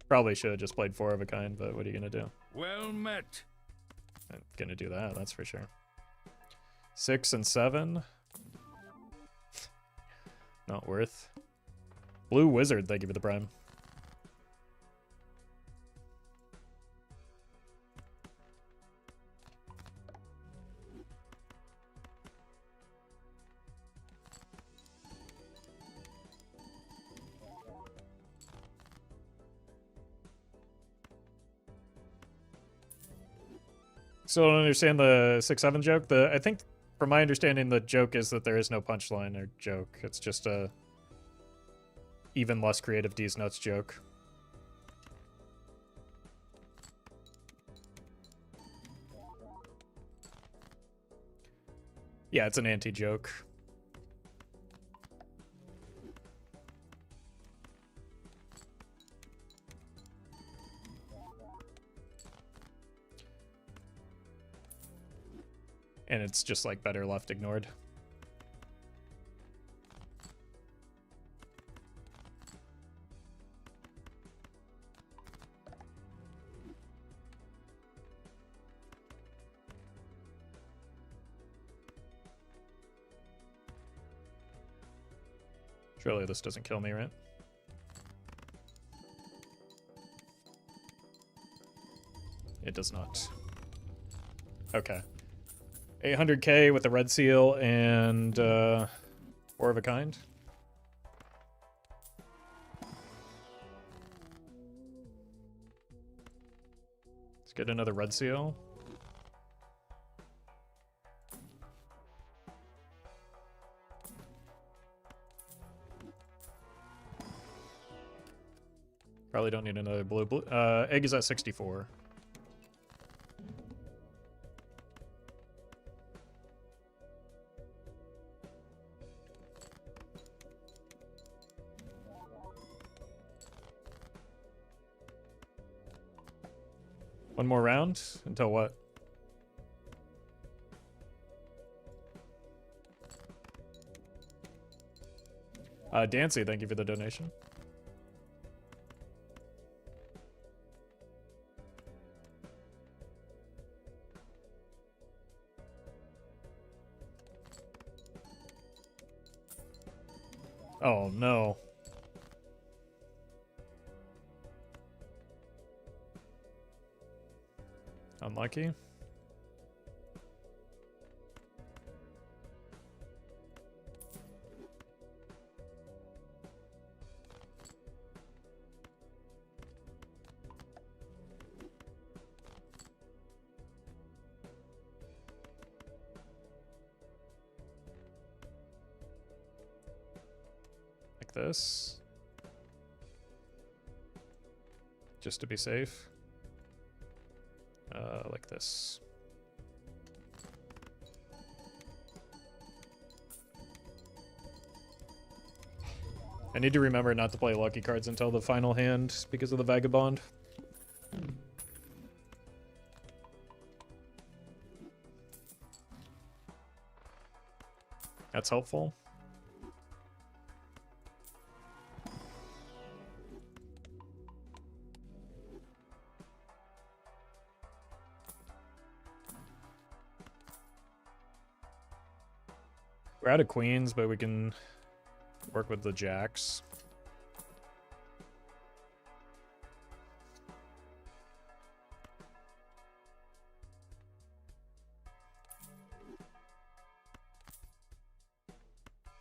Probably should have just played 4 of a kind, but what are you gonna do? Well met. I'm gonna do that, that's for sure. 6 and 7. Not worth. Blue Wizard, thank you for the prime. Still don't understand the 6-7 joke. I think, from my understanding, the joke is that there is no punchline or joke. It's just a even less creative D's Nuts joke. Yeah, it's an anti-joke. And it's just like better left ignored. Surely this doesn't kill me, right? It does not. Okay. 800k with the red seal and 4 of a kind. Let's get another red seal. Probably don't need another blue. Egg is at 64. One more round? Until what? Dancy, thank you for the donation. Oh no. Unlucky. Like this. Just to be safe. Like this. I need to remember not to play lucky cards until the final hand because of the Vagabond. That's helpful. We're out of queens, but we can work with the jacks.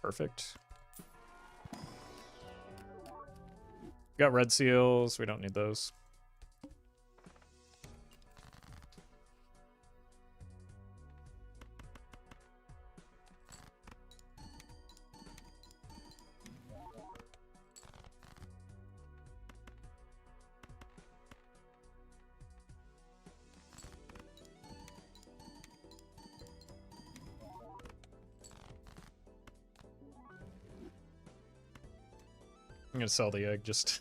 Perfect. Got red seals. We don't need those. I'm gonna sell the egg just.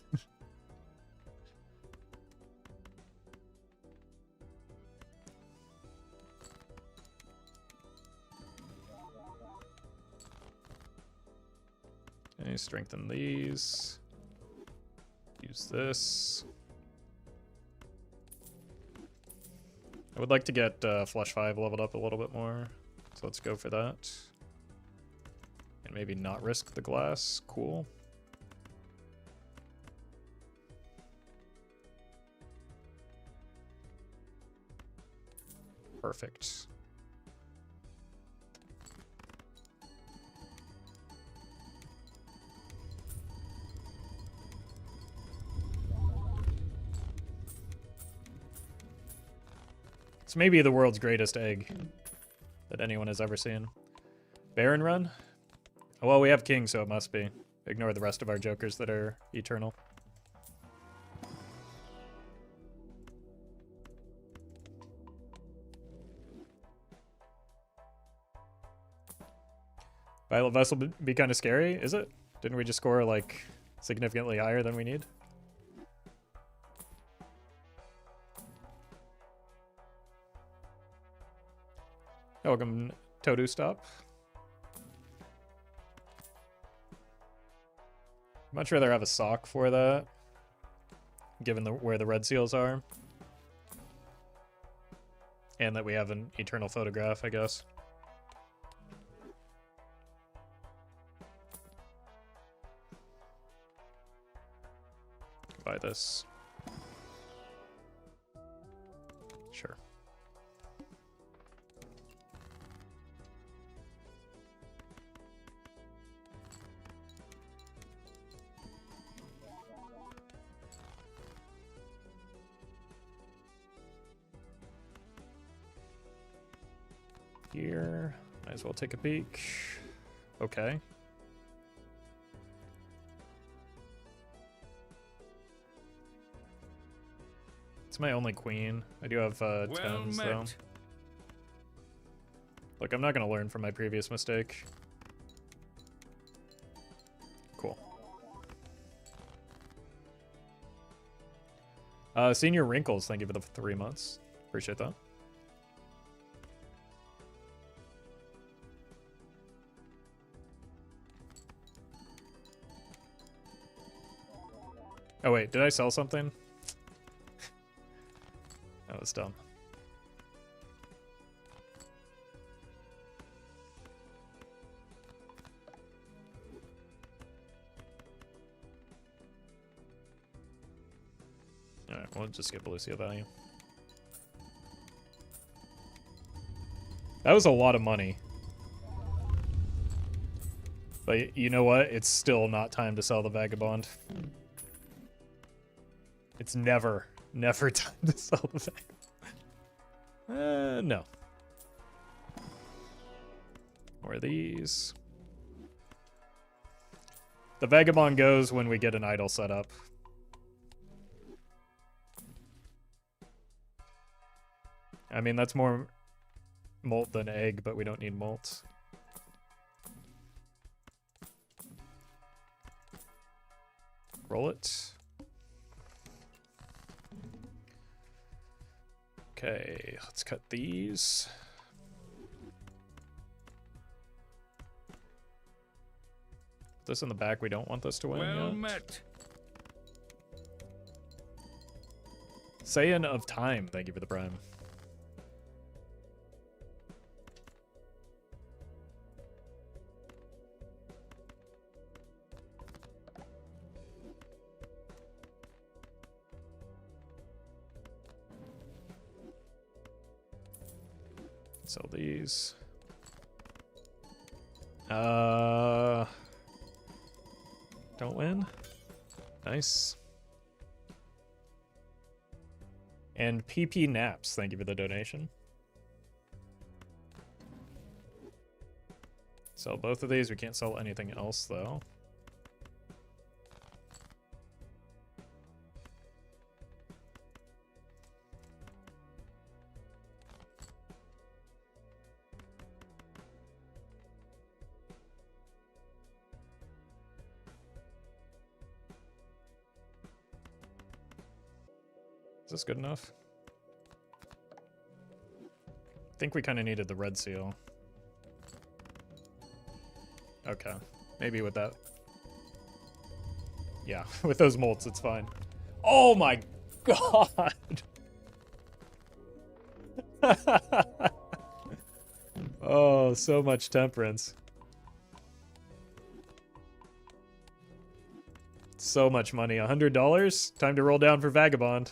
Okay, strengthen these. Use this. I would like to get Flush 5 leveled up a little bit more, so let's go for that. And maybe not risk the glass. Cool. Perfect. It's maybe the world's greatest egg that anyone has ever seen. Baron run? Oh, well, we have king, so it must be. Ignore the rest of our jokers that are eternal. Violet Vessel would be kind of scary, is it? Didn't we just score, like, significantly higher than we need? Welcome, Todu Stop. Much rather have a sock for that, given where the red seals are. And that we have an eternal photograph, I guess. buy this. Sure. Here, might as well take a peek. Okay. It's my only queen. I do have tens though. Look, I'm not gonna learn from my previous mistake. Cool. Senior Wrinkles, thank you for the 3 months. Appreciate that. Oh wait, did I sell something? That was dumb. Alright, we'll just get Lucio value. That was a lot of money. But you know what? It's still not time to sell the Vagabond. It's never time to sell the Vagabond. No. Or are these? The Vagabond goes when we get an idol set up. I mean, that's more molt than egg, but we don't need molt. Roll it. Okay, let's cut these. This in the back, we don't want this to win Well yet. met. Saiyan of Time, thank you for the prime. Sell these. Don't win. Nice. And PP Naps, thank you for the donation. Sell both of these. We can't sell anything else though. Is this good enough? I think we kind of needed the red seal. Okay. Maybe with that. Yeah, with those molts, it's fine. Oh my god! Oh, so much temperance. So much money. $100? Time to roll down for Vagabond.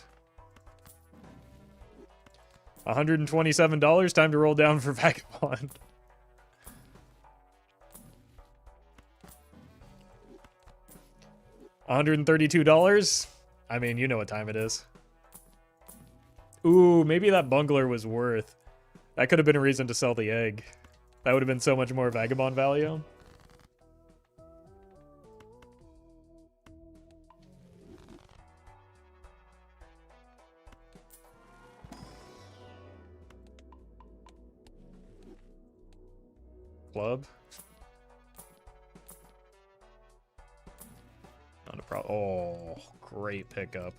$127? Time to roll down for Vagabond. $132? I mean, you know what time it is. Ooh, maybe that bungler was worth. That could have been a reason to sell the egg. That would have been so much more Vagabond value. Club. Not a problem. Oh, great pickup.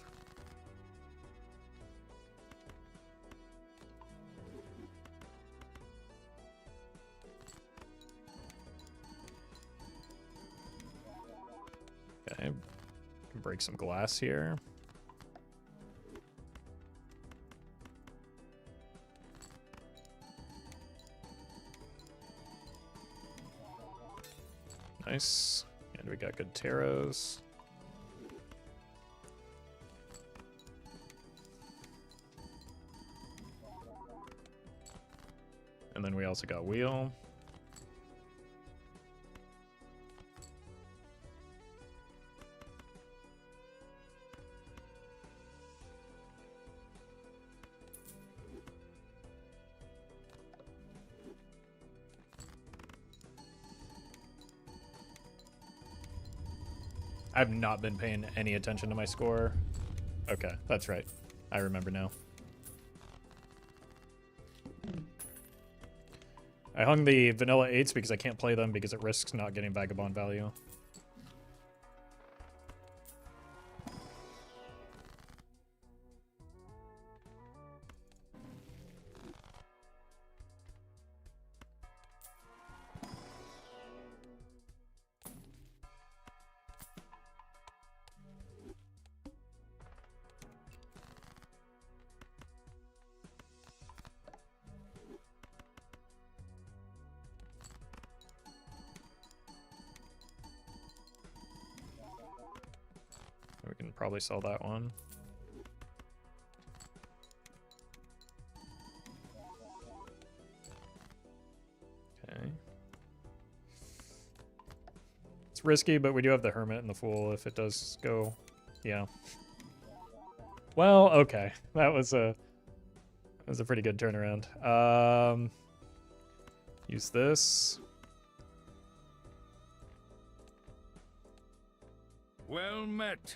Okay, can break some glass here. Nice. And we got good taros. And then we also got wheel. I've not been paying any attention to my score. Okay, that's right. I remember now. I hung the vanilla 8s because I can't play them because it risks not getting Vagabond value. We can probably sell that one. Okay. It's risky, but we do have the Hermit and the Fool if it does go. Yeah. Well, okay. That was a pretty good turnaround. Use this. Well met.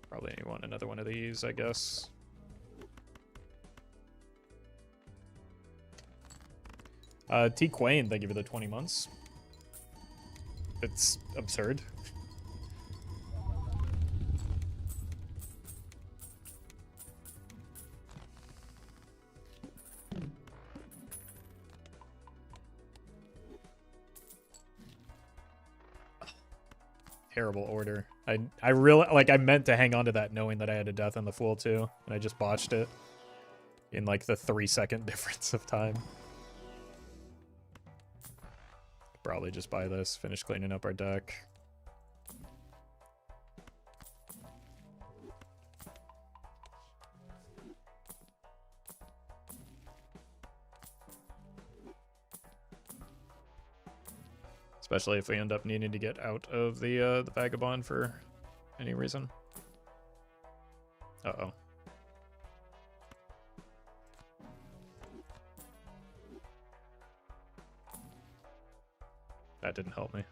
Probably want another one of these, I guess. T. Quain, thank you for the 20 months. It's absurd. Terrible order. I really, like, I meant to hang on to that knowing that I had a death on the Fool too, and I just botched it in like the 3-second difference of time. Probably just buy this, finish cleaning up our deck. Especially if we end up needing to get out of the Vagabond for any reason. Uh-oh. That didn't help me.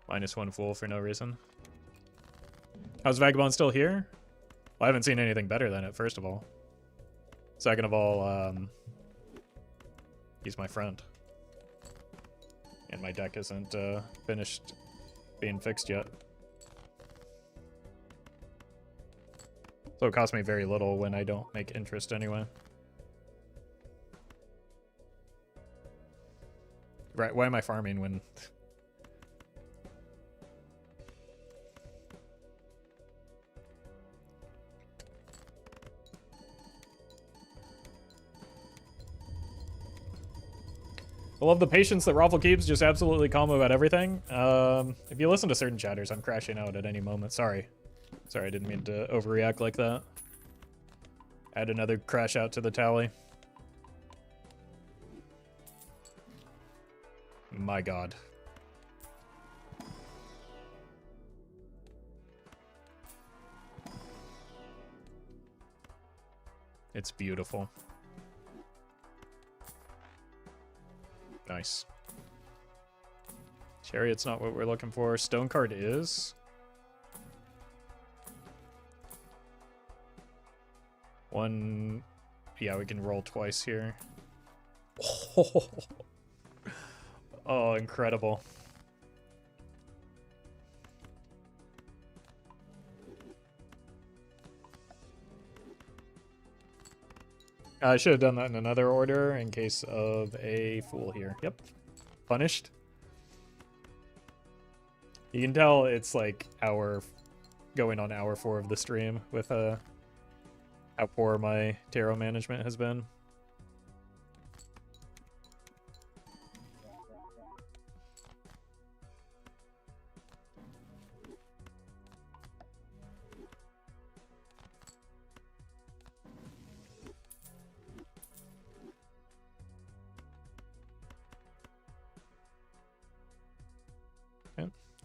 -1 Fool for no reason. How's Vagabond still here? Well, I haven't seen anything better than it, first of all. Second of all, he's my friend. And my deck isn't finished being fixed yet. So it costs me very little when I don't make interest anyway. Right, why am I farming when... I love the patience that Roffle keeps, just absolutely calm about everything. If you listen to certain chatters, I'm crashing out at any moment. Sorry. Sorry, I didn't mean to overreact like that. Add another crash out to the tally. My god. It's beautiful. Nice. Chariot's not what we're looking for. Stone card is. One. Yeah, we can roll twice here. Oh, oh, incredible. I should have done that in another order in case of a Fool here. Yep. Punished. You can tell it's like going on hour 4 of the stream with how poor my tarot management has been.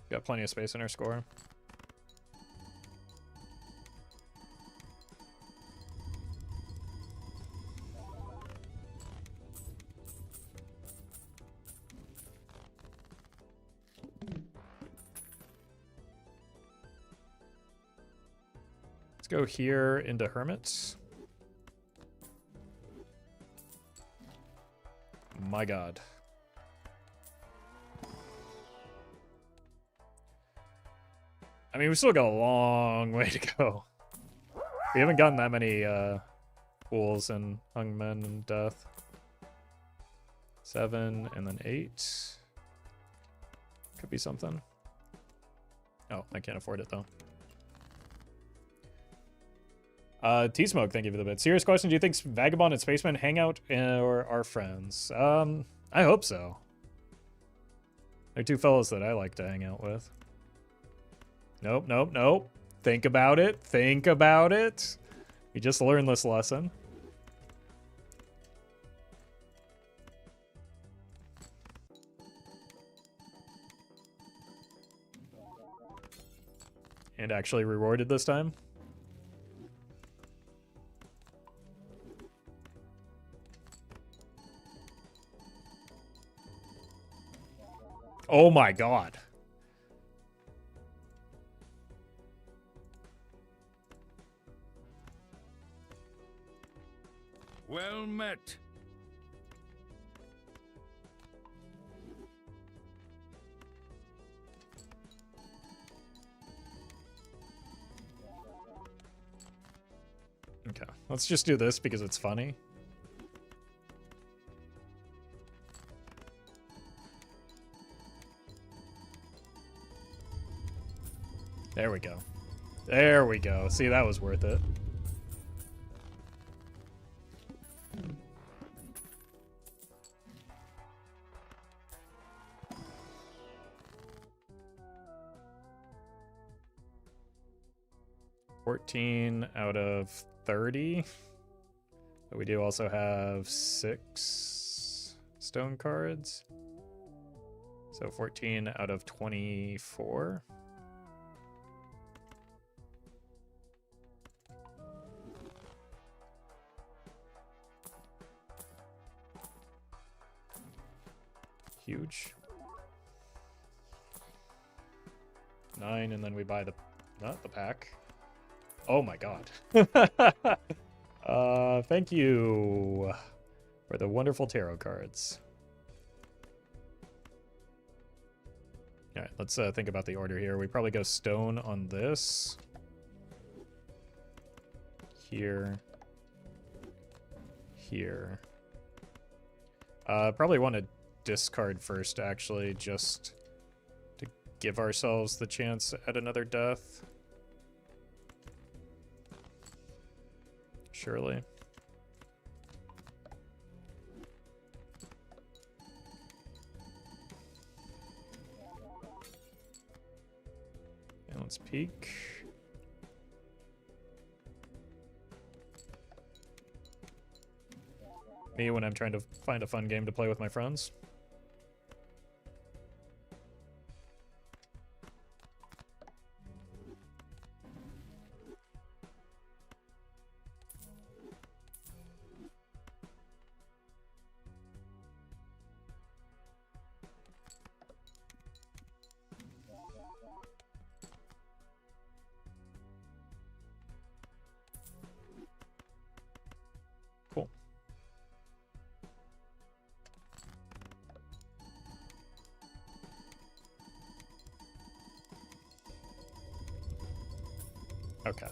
Got plenty of space in our score. Let's go here into Hermits. My god. I mean, we still got a long way to go. We haven't gotten that many pools and hung men and death. 7 and then 8. Could be something. Oh, I can't afford it though. T-Smoke, thank you for the bit. Serious question, do you think Vagabond and Spaceman hang out or are friends? I hope so. They're two fellows that I like to hang out with. Nope, nope, nope. Think about it. Think about it. We just learned this lesson. And actually rewarded this time. Oh my god. Well met. Okay, let's just do this because it's funny. There we go. There we go. See, that was worth it. $14 out of 30. But we do also have 6 stone cards. So 14 out of 24. Huge. 9, and then we buy the, not the pack. Oh my god. Thank you for the wonderful tarot cards. Alright, let's think about the order here. We probably go stone on this. Here. Here. Probably want to discard first, actually, just to give ourselves the chance at another death. Surely. And let's peek. Me when I'm trying to find a fun game to play with my friends. Cool. Okay.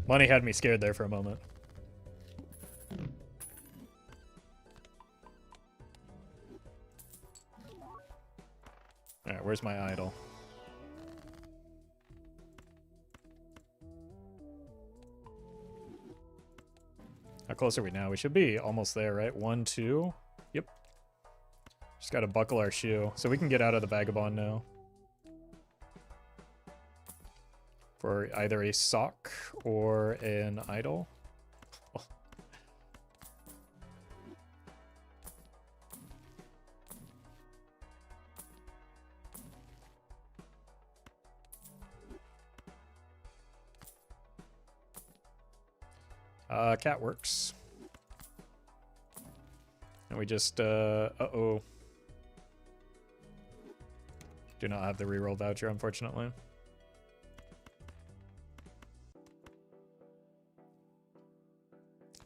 Money had me scared there for a moment. Alright, where's my idol? How close are we now? We should be almost there, right? 1, 2. Yep. Just gotta buckle our shoe. So we can get out of the Vagabond now. For either a sock or an idol. Cat works. And we just, uh-oh. Do not have the reroll voucher, unfortunately.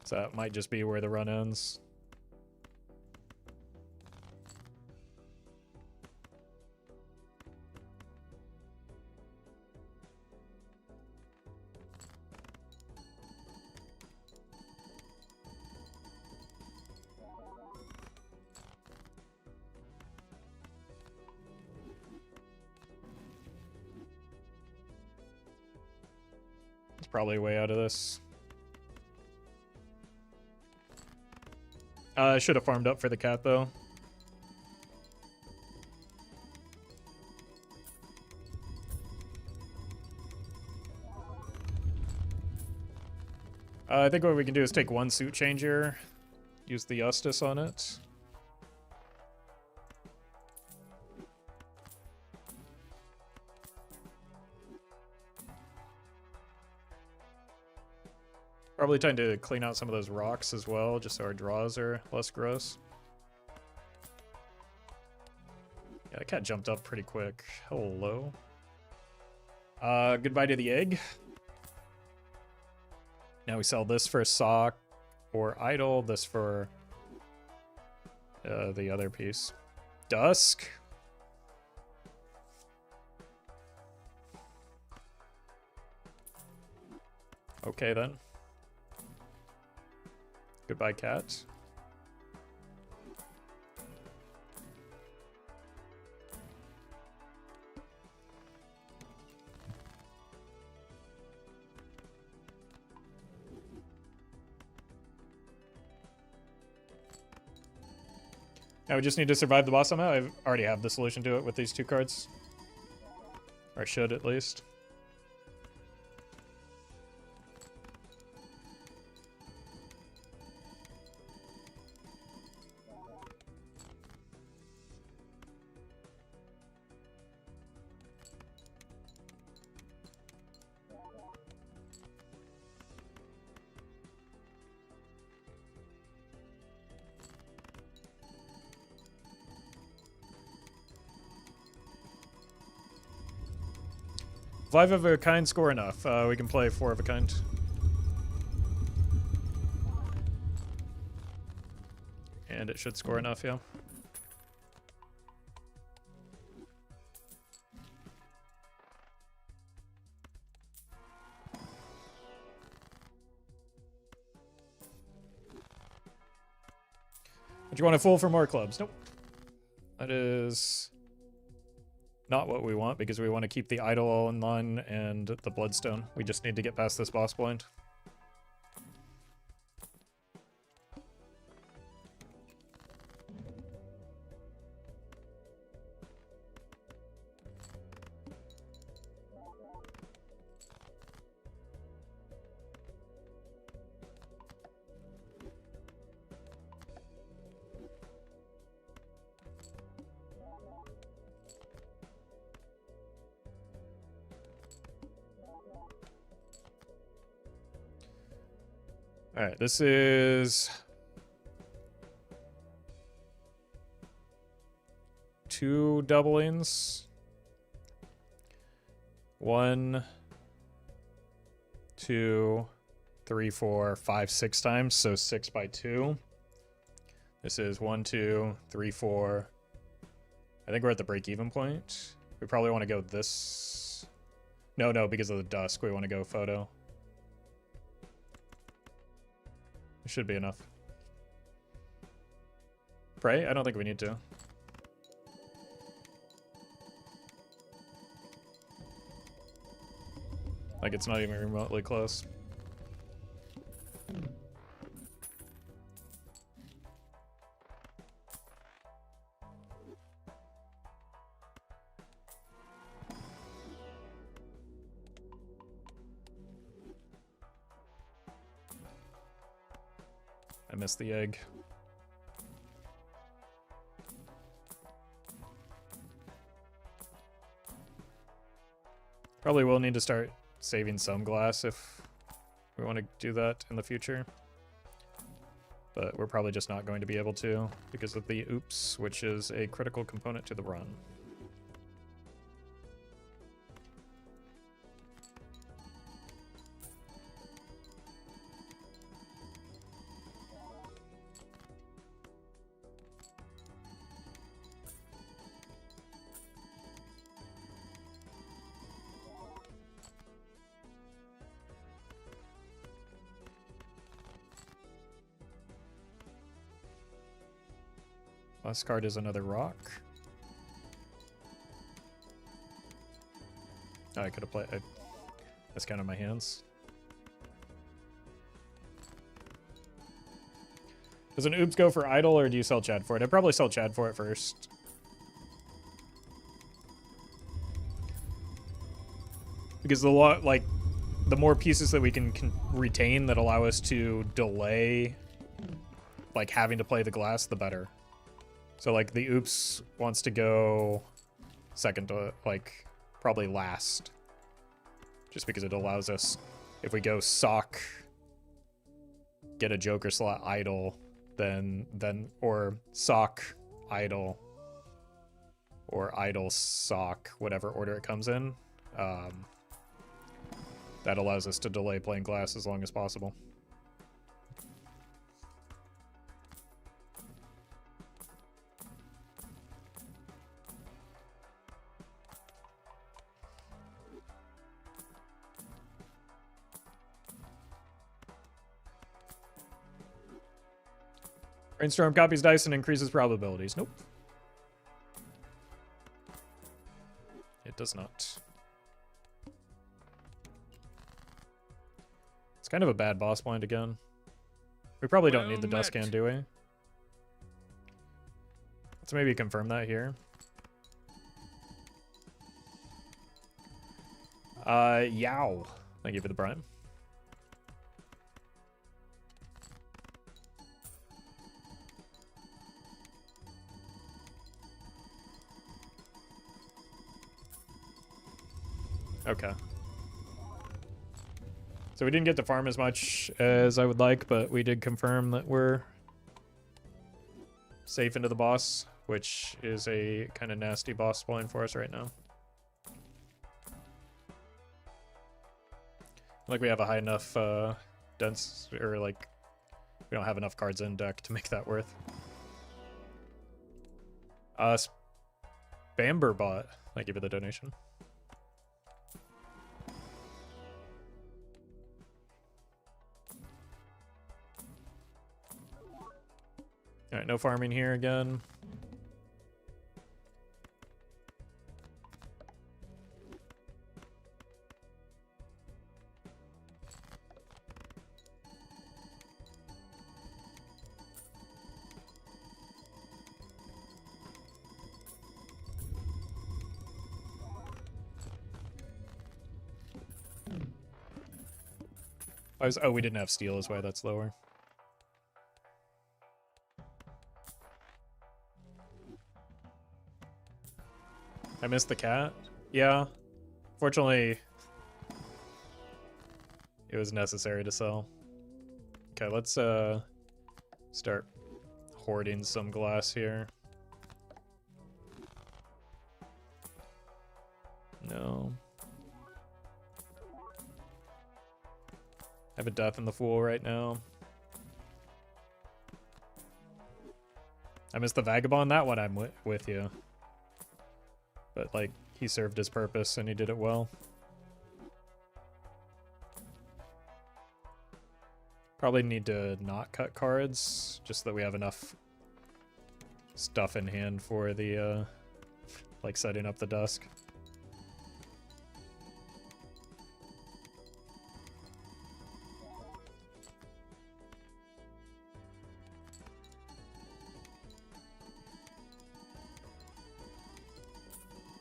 So that might just be where the run ends. It's probably way out of this. I should have farmed up for the cat, though. I think what we can do is take one suit change here, use the Justice on it. Probably trying to clean out some of those rocks as well, just so our draws are less gross. Yeah, the cat jumped up pretty quick. Hello. Goodbye to the egg. Now we sell this for a sock or idol, this for the other piece. Dusk. Okay then. Goodbye, cat. Now we just need to survive the boss somehow. I already have the solution to it with these two cards. Or I should, at least. Five of a kind score enough. We can play 4 of a kind. And it should score enough, yeah. But you want a full for more clubs? Nope. That is not what we want, because we want to keep the idol all in line and the bloodstone. We just need to get past this boss blind. All right, this is 2 doublings. 1, 2, 3, 4, 5, 6 times, so 6 by 2. This is 1, 2, 3, 4. I think we're at the break-even point. We probably want to go this. No, because of the dusk, we want to go photo. It should be enough. Pray? I don't think we need to. Like, it's not even remotely close. I missed the egg. Probably will need to start saving some glass if we want to do that in the future. But we're probably just not going to be able to because of the oops, which is a critical component to the run. Last card is another rock. Oh, I could have played. I discounted my hands. Does an oops go for idle, or do you sell Chad for it? I'd probably sell Chad for it first. Because the the more pieces that we can retain that allow us to delay, like having to play the glass, the better. So like the oops wants to go second to like probably last, just because it allows us, if we go sock, get a joker slot idle, then or sock idle or idle sock, whatever order it comes in. That allows us to delay playing glass as long as possible. Brainstorm copies dice and increases probabilities. Nope. It does not. It's kind of a bad boss blind again. We probably don't need the dust can, do we? Let's maybe confirm that here. Yow. Thank you for the prime. Okay. So we didn't get to farm as much as I would like, but we did confirm that we're safe into the boss, which is a kind of nasty boss blind for us right now. Like we have a high enough dense, or like we don't have enough cards in deck to make that worth. Spamber bot, thank you for the donation. All right, no farming here again. Oh, we didn't have steel is why that's lower. I missed the cat. Yeah. Fortunately, it was necessary to sell. Okay, let's start hoarding some glass here. No. I have a death in the fool right now. I missed the Vagabond. That one I'm with you. But, like, he served his purpose and he did it well. Probably need to not cut cards, just so that we have enough stuff in hand for the, like, setting up the dusk.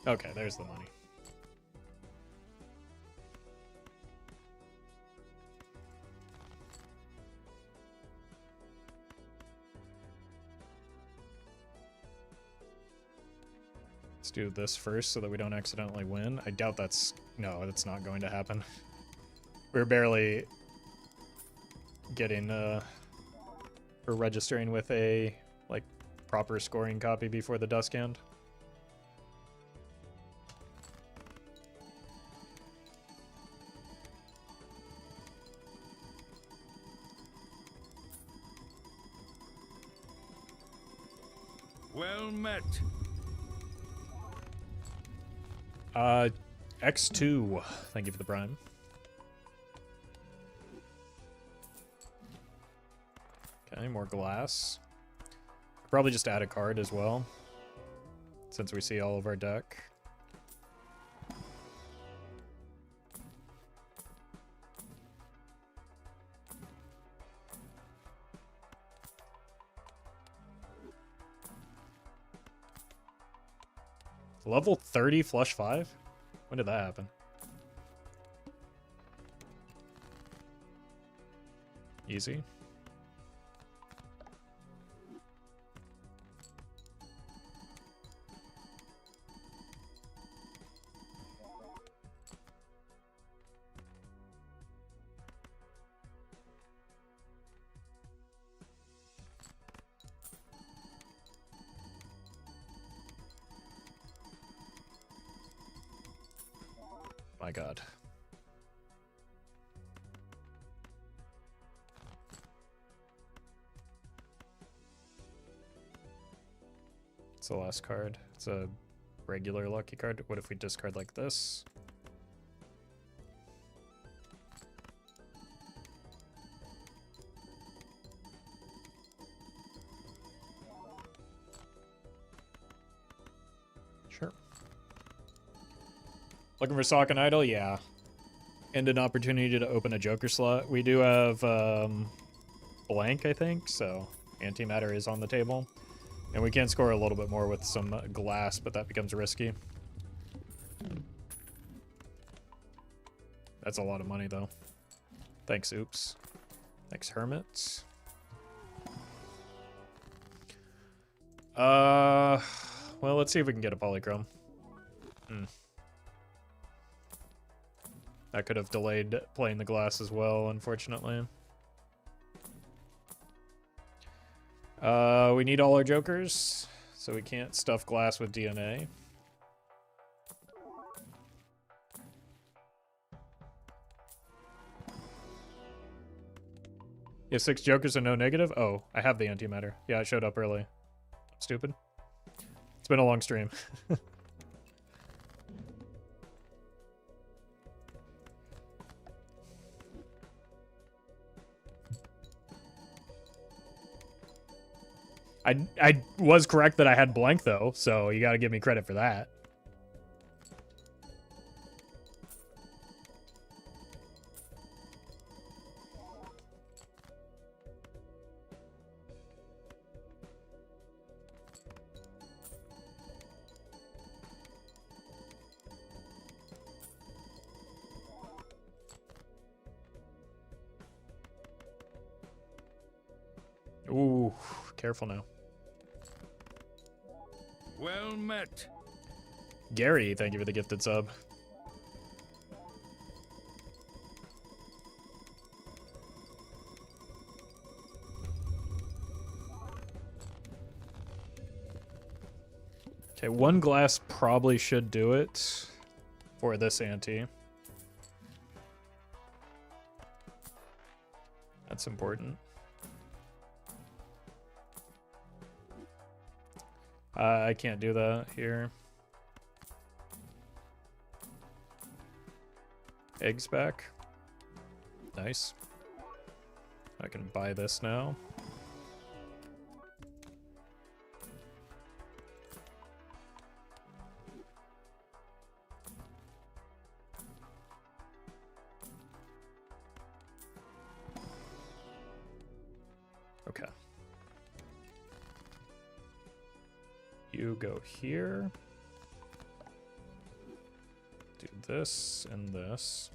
Okay, there's the money. Let's do this first so that we don't accidentally win. I doubt that's... No, that's not going to happen. We're barely getting or registering with a like proper scoring copy before the dusk hand. Well met. X2. Thank you for the prime. Okay, more glass. Probably just add a card as well, since we see all of our deck. Level 30 flush 5? When did that happen? Easy. My god. It's the last card. It's a regular lucky card. What if we discard like this? Sure. Looking for Sock and Idol? Yeah. And an opportunity to open a Joker slot. We do have blank, I think, so antimatter is on the table. And we can score a little bit more with some glass, but that becomes risky. That's a lot of money, though. Thanks, Oops. Thanks, Hermit. Well, let's see if we can get a polychrome. That could have delayed playing the glass as well, unfortunately. We need all our jokers, so we can't stuff glass with DNA. You have 6 jokers and no negative? Oh, I have the antimatter. Yeah, it showed up early. I'm stupid. It's been a long stream. I was correct that I had blank, though, so you gotta give me credit for that. Ooh, careful now. Well met. Gary, thank you for the gifted sub. Okay, 1 glass probably should do it for this ante. That's important. I can't do that here. Eggs back. Nice. I can buy this now. Okay. You go here. Do this and this.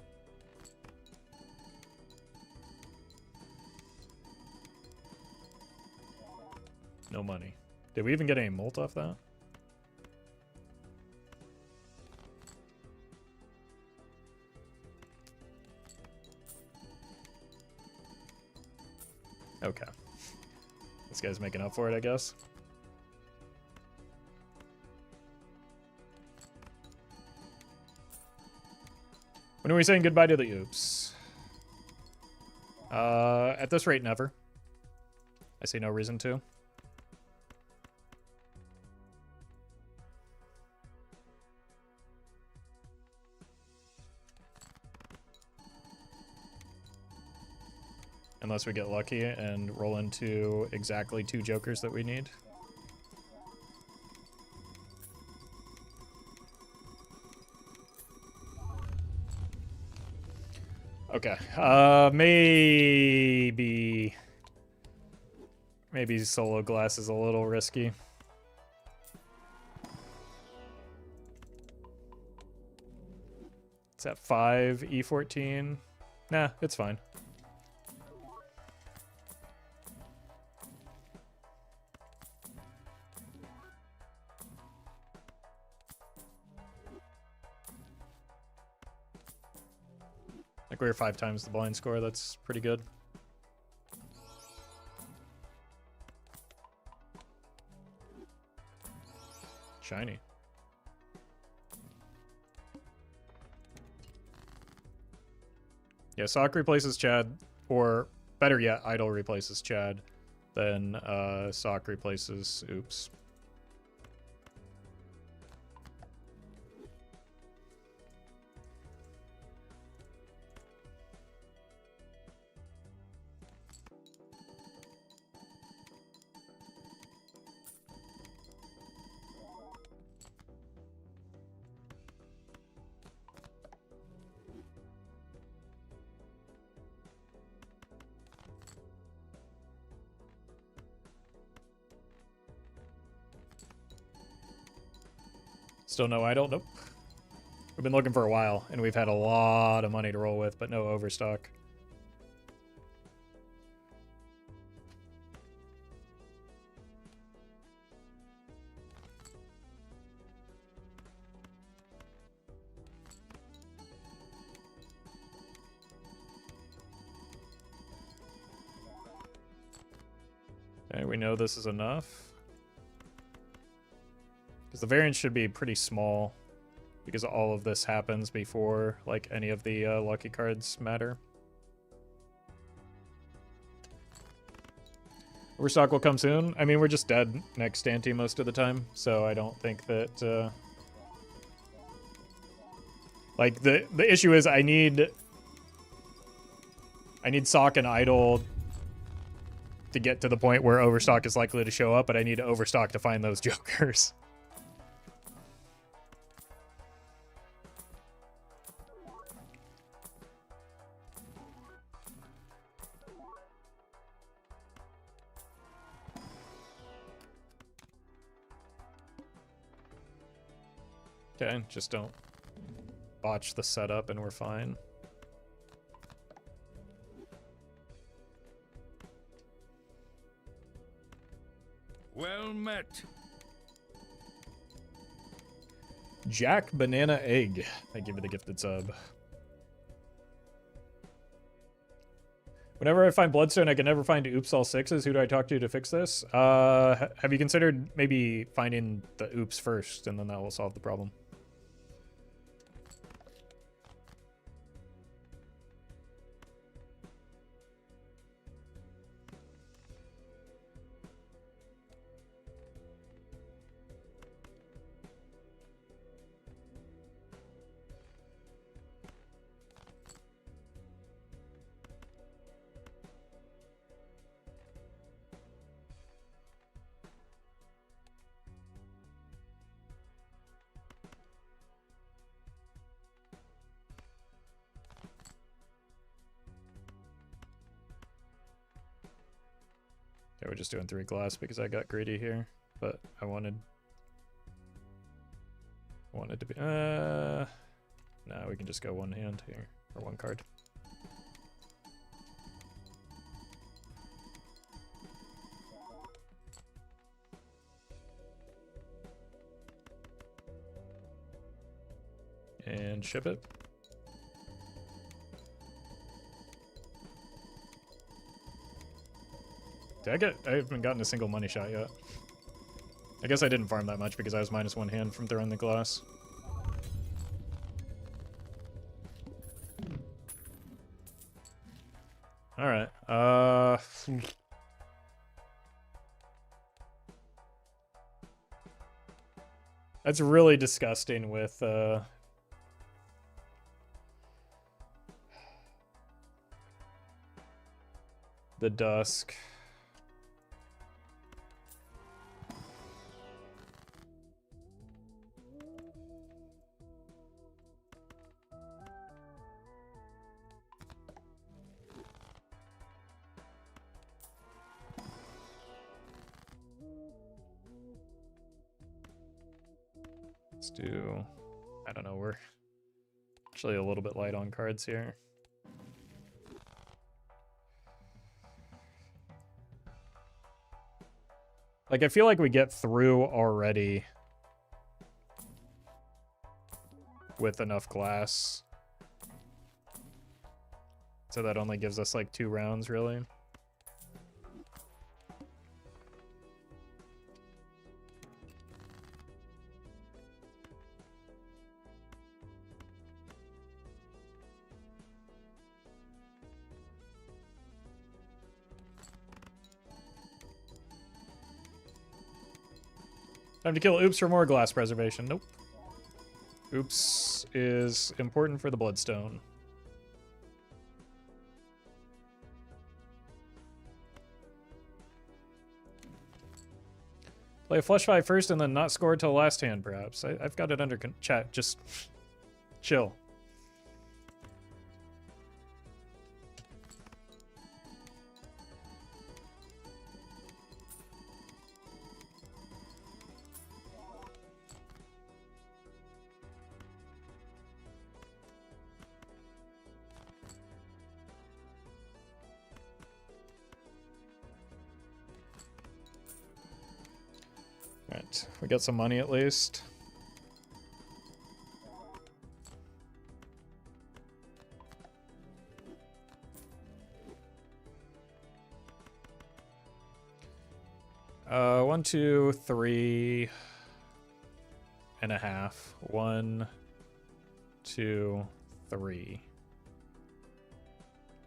No money. Did we even get any mult off that? Okay. This guy's making up for it, I guess. When are we saying goodbye to the oops? At this rate, never. I see no reason to. Unless we get lucky and roll into exactly 2 jokers that we need. Okay. Maybe solo glass is a little risky. It's at 5, E14. Nah, it's fine. Like we're 5 times the blind score. That's pretty good. Shiny. Yeah, Sock replaces Chad, or better yet, Idol replaces Chad. Then Sock replaces Oops. Still no Idol? Nope. We've been looking for a while, and we've had a lot of money to roll with, but no overstock. Okay, we know this is enough. Because the variance should be pretty small, because all of this happens before, like, any of the lucky cards matter. Overstock will come soon. I mean, we're just dead next ante most of the time, so I don't think that... Like, the issue is I need Sock and Idol to get to the point where Overstock is likely to show up, but I need Overstock to find those jokers. Okay, just don't botch the setup and we're fine. Well met. Jack Banana Egg. Thank you for the gifted sub. Whenever I find Bloodstone, I can never find Oops all 6s. Who do I talk to fix this? Have you considered maybe finding the Oops first, and then that will solve the problem? Okay, we're just doing 3 glass because I got greedy here, but I wanted to be, no, we can just go one hand here, or one card. And ship it. I haven't gotten a single money shot yet. I guess I didn't farm that much because I was minus 1 hand from throwing the glass. Alright, that's really disgusting with, the Dusk. Let's do, I don't know, we're actually a little bit light on cards here. Like, I feel like we get through already with enough glass. So that only gives us like 2 rounds, really. Time to kill Oops for more glass preservation. Nope. Oops is important for the Bloodstone. Play a flush 5 first and then not score till last hand, perhaps. I've got it under chat. Just chill. Alright, we got some money at least. One, 2, 3 and a half. 1, 2, 3.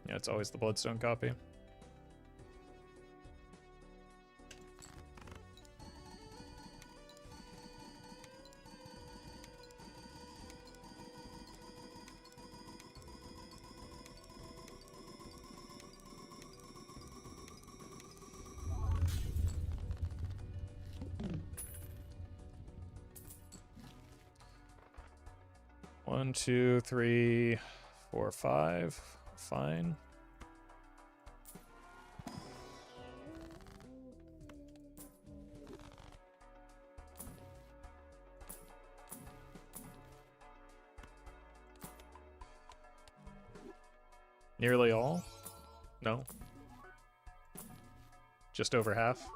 Yeah, it's always the Bloodstone copy. One, 2, 3, 4, 5. Fine. Nearly all? No. Just over half?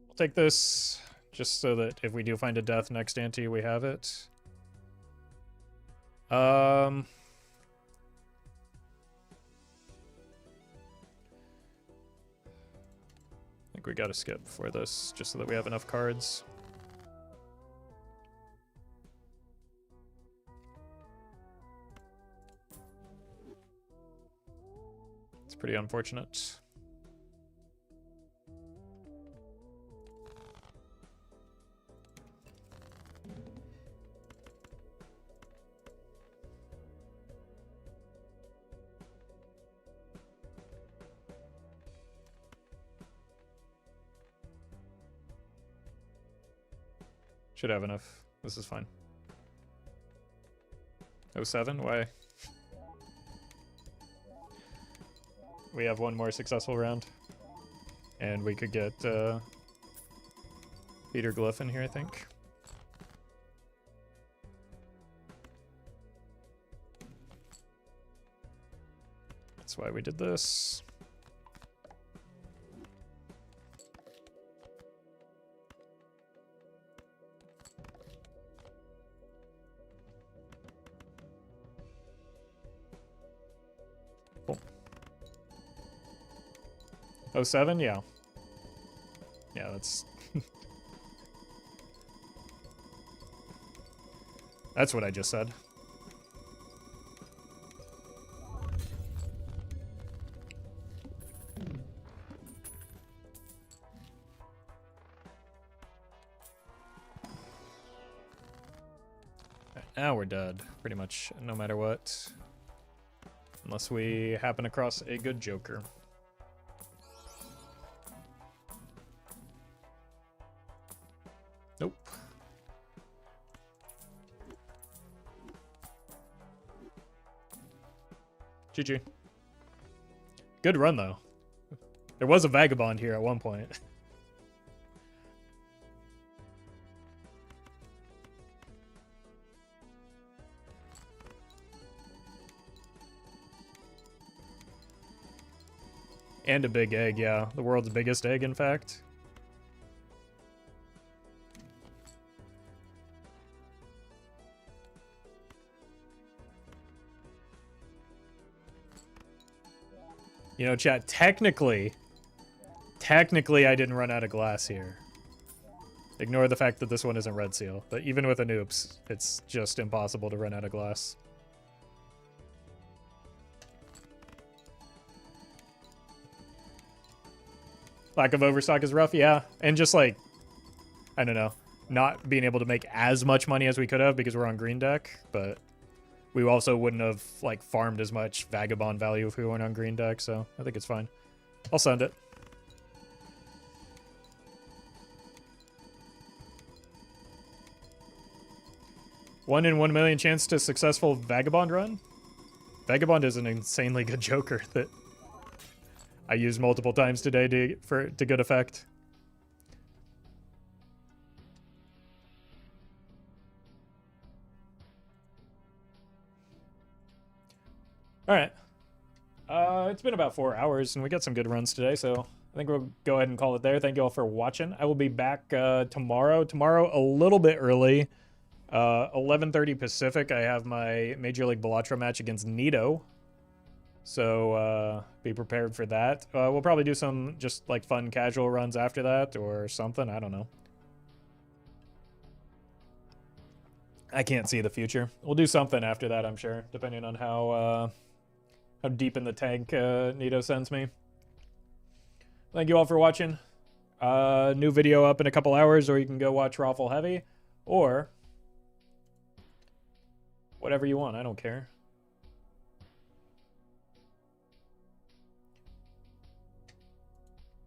I'll take this just so that if we do find a death next ante, we have it. I think we gotta skip for this just so that we have enough cards. It's pretty unfortunate. Should have enough. This is fine. 07? Why? We have one more successful round. And we could get Peter Glyph in here, I think. That's why we did this. 07? Yeah. Yeah, that's... That's what I just said. Now we're dead, pretty much, no matter what. Unless we happen across a good Joker. Nope. GG. Good run, though. There was a Vagabond here at one point. And a big egg, yeah. The world's biggest egg, in fact. You know, chat, technically I didn't run out of glass here. Ignore the fact that this one isn't red seal. But even with a noops, it's just impossible to run out of glass. Lack of overstock is rough, yeah. And just like, I don't know, not being able to make as much money as we could have because we're on green deck, but we also wouldn't have like farmed as much Vagabond value if we weren't on green deck, so I think it's fine. I'll send it. One in 1 million chance to successful Vagabond run? Vagabond is an insanely good Joker that I used multiple times today to good effect. All right. It's been about 4 hours, and we got some good runs today, so I think we'll go ahead and call it there. Thank you all for watching. I will be back tomorrow. Tomorrow, a little bit early. 11:30 Pacific, I have my Major League Balatro match against Nito. So be prepared for that. We'll probably do some just like fun casual runs after that or something. I don't know. I can't see the future. We'll do something after that, I'm sure, depending on how deep in the tank Nito sends me. Thank you all for watching. New video up in a couple hours, or you can go watch Roffle Heavy, or whatever you want. I don't care.